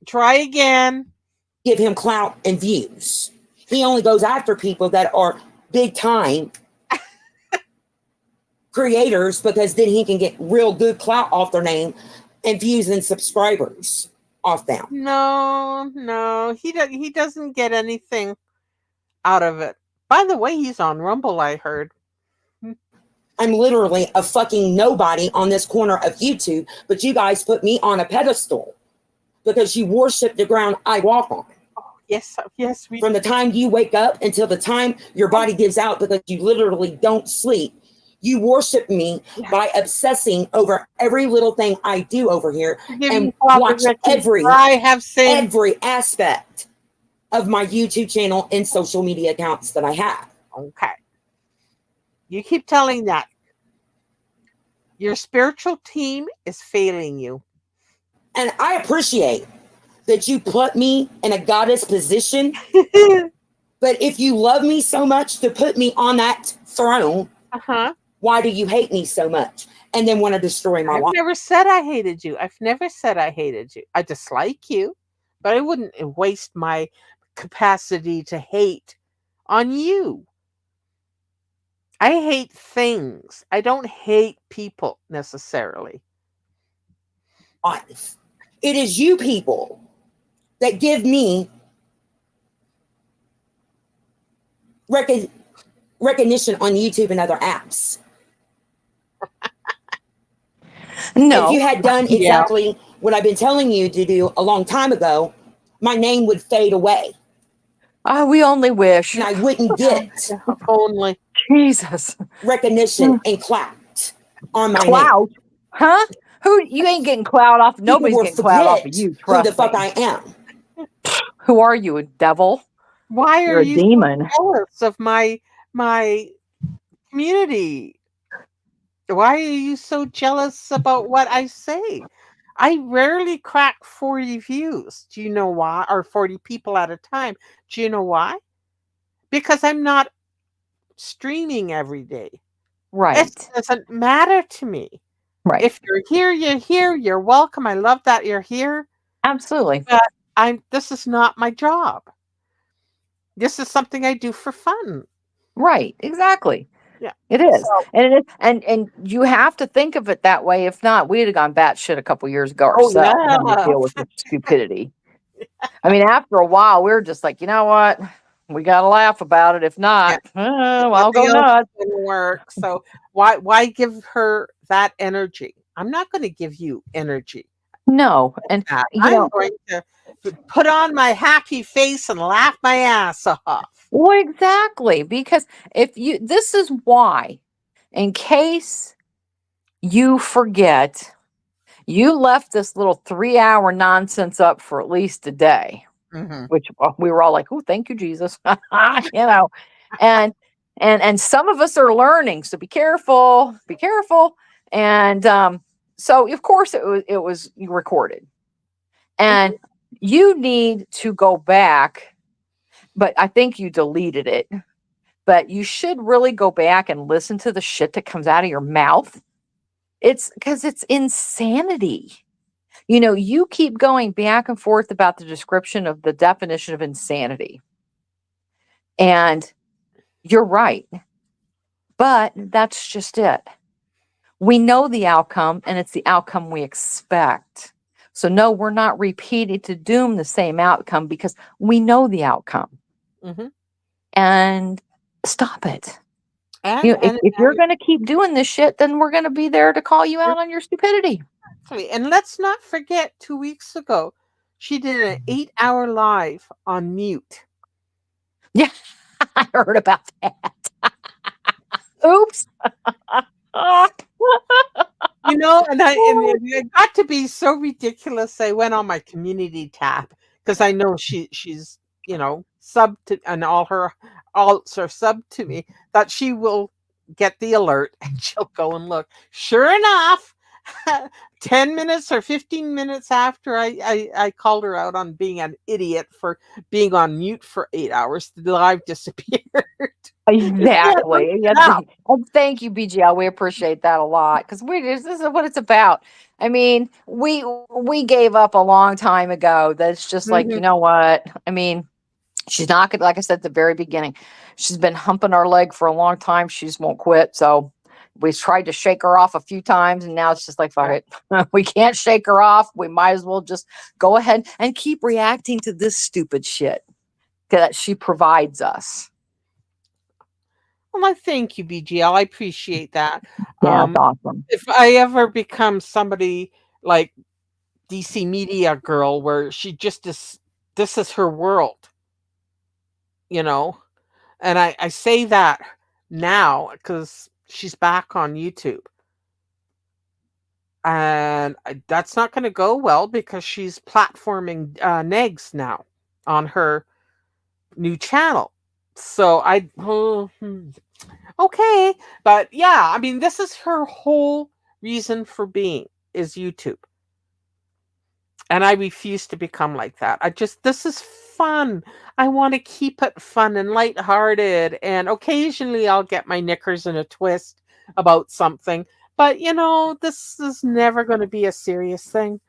Speaker 1: Try again.
Speaker 3: give him clout and views. He only goes after people that are big time creators because then he can get real good clout off their name and views and subscribers off them.
Speaker 1: No, he doesn't get anything out of it. By the way, he's on Rumble, I heard.
Speaker 3: I'm literally a fucking nobody on this corner of YouTube, but you guys put me on a pedestal because you worship the ground I walk on.
Speaker 1: Yes, we
Speaker 3: From the time you wake up until the time your body gives out because you literally don't sleep, you worship me by obsessing over every little thing I do over here and watch every aspect of my YouTube channel and social media accounts that I have.
Speaker 1: Okay. You keep telling that. Your spiritual team is failing you.
Speaker 3: And I appreciate that you put me in a goddess position. But if you love me so much to put me on that throne, why do you hate me so much and then want to destroy my life?
Speaker 1: I've never said I hated you. I've never said I hated you. I dislike you, but I wouldn't waste my capacity to hate on you. I hate things. I don't hate people necessarily.
Speaker 3: It is you people that give me rec- recognition on YouTube and other apps. If
Speaker 2: No,
Speaker 3: you had done
Speaker 1: Yeah.
Speaker 3: exactly what I've been telling you to do a long time ago, my name would fade away
Speaker 2: we only wish.
Speaker 3: and I wouldn't get
Speaker 1: If only.
Speaker 2: Jesus.
Speaker 3: recognition and clout on my name.
Speaker 2: Clout? Huh? Who you ain't getting clout off?
Speaker 3: People
Speaker 2: Nobody's
Speaker 3: will
Speaker 2: getting clout off of
Speaker 3: forget
Speaker 2: you.
Speaker 3: who the
Speaker 2: Trust
Speaker 3: fuck
Speaker 2: me.
Speaker 3: I am.
Speaker 2: Who are you, a devil?
Speaker 1: Why are
Speaker 2: You're a
Speaker 1: you so
Speaker 2: demon.
Speaker 1: jealous of my community? Why are you so jealous about what I say? I rarely crack 40 views. Do you know why? Or 40 people at a time. Do you know why? Because I'm not streaming every day. It
Speaker 2: Right.
Speaker 1: doesn't matter to me.
Speaker 2: Right.
Speaker 1: If you're here, you're here. You're welcome. I love that you're here.
Speaker 2: Absolutely.
Speaker 1: But this is not my job. This is something I do for fun.
Speaker 2: Right. Exactly.
Speaker 1: Yeah.
Speaker 2: It
Speaker 1: So,
Speaker 2: is. And it is, and you have to think of it that way. If not, we'd have gone batshit a couple years ago
Speaker 1: oh
Speaker 2: ourselves having to
Speaker 1: yeah.
Speaker 2: deal with the stupidity. I mean, after a while, we were just like, you know what? We got to laugh about it. If
Speaker 1: Yeah.
Speaker 2: not, I'll go
Speaker 1: Nothing else
Speaker 2: nuts.
Speaker 1: is gonna work. So why give her that energy? I'm not going to give you energy.
Speaker 2: No. And,
Speaker 1: That
Speaker 2: you
Speaker 1: I'm
Speaker 2: know,
Speaker 1: going to put on my happy face and laugh my ass off.
Speaker 2: well, exactly. Because if you, this is why, in case you forget, you left this little 3 hour nonsense up for at least a day,
Speaker 1: Hmm.
Speaker 2: which we were all like, oh, thank you, Jesus. You know, and, and some of us are learning. So be careful. And, so of course it was recorded and you need to go back, but I think you deleted it. But you should really go back and listen to the shit that comes out of your mouth. It's because it's insanity. You know, you keep going back and forth about the description of the definition of insanity. And you're right. But that's just it. We know the outcome, and it's the outcome we expect. So, no, we're not repeating to doom the same outcome because we know the outcome.
Speaker 1: Hmm.
Speaker 2: And stop it. You
Speaker 1: And
Speaker 2: know, if you're going to keep doing this shit, then we're going to be there to call you out on your stupidity.
Speaker 1: exactly. And let's not forget 2 weeks ago, she did an 8-hour live on mute.
Speaker 2: Yeah, I heard about that. Oops.
Speaker 1: And it got to be so ridiculous. I went on my community tab because I know she's sub to, and all her alts are sub to me, that she will get the alert and she'll go and look. Sure enough, 10 minutes or 15 minutes after I called her out on being an idiot for being on mute for 8 hours, the live disappeared. Yeah, look
Speaker 2: Exactly.
Speaker 1: it up.
Speaker 2: And thank you, BGL. We appreciate that a lot because this is what it's about. I mean, we gave up a long time ago. That's just like, you
Speaker 1: Mhm.
Speaker 2: know what? I mean, she's not gonna, like I said at the very beginning, she's been humping our leg for a long time. She just won't quit. So we tried to shake her off a few times, and now it's just like, fuck
Speaker 1: Yeah.
Speaker 2: it. We can't shake her off. We might as well just go ahead and keep reacting to this stupid shit that she provides us.
Speaker 1: Well, I thank you, BGL. I appreciate that.
Speaker 2: Yeah, it's
Speaker 1: Um,
Speaker 2: awesome.
Speaker 1: if I ever become somebody like DC Media Girl, where she just is, this is her world, you know, and I say that now because she's back on YouTube, and that's not going to go well because she's platforming negs now on her new channel. So okay, but yeah, I mean, this is her whole reason for being, is YouTube. And I refuse to become like that. This is fun. I want to keep it fun and lighthearted. And occasionally I'll get my knickers in a twist about something. But, this is never going to be a serious thing.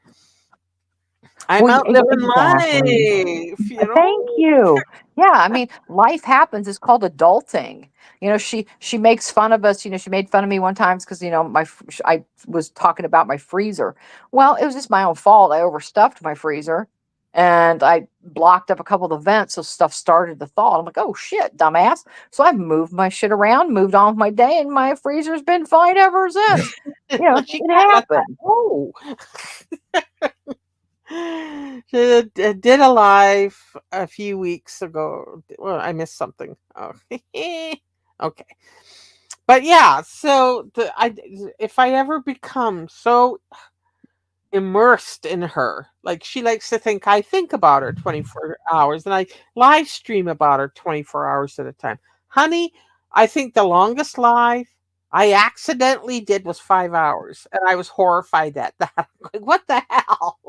Speaker 1: I'm
Speaker 2: Well,
Speaker 1: out living
Speaker 2: exactly.
Speaker 1: life,
Speaker 2: Thank you. Yeah, I mean, life happens. It's called adulting. You know, she makes fun of us. You know, she made fun of me one time because I was talking about my freezer. Well, it was just my own fault. I overstuffed my freezer, and I blocked up a couple of the vents, so stuff started to thaw. I'm like, oh shit, dumbass. So I've moved my shit around, moved on with my day, and my freezer's been fine ever since. You know,
Speaker 1: She
Speaker 2: it
Speaker 1: can't let that
Speaker 2: happened.
Speaker 1: go. She did a live a few weeks ago. Well, I missed something. Oh, okay. But yeah, so if I ever become so immersed in her, like she likes to think I think about her 24 hours and I live stream about her 24 hours at a time. Honey, I think the longest live I accidentally did was 5 hours and I was horrified at that. Like, what the hell?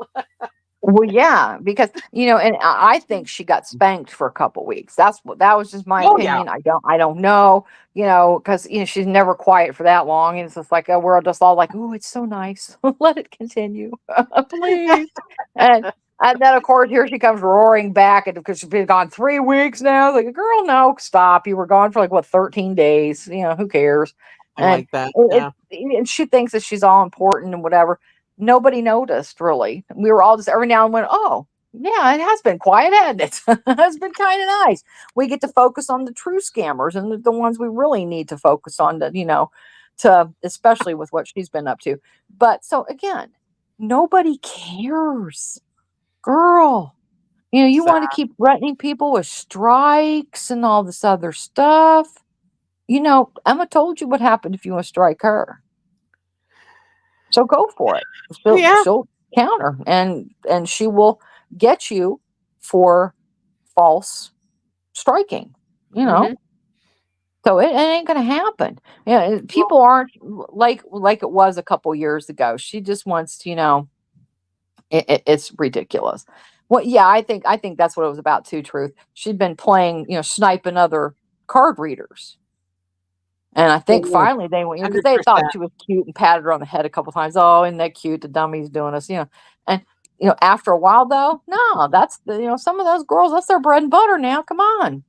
Speaker 2: Well, yeah, because and I think she got spanked for a couple weeks. That was just my
Speaker 1: Oh yeah.
Speaker 2: opinion. I don't know, because she's never quiet for that long, and it's just like we're just all like, "Oh, it's so nice. Let it continue, please." And and then of course here she comes roaring back, and because she's been gone 3 weeks now. Like, girl, no, stop. You were gone for like what 13 days. Who cares?
Speaker 1: I
Speaker 2: And
Speaker 1: like that. Yeah.
Speaker 2: and she thinks that she's all important and whatever. Nobody noticed really. We were all just every now and went, oh, yeah, it has been quiet, hasn't it? It's been kind of nice. We get to focus on the true scammers and the ones we really need to focus on to especially with what she's been up to. But so again, nobody cares. Girl, you want to keep threatening people with strikes and all this other stuff. Emma told you what happened if you want to strike her. So go for it.
Speaker 1: Yeah.
Speaker 2: She'll counter and she will get you for false striking. You know.
Speaker 1: Hmm.
Speaker 2: So it ain't gonna happen. People aren't like it was a couple years ago. She just wants to, it's ridiculous. Well, yeah, I think that's what it was about too, Truth. She'd been playing, sniping other card readers. And I think
Speaker 1: Oh,
Speaker 2: finally they went, because they
Speaker 1: 100%.
Speaker 2: thought she was cute and patted her on the head a couple times. Oh, isn't that cute? The dummy's doing us. And after a while though, no, that's some of those girls, that's their bread and butter now. Come on.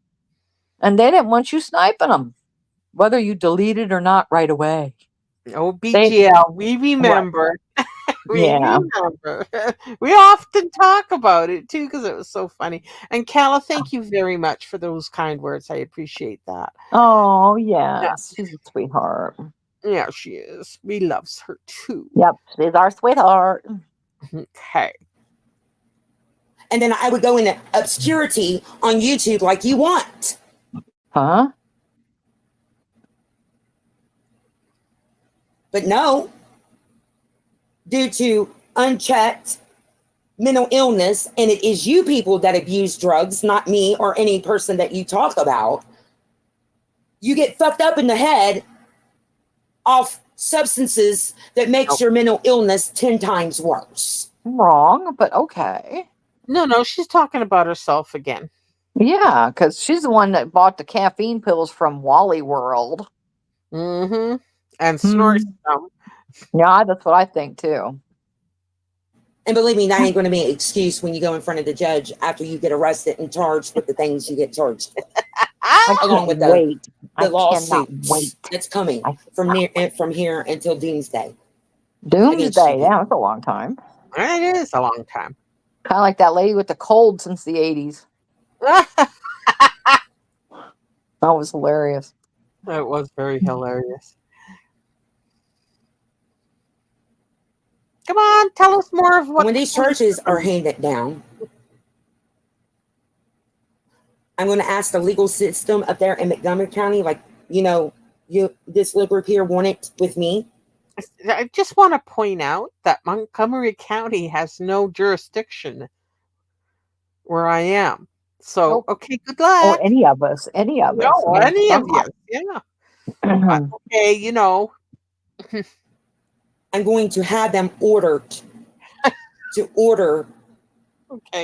Speaker 2: And they didn't want you sniping them, whether you delete it or not right away.
Speaker 1: Oh,
Speaker 2: They
Speaker 1: BGL, we
Speaker 2: Right.
Speaker 1: remember. We
Speaker 2: Yeah.
Speaker 1: remember. We often talk about it too because it was so funny. And Kala, thank you very much for those kind words. I appreciate that.
Speaker 2: Oh
Speaker 1: Yeah,
Speaker 2: yes, she's a sweetheart.
Speaker 1: yeah, she is. We loves her too.
Speaker 2: Yep, she's our sweetheart.
Speaker 1: Okay.
Speaker 3: And then I would go into obscurity on YouTube like you want.
Speaker 2: Huh?
Speaker 3: But no, due to unchecked mental illness, and it is you people that abuse drugs, not me or any person that you talk about, you get fucked up in the head off substances that makes your mental illness 10 times worse.
Speaker 2: Wrong, but okay.
Speaker 1: No, she's talking about herself again.
Speaker 2: Yeah, because she's the one that bought the caffeine pills from Wally World.
Speaker 1: Mm-hmm. And snorts them.
Speaker 2: Yeah, that's what I think too.
Speaker 3: And believe me, that ain't going to be an excuse when you go in front of the judge after you get arrested and charged with the things you get charged with.
Speaker 2: I
Speaker 3: Along with
Speaker 2: can't wait.
Speaker 3: the
Speaker 2: I
Speaker 3: lawsuit
Speaker 2: cannot wait.
Speaker 3: that's coming from here until doomsday.
Speaker 2: Doomsday. Yeah, that's a long time.
Speaker 1: It is a long time.
Speaker 2: Kind of like that lady with the cold since the 80s. That was hilarious.
Speaker 1: It was very hilarious. Come on, tell us more of what.
Speaker 3: When these charges are handed down, I'm going to ask the legal system up there in Montgomery County, like, this little group here want it with me.
Speaker 1: I just want to point out that Montgomery County has no jurisdiction where I am. So,
Speaker 2: Nope.
Speaker 1: okay, good luck.
Speaker 2: Or any of us. Any of us.
Speaker 1: No, any of you. Yeah. Okay,
Speaker 3: I'm going to have them ordered to order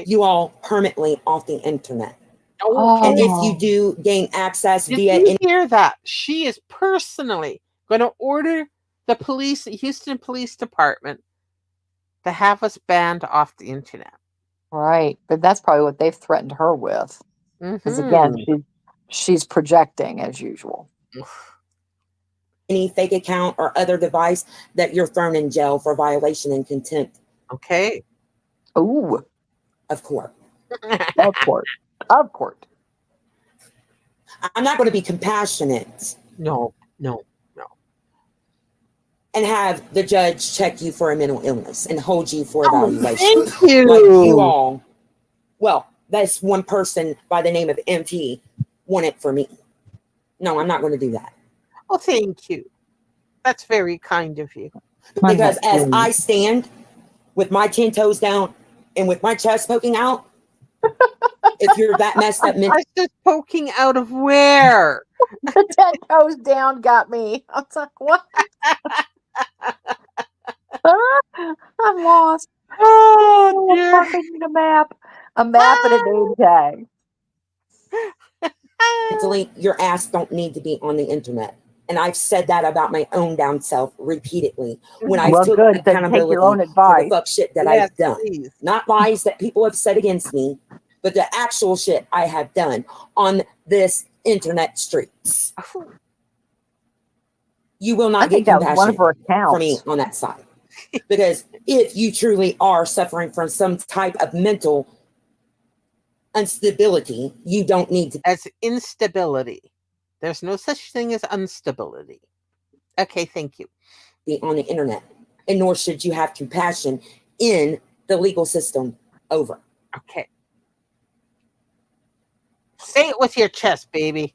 Speaker 3: you all permanently off the internet.
Speaker 1: Okay.
Speaker 3: And if you do gain access
Speaker 1: Did
Speaker 3: via
Speaker 1: you hear that? She is personally going to order the Houston Police Department to have us banned off the internet.
Speaker 2: Right. But that's probably what they've threatened her with. Because again, she's projecting as usual.
Speaker 3: any fake account or other device, that you're thrown in jail for violation and contempt.
Speaker 1: Okay.
Speaker 2: Ooh.
Speaker 3: of court.
Speaker 2: Of course. Of course.
Speaker 3: I'm not going to be compassionate
Speaker 1: No, no, no.
Speaker 3: and have the judge check you for a mental illness and hold you for
Speaker 1: Oh,
Speaker 3: evaluation.
Speaker 1: thank
Speaker 3: Like you
Speaker 1: you.
Speaker 3: all, well, that's one person by the name of MT wanted for me. No, I'm not going to do that.
Speaker 1: Well, thank you. That's very kind of you.
Speaker 3: Because as I stand with my 10 toes down and with my chest poking out, if you're that messed up
Speaker 1: I was just poking out of where?
Speaker 2: The 10 toes down got me. I was like, what? I'm lost.
Speaker 1: Oh, dear.
Speaker 2: I need a map. A map and a name tag.
Speaker 3: mentally, your ass don't need to be on the internet. And I've said that about my own down self repeatedly when I
Speaker 2: Well,
Speaker 3: took
Speaker 2: good. Then take your own
Speaker 3: accountability for the
Speaker 2: advice.
Speaker 3: fuck shit that
Speaker 1: Yes,
Speaker 3: I've done.
Speaker 1: please.
Speaker 3: Not lies that people have said against me, but the actual shit I have done on this internet streets. You will
Speaker 2: I
Speaker 3: not
Speaker 2: think
Speaker 3: get
Speaker 2: that was one of
Speaker 3: compassion
Speaker 2: her
Speaker 3: for me
Speaker 2: accounts.
Speaker 3: on that side. Because if you truly are suffering from some type of mental instability, you don't need to
Speaker 1: As instability. There's no such thing as instability. Okay, thank you.
Speaker 3: be on the internet, and nor should you have compassion in the legal system. Over.
Speaker 1: Okay. Say it with your chest, baby.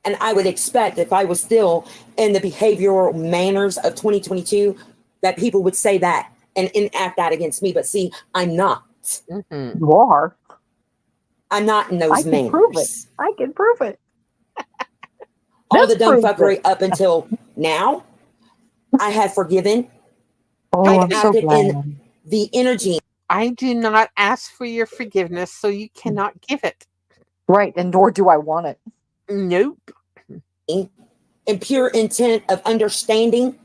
Speaker 3: And I would expect if I was still in the behavioral manners of 2022, that people would say that and enact that against me. But see, I'm not.
Speaker 1: Mm-hmm.
Speaker 2: You are.
Speaker 3: I'm not in
Speaker 2: I
Speaker 3: those
Speaker 2: can prove it.
Speaker 3: manners.
Speaker 2: I can prove it.
Speaker 3: All the
Speaker 2: Let's
Speaker 3: dumb
Speaker 2: prove
Speaker 3: fuckery
Speaker 2: it.
Speaker 3: up until now, I have forgiven.
Speaker 2: Oh,
Speaker 3: I've
Speaker 2: I'm so
Speaker 3: acted
Speaker 2: glad.
Speaker 3: in the energy
Speaker 1: I do not ask for your forgiveness, so you cannot give it.
Speaker 2: Right, and nor do I want it.
Speaker 1: Nope.
Speaker 3: and pure intent of understanding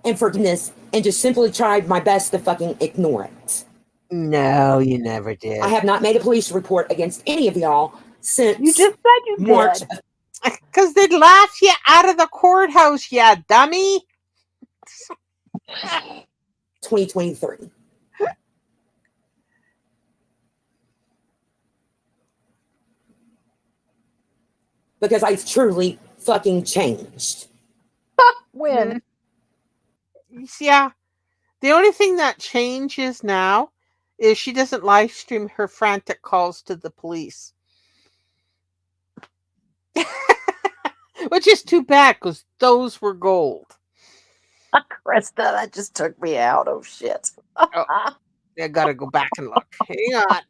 Speaker 3: and forgiveness, and just simply tried my best to fucking ignore it.
Speaker 1: No, you never did.
Speaker 3: I have not made a police report against any of y'all since
Speaker 2: You just said you
Speaker 3: March
Speaker 2: did.
Speaker 3: of
Speaker 1: Because they'd laugh you out of the courthouse, you dummy.
Speaker 3: 2023. Because I've truly fucking changed.
Speaker 2: When?
Speaker 1: Yeah. The only thing that changes now is she doesn't live stream her frantic calls to the police. Which is too bad because those were gold.
Speaker 2: Krista, that just took me out. Oh, shit.
Speaker 1: Oh, I gotta go back and look. Hang on.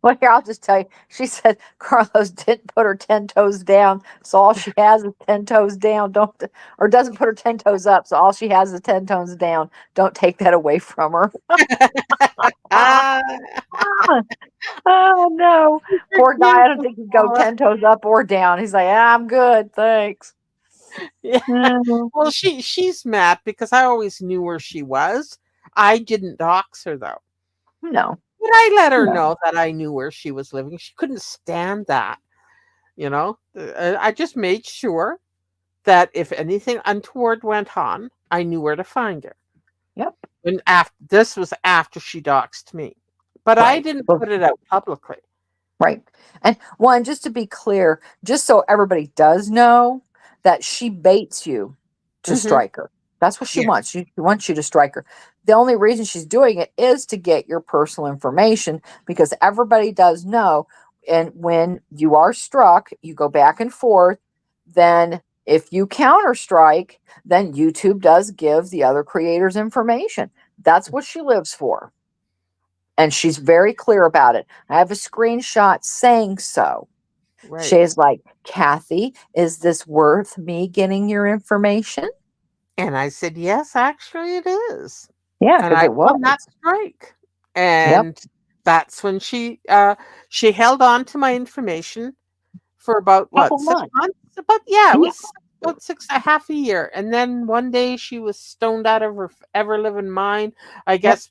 Speaker 2: Well, here, I'll just tell you. She said Carlos didn't put her 10 toes down, so all she has is 10 toes down. Or doesn't put her 10 toes up, so all she has is 10 toes down. Don't take that away from her.
Speaker 1: Ah,
Speaker 2: Oh, no. Poor guy. I don't
Speaker 1: cute,
Speaker 2: think he'd go
Speaker 1: Paula.
Speaker 2: 10 toes up or down. He's like, I'm good. Thanks.
Speaker 1: Yeah.
Speaker 2: Mhm.
Speaker 1: Well, she's mad because I always knew where she was. I didn't dox her though.
Speaker 2: No.
Speaker 1: But I let her
Speaker 2: No.
Speaker 1: know that I knew where she was living. She couldn't stand that. You know, I just made sure that if anything untoward went on, I knew where to find her.
Speaker 2: Yep.
Speaker 1: And after this was after she doxed me, but I
Speaker 2: Right.
Speaker 1: didn't
Speaker 2: Well,
Speaker 1: put it out publicly.
Speaker 2: right. And one, just to be clear, just so everybody does know that she baits you to
Speaker 1: Hmm.
Speaker 2: strike her. That's what she
Speaker 1: Yeah.
Speaker 2: wants. She wants you to strike her. The only reason she's doing it is to get your personal information because everybody does know. And when you are struck, you go back and forth. Then, if you counter strike, then YouTube does give the other creators information. That's what she lives for. And she's very clear about it. I have a screenshot saying so.
Speaker 1: Right.
Speaker 2: She's like, Kathy, is this worth me getting your information?
Speaker 1: And I said, yes, actually it is.
Speaker 2: Yeah,
Speaker 1: And
Speaker 2: because
Speaker 1: I
Speaker 2: it
Speaker 1: won
Speaker 2: was.
Speaker 1: that strike.
Speaker 2: Yep.
Speaker 1: And that's when she held on to my information for about
Speaker 2: Couple
Speaker 1: what, 6
Speaker 2: months.
Speaker 1: months? About yeah, it
Speaker 2: Yeah.
Speaker 1: was about 6.5 years. And then one day she was stoned out of her ever living mind. I
Speaker 2: Yep.
Speaker 1: guess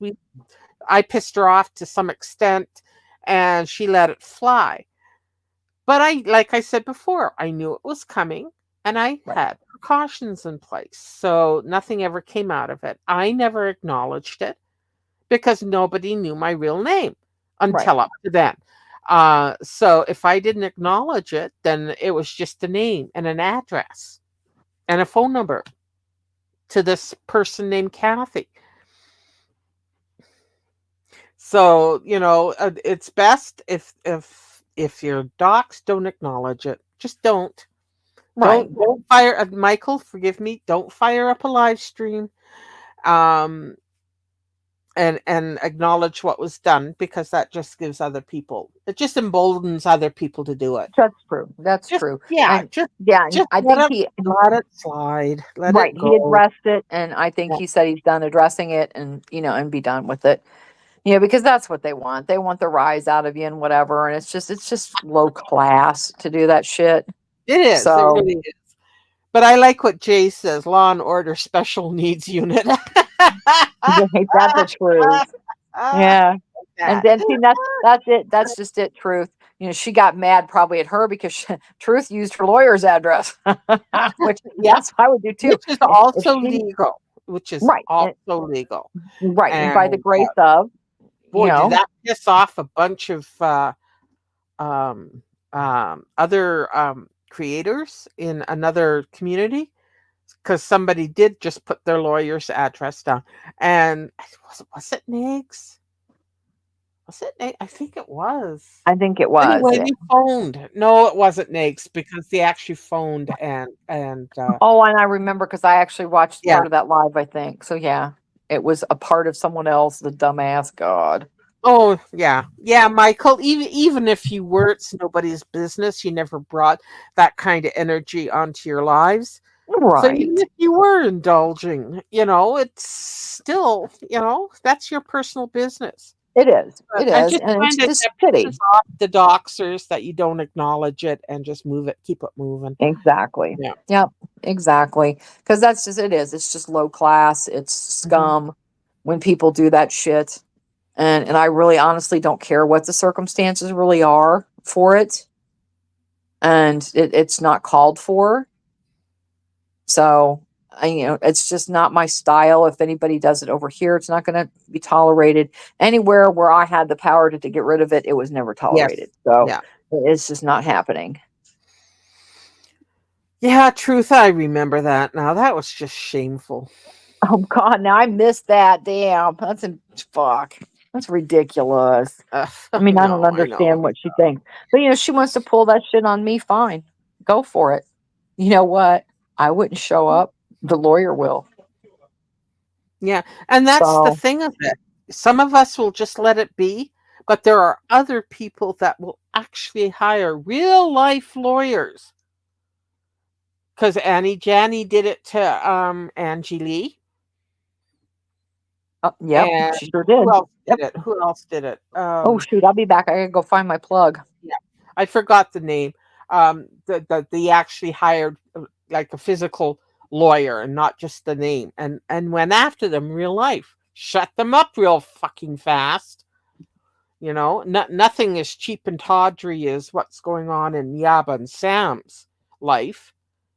Speaker 1: I pissed her off to some extent and she let it fly. But like I said before, I knew it was coming and I
Speaker 2: Right.
Speaker 1: had precautions in place. So nothing ever came out of it. I never acknowledged it. because nobody knew my real name
Speaker 2: Right.
Speaker 1: until up to then. So if I didn't acknowledge it, then it was just a name and an address and a phone number to this person named Kathy. So, it's best if your docs don't acknowledge it. Just don't.
Speaker 2: Right.
Speaker 1: Don't fire Michael, forgive me. Don't fire up a live stream. Um and acknowledge what was done, because that just gives other people, it just emboldens other people to do it.
Speaker 2: That's true. That's
Speaker 1: Just
Speaker 2: true.
Speaker 1: yeah,
Speaker 2: And
Speaker 1: just
Speaker 2: yeah, and
Speaker 1: just
Speaker 2: I
Speaker 1: let
Speaker 2: think
Speaker 1: it
Speaker 2: he
Speaker 1: let it slide. Let
Speaker 2: right,
Speaker 1: it
Speaker 2: he
Speaker 1: go.
Speaker 2: addressed it, and I think
Speaker 1: Yeah.
Speaker 2: he said he's done addressing it, and and be done with it. Because that's what they want. They want the rise out of you and whatever, and it's just low class to do that shit.
Speaker 1: It is. It
Speaker 2: So
Speaker 1: really is. But I like what Jay says, Law and Order Special Needs Unit.
Speaker 2: ain't that the truth?
Speaker 1: Ah,
Speaker 2: Yeah. And
Speaker 1: that.
Speaker 2: then see that's it. That's just it. Truth. She got mad probably at her because Truth used her lawyer's address, which
Speaker 1: Yeah,
Speaker 2: that's what I would do too.
Speaker 1: which is
Speaker 2: If
Speaker 1: also
Speaker 2: she
Speaker 1: legal. Which is
Speaker 2: right,
Speaker 1: also legal.
Speaker 2: right, and by the
Speaker 1: And
Speaker 2: grace of you
Speaker 1: boy, did
Speaker 2: know
Speaker 1: that piss off a bunch of um, other creators in another community, because somebody did just put their lawyer's address down. And was it Nags? Was it Nags? I think it was.
Speaker 2: I think it was.
Speaker 1: Anyway, they phoned. No, it wasn't Nags, because they actually phoned and
Speaker 2: Oh, and I remember because I actually watched
Speaker 1: yeah.
Speaker 2: part of that live. I think so. Yeah, it was a part of someone else. The dumbass. God.
Speaker 1: Oh, yeah. Yeah, Michael, even if you were, it's nobody's business. You never brought that kind of energy onto your lives. So even
Speaker 2: Right.
Speaker 1: if you were indulging, it's still, that's your personal business.
Speaker 2: It is.
Speaker 1: But
Speaker 2: It
Speaker 1: I
Speaker 2: is,
Speaker 1: just
Speaker 2: and it's
Speaker 1: find it
Speaker 2: just
Speaker 1: that pisses
Speaker 2: pity.
Speaker 1: off the doxers that you don't acknowledge it and just move it, keep it moving.
Speaker 2: Exactly.
Speaker 1: Yeah.
Speaker 2: Yep. Exactly. Because that's just it is. It's just low class. It's
Speaker 1: Mhm.
Speaker 2: scum when people do that shit. And I really honestly don't care what the circumstances really are for it. And it's not called for. So it's just not my style. If anybody does it over here, it's not going to be tolerated. Anywhere where I had the power to get rid of it, it was never
Speaker 1: Yes.
Speaker 2: tolerated. So
Speaker 1: Yeah.
Speaker 2: it's just not happening.
Speaker 1: Yeah, truth. I remember that now. That was just shameful.
Speaker 2: Oh God, now I missed that. Damn, fuck. That's ridiculous. I
Speaker 1: I
Speaker 2: mean, I don't
Speaker 1: know. I know.
Speaker 2: understand what she thinks, but she wants to pull that shit on me. Fine, go for it. You know what? I wouldn't show up. The lawyer will.
Speaker 1: Yeah, and that's the
Speaker 2: So
Speaker 1: thing of it. Some of us will just let it be, but there are other people that will actually hire real life lawyers. Because Annie Janney did it to Angie Lee,
Speaker 2: yep,
Speaker 1: and
Speaker 2: she sure
Speaker 1: who
Speaker 2: did.
Speaker 1: else did
Speaker 2: Yep.
Speaker 1: it? Who else did it?
Speaker 2: Oh shoot, I'll be back. I gotta go find my plug.
Speaker 1: Yeah, I forgot the name. They actually hired like a physical lawyer and not just the name, and went after them real life, shut them up real fucking fast. Nothing as cheap and tawdry as what's going on in Yaba and Sam's life.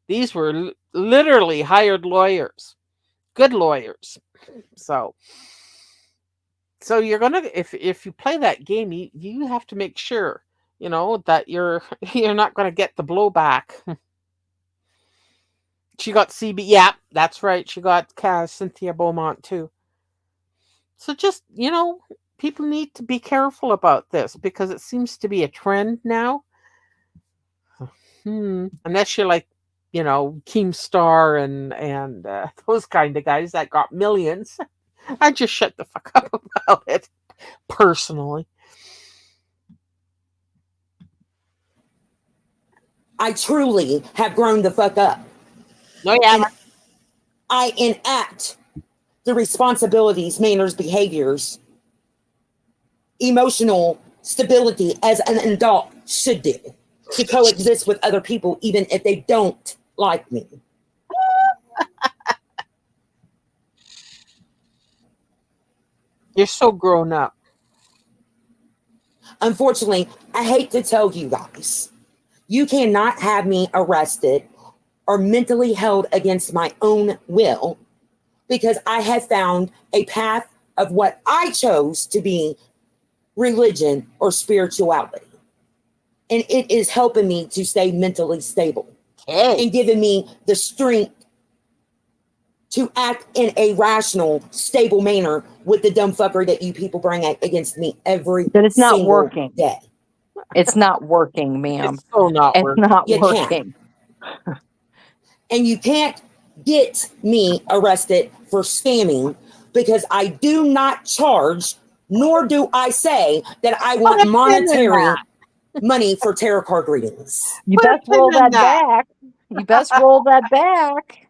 Speaker 1: These were literally hired lawyers, good lawyers. So, so you're gonna, if you play that game, you have to make sure that you're you're not gonna get the blowback. She got CB. Yeah, that's right. She got Cynthia Beaumont too. So just people need to be careful about this, because it seems to be a trend now. Unless you're like, Keemstar and those kind of guys that got millions, I just shut the fuck up about it personally.
Speaker 3: I truly have grown the fuck up.
Speaker 1: No, yeah,
Speaker 3: And I enact the responsibilities, manners, behaviors, emotional stability as an adult should do to coexist with other people, even if they don't like me.
Speaker 1: you're so grown up.
Speaker 3: Unfortunately, I hate to tell you guys, you cannot have me arrested or mentally held against my own will, because I have found a path of what I chose to be religion or spirituality. And it is helping me to stay mentally stable and giving me the strength to act in a rational, stable manner with the dumb fuckery that you people bring against me every
Speaker 2: But it's not
Speaker 3: single
Speaker 2: working.
Speaker 3: day.
Speaker 2: It's not working, ma'am.
Speaker 1: It's so not
Speaker 2: It's
Speaker 1: working.
Speaker 2: not
Speaker 3: You
Speaker 2: working.
Speaker 3: can't. And you can't get me arrested for scamming because I do not charge, nor do I say that I
Speaker 1: Put
Speaker 3: want
Speaker 1: a pin in
Speaker 3: monetary
Speaker 1: that.
Speaker 3: money for tarot card readings.
Speaker 2: You
Speaker 1: Put a
Speaker 2: best
Speaker 1: pin
Speaker 2: roll
Speaker 1: in
Speaker 2: that
Speaker 1: that.
Speaker 2: back. You best roll that back.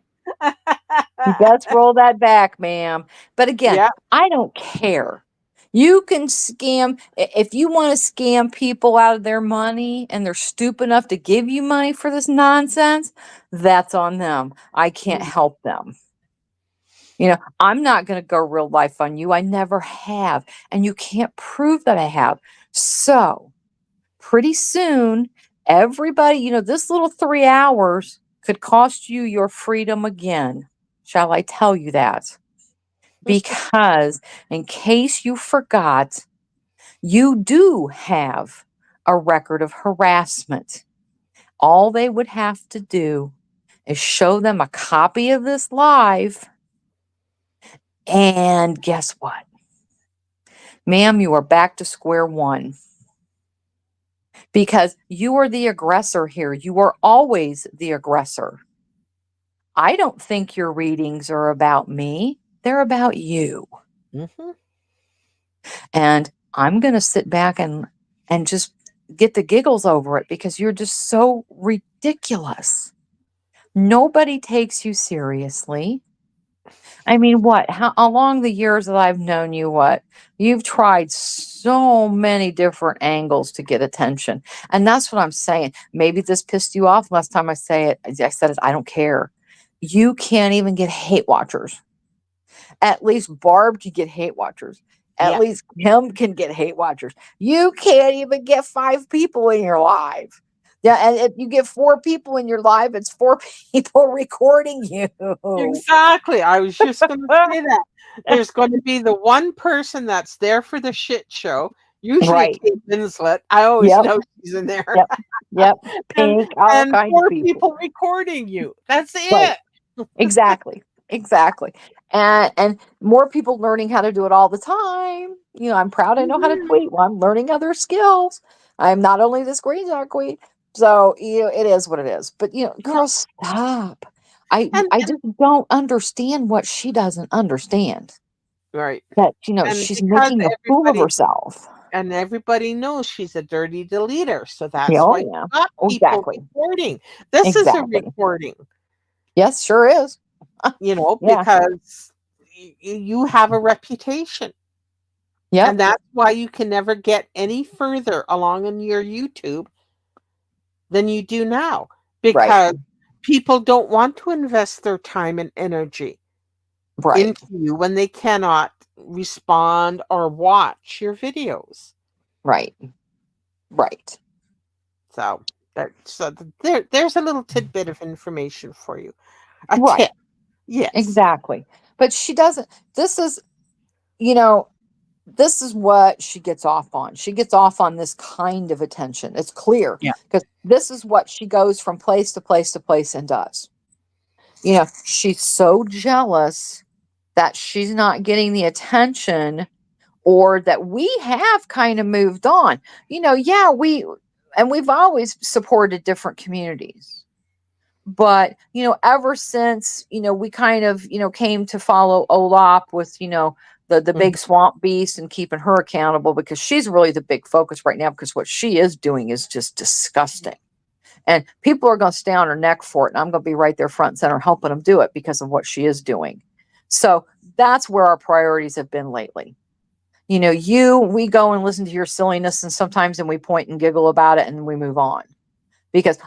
Speaker 2: You best roll that back, ma'am. But again,
Speaker 1: Yeah.
Speaker 2: I don't care. You can scam if you want to scam people out of their money and they're stupid enough to give you money for this nonsense, that's on them. I can't help them. I'm not going to go real life on you. I never have. And you can't prove that I have. So pretty soon, everybody, this little 3 hours could cost you your freedom again. Shall I tell you that? Because in case you forgot, you do have a record of harassment. All they would have to do is show them a copy of this live. And guess what? Ma'am, you are back to square one. Because you are the aggressor here. You are always the aggressor. I don't think your readings are about me. They're about you.
Speaker 1: Mm-hmm.
Speaker 2: And I'm going to sit back and just get the giggles over it because you're just so ridiculous. Nobody takes you seriously. I mean, what? How along the years that I've known you, what? You've tried so many different angles to get attention. And that's what I'm saying. Maybe this pissed you off last time I said it, I don't care. You can't even get hate watchers. At least Barb can get hate watchers. At
Speaker 1: Yeah.
Speaker 2: least Kim can get hate watchers. You can't even get 5 people in your live. Yeah, and if you get 4 people in your live, it's 4 people recording you.
Speaker 1: Exactly. I was just going to say that. There's going to be the one person that's there for the shit show. Usually
Speaker 2: Right.
Speaker 1: Kate Winslet. I always
Speaker 2: Yep.
Speaker 1: know she's in there.
Speaker 2: Yep. Yep.
Speaker 1: and
Speaker 2: Pink, all
Speaker 1: and
Speaker 2: kinds of
Speaker 1: 4
Speaker 2: people.
Speaker 1: people recording you. That's
Speaker 2: Right.
Speaker 1: it.
Speaker 2: Exactly. Exactly. And more people learning how to do it all the time. I'm proud I know how to tweet. Well, I'm learning other skills. I'm not only the screenshot queen. So, it is what it is. But
Speaker 1: Yeah.
Speaker 2: girl, stop. I
Speaker 1: And
Speaker 2: I just don't understand what she doesn't understand.
Speaker 1: right.
Speaker 2: That,
Speaker 1: And
Speaker 2: she's
Speaker 1: because
Speaker 2: making a fool of herself.
Speaker 1: everybody knows she's a dirty deleter, so
Speaker 2: Yeah,
Speaker 1: that's
Speaker 2: oh
Speaker 1: why you
Speaker 2: yeah.
Speaker 1: got people
Speaker 2: Exactly.
Speaker 1: recording. This is a
Speaker 2: Exactly.
Speaker 1: recording,
Speaker 2: Yes, sure is. Yeah.
Speaker 1: because you have a reputation.
Speaker 2: Yep.
Speaker 1: And that's why you can never get any further along in your YouTube than you do now,
Speaker 2: Right.
Speaker 1: because people don't want to invest their time and energy
Speaker 2: Right.
Speaker 1: into you when they cannot respond or watch your videos.
Speaker 2: Right. Right.
Speaker 1: So there's a little tidbit of information for you. A
Speaker 2: Right.
Speaker 1: tip. Yes.
Speaker 2: Exactly. But she doesn't. You know, this is what she gets off on. She gets off on this kind of attention. It's clear
Speaker 1: Yeah.
Speaker 2: because this is what she goes from place to place to place and does. She's so jealous that she's not getting the attention or that we have kind of moved on. Yeah, we've always supported different communities. But, ever since, we kind of, came to follow Olap with, the big swamp beast and keeping her accountable because she's really the big focus right now because what she is doing is just disgusting. And people are going to stay on her neck for it. And I'm going to be right there front and center helping them do it because of what she is doing. So that's where our priorities have been lately. We go and listen to your silliness and sometimes and we point and giggle about it and we move on because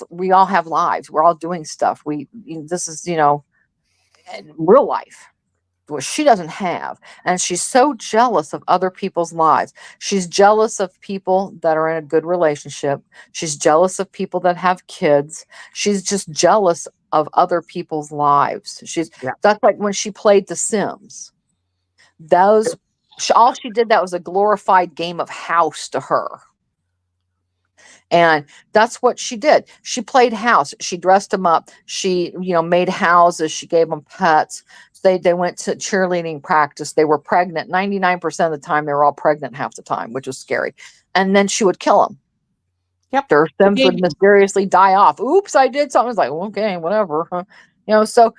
Speaker 2: we all have lives. We're all doing stuff. This is, real life. What she doesn't have. And she's so jealous of other people's lives. She's jealous of people that are in a good relationship. She's jealous of people that have kids. She's just jealous of other people's lives.
Speaker 1: Yeah.
Speaker 2: That's like when she played The Sims. those all she did, that was a glorified game of house to her. And that's what she did. She played house. She dressed them up. She, made houses. She gave them pets. They went to cheerleading practice. They were pregnant. 99% of the time, they were all pregnant half the time, which was scary. And then she would kill them.
Speaker 1: Yep.
Speaker 2: Their Sims would
Speaker 1: Okay.
Speaker 2: mysteriously die off. Oops, I did something. It's like, okay, whatever. Huh? So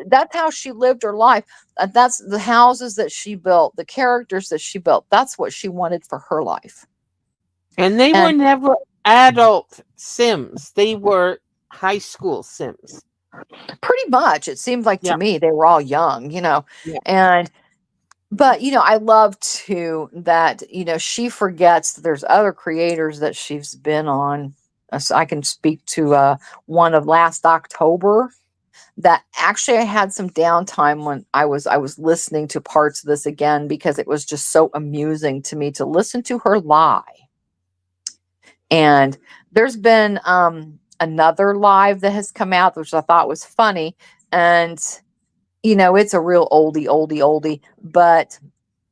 Speaker 2: that's how she lived her life. That's the houses that she built, the characters that she built. That's what she wanted for her life.
Speaker 1: And they were
Speaker 2: And
Speaker 1: never adult Sims. They were high school Sims.
Speaker 2: pretty much, it seemed like to
Speaker 1: Yeah.
Speaker 2: me, they were all young,
Speaker 1: Yeah.
Speaker 2: and but I love too that she forgets that there's other creators that she's been on. So I can speak to one of last October that actually I had some downtime when I was listening to parts of this again because it was just so amusing to me to listen to her lie. And there's been another live that has come out which I thought was funny, and it's a real oldie, but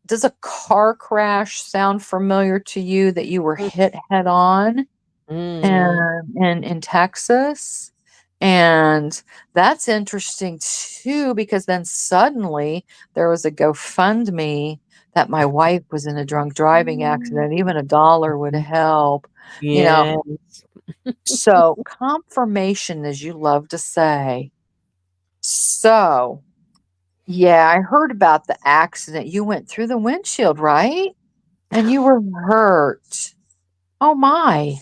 Speaker 2: does a car crash sound familiar to you that you were hit head on
Speaker 1: Mm.
Speaker 2: and in Texas? And that's interesting too, because then suddenly there was a GoFundMe that my wife was in a drunk driving accident. Even $1 would help, you know.
Speaker 1: Yeah.
Speaker 2: So confirmation, as you love to say. So yeah, I heard about the accident. You went through the windshield, right? And you were hurt. Oh my.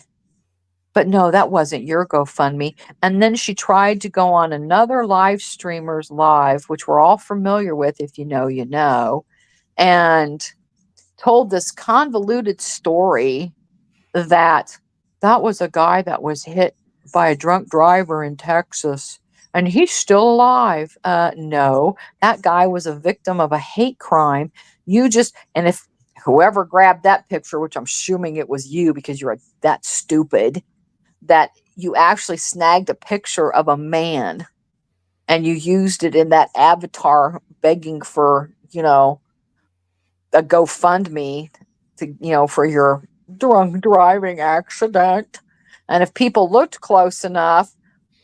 Speaker 2: But no, that wasn't your GoFundMe. And then she tried to go on another live streamer's live, which we're all familiar with. If you know, you know, and told this convoluted story that that was a guy that was hit by a drunk driver in Texas and he's still alive. No, that guy was a victim of a hate crime. And if whoever grabbed that picture, which I'm assuming it was you because you're that stupid, that you actually snagged a picture of a man and you used it in that avatar begging for, a GoFundMe to, for your drunk driving accident. And if people looked close enough,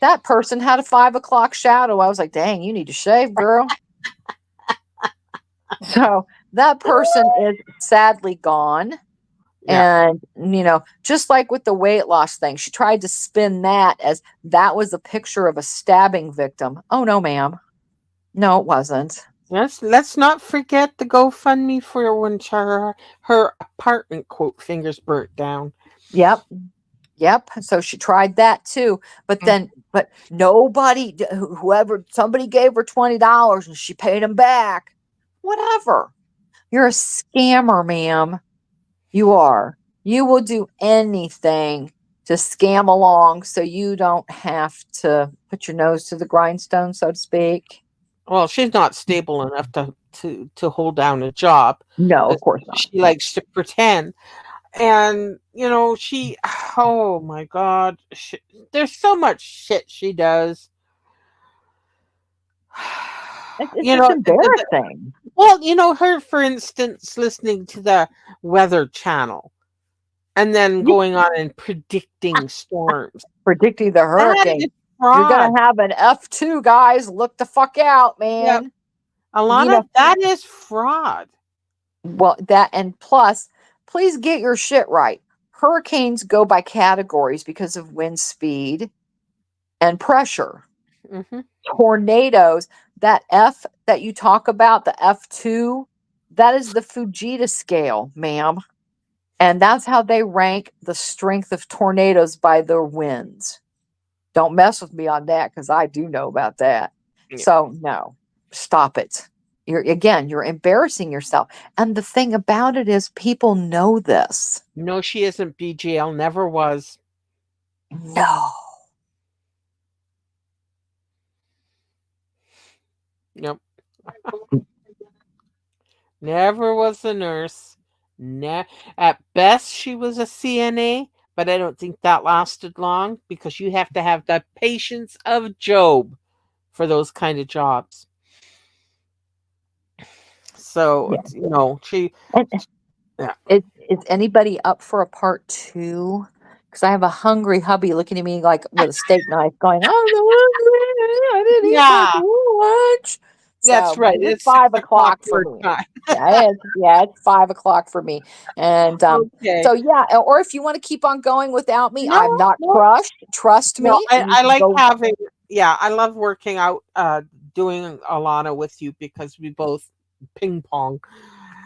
Speaker 2: that person had a 5 o'clock shadow. I was like, dang, you need to shave, girl. So that person is sadly gone.
Speaker 1: Yeah.
Speaker 2: And, just like with the weight loss thing, she tried to spin that as that was a picture of a stabbing victim. Oh, no, ma'am. No, it wasn't.
Speaker 1: Let's not forget the GoFundMe for when her apartment quote fingers burnt down.
Speaker 2: Yep. Yep. So she tried that too. But nobody, somebody gave her $20 and she paid them back. Whatever. You're a scammer, ma'am. You are. You will do anything to scam along so you don't have to put your nose to the grindstone, so to speak.
Speaker 1: Well, she's not stable enough to hold down a job.
Speaker 2: No,
Speaker 1: Uh,
Speaker 2: of course not.
Speaker 1: She likes to pretend, and she. Oh my God, there's so much shit she does.
Speaker 2: It's
Speaker 1: You
Speaker 2: just
Speaker 1: know,
Speaker 2: embarrassing.
Speaker 1: well, her, for instance, listening to the Weather Channel and then
Speaker 2: You
Speaker 1: going on and predicting storms.
Speaker 2: predicting the
Speaker 1: That
Speaker 2: hurricane.
Speaker 1: is
Speaker 2: You're going
Speaker 1: fraud.
Speaker 2: to have an F2, guys. Look the fuck out,
Speaker 1: Yep.
Speaker 2: man.
Speaker 1: A
Speaker 2: You
Speaker 1: lot
Speaker 2: know,
Speaker 1: of that is fraud.
Speaker 2: well, and plus, please get your shit right. Hurricanes go by categories because of wind speed and pressure.
Speaker 1: Hmm.
Speaker 2: Tornadoes, that F that you talk about, the F2, that is the Fujita scale, ma'am. And that's how they rank the strength of tornadoes by their winds. Don't mess with me on that because I do know about that.
Speaker 1: Yeah.
Speaker 2: So, no, stop it. You're embarrassing yourself. And the thing about it is, people know this.
Speaker 1: No, she isn't BGL, never was.
Speaker 2: No.
Speaker 1: Yep. Never was a nurse. At best, she was a CNA, but I don't think that lasted long because you have to have the patience of Job for those kind of jobs. So,
Speaker 2: Yeah.
Speaker 1: she,
Speaker 2: And
Speaker 1: yeah.
Speaker 2: is anybody up for a part two? Because I have a hungry hubby looking at me like with a steak knife, going, "I'm hungry. I didn't eat my
Speaker 1: Yeah,
Speaker 2: lunch."
Speaker 1: that's
Speaker 2: So,
Speaker 1: right.
Speaker 2: but it's
Speaker 1: It's 6 o'clock
Speaker 2: 5 o'clock for
Speaker 1: your
Speaker 2: me.
Speaker 1: time.
Speaker 2: Yeah, it's 5 o'clock for me. And
Speaker 1: Okay.
Speaker 2: so yeah, or if you want to keep on going without me,
Speaker 1: No,
Speaker 2: I'm not
Speaker 1: no,
Speaker 2: crushed. Trust
Speaker 1: no.
Speaker 2: me,
Speaker 1: I,
Speaker 2: and you
Speaker 1: I
Speaker 2: can
Speaker 1: like
Speaker 2: go.
Speaker 1: having, yeah, I love working out, doing Alana with you because we both ping pong.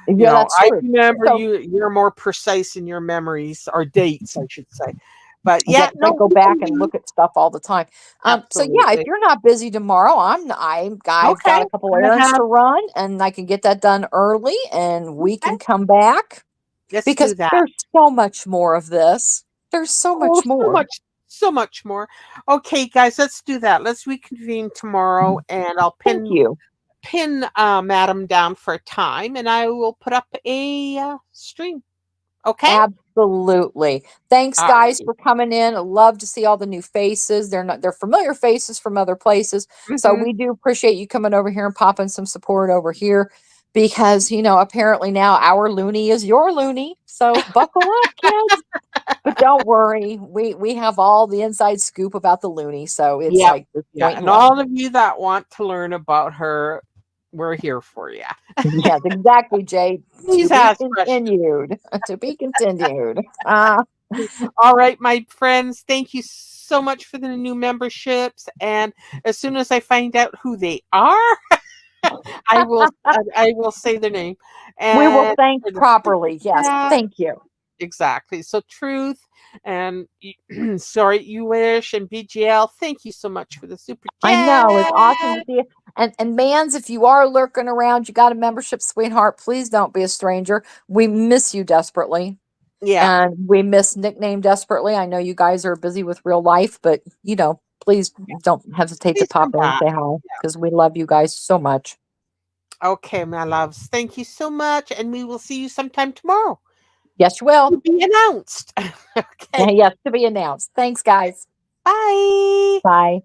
Speaker 2: Yeah, that's
Speaker 1: I
Speaker 2: true.
Speaker 1: remember
Speaker 2: So
Speaker 1: you're more precise in your memories or dates, I should say. But
Speaker 2: yeah,
Speaker 1: yeah,
Speaker 2: 'cause I
Speaker 1: no,
Speaker 2: go
Speaker 1: we
Speaker 2: back
Speaker 1: can
Speaker 2: and
Speaker 1: do
Speaker 2: look at stuff all the time. So yeah, if
Speaker 1: absolutely.
Speaker 2: you're not busy tomorrow, I've got
Speaker 1: Okay.
Speaker 2: a couple
Speaker 1: I
Speaker 2: errands
Speaker 1: have
Speaker 2: to run, and I can get that done early, and we
Speaker 1: okay.
Speaker 2: can come back
Speaker 1: Let's
Speaker 2: because
Speaker 1: do that.
Speaker 2: there's so much more of this. There's so
Speaker 1: Oh,
Speaker 2: much more.
Speaker 1: so much more. Okay, guys, let's do that. Let's reconvene tomorrow, and I'll
Speaker 2: Thank you.
Speaker 1: pin Madam down for a time, and I will put up a stream. Okay.
Speaker 2: Absolutely. Thanks,
Speaker 1: All
Speaker 2: guys,
Speaker 1: right.
Speaker 2: for coming in. I love to see all the new faces. They're familiar faces from other places. So
Speaker 1: Hmm.
Speaker 2: we do appreciate you coming over here and popping some support over here because apparently now our loony is your loony. So buckle up, kids. But don't worry, we have all the inside scoop about the loony. So it's
Speaker 1: Yep.
Speaker 2: like this
Speaker 1: Yeah,
Speaker 2: point in
Speaker 1: and
Speaker 2: life.
Speaker 1: all of you that want to learn about her, we're here for you.
Speaker 2: Yes, exactly, Jay. To
Speaker 1: Please
Speaker 2: be
Speaker 1: ask questions.
Speaker 2: continued. To be continued.
Speaker 1: All right, my friends, thank you so much for the new memberships. And as soon as I find out who they are, I will say their name.
Speaker 2: We will
Speaker 1: And
Speaker 2: thank
Speaker 1: for the super
Speaker 2: properly. Yes.
Speaker 1: chat,
Speaker 2: Thank you.
Speaker 1: exactly. So truth and sorry, you wish and BGL. Thank you so much for the super
Speaker 2: I know. It's awesome to
Speaker 1: chat.
Speaker 2: see you. And Mans, if you are lurking around, you got a membership, sweetheart, please don't be a stranger. We miss you desperately.
Speaker 1: Yeah,
Speaker 2: And we miss Nickname desperately. I know you guys are busy with real life, but please don't hesitate to
Speaker 1: please come
Speaker 2: pop in and
Speaker 1: back.
Speaker 2: say hi because we love you guys so much.
Speaker 1: Okay, my loves. Thank you so much, and we will see you sometime tomorrow.
Speaker 2: Yes, you will.
Speaker 1: To be announced. Okay.
Speaker 2: Yes, to be announced. Thanks, guys.
Speaker 1: Bye.
Speaker 2: Bye.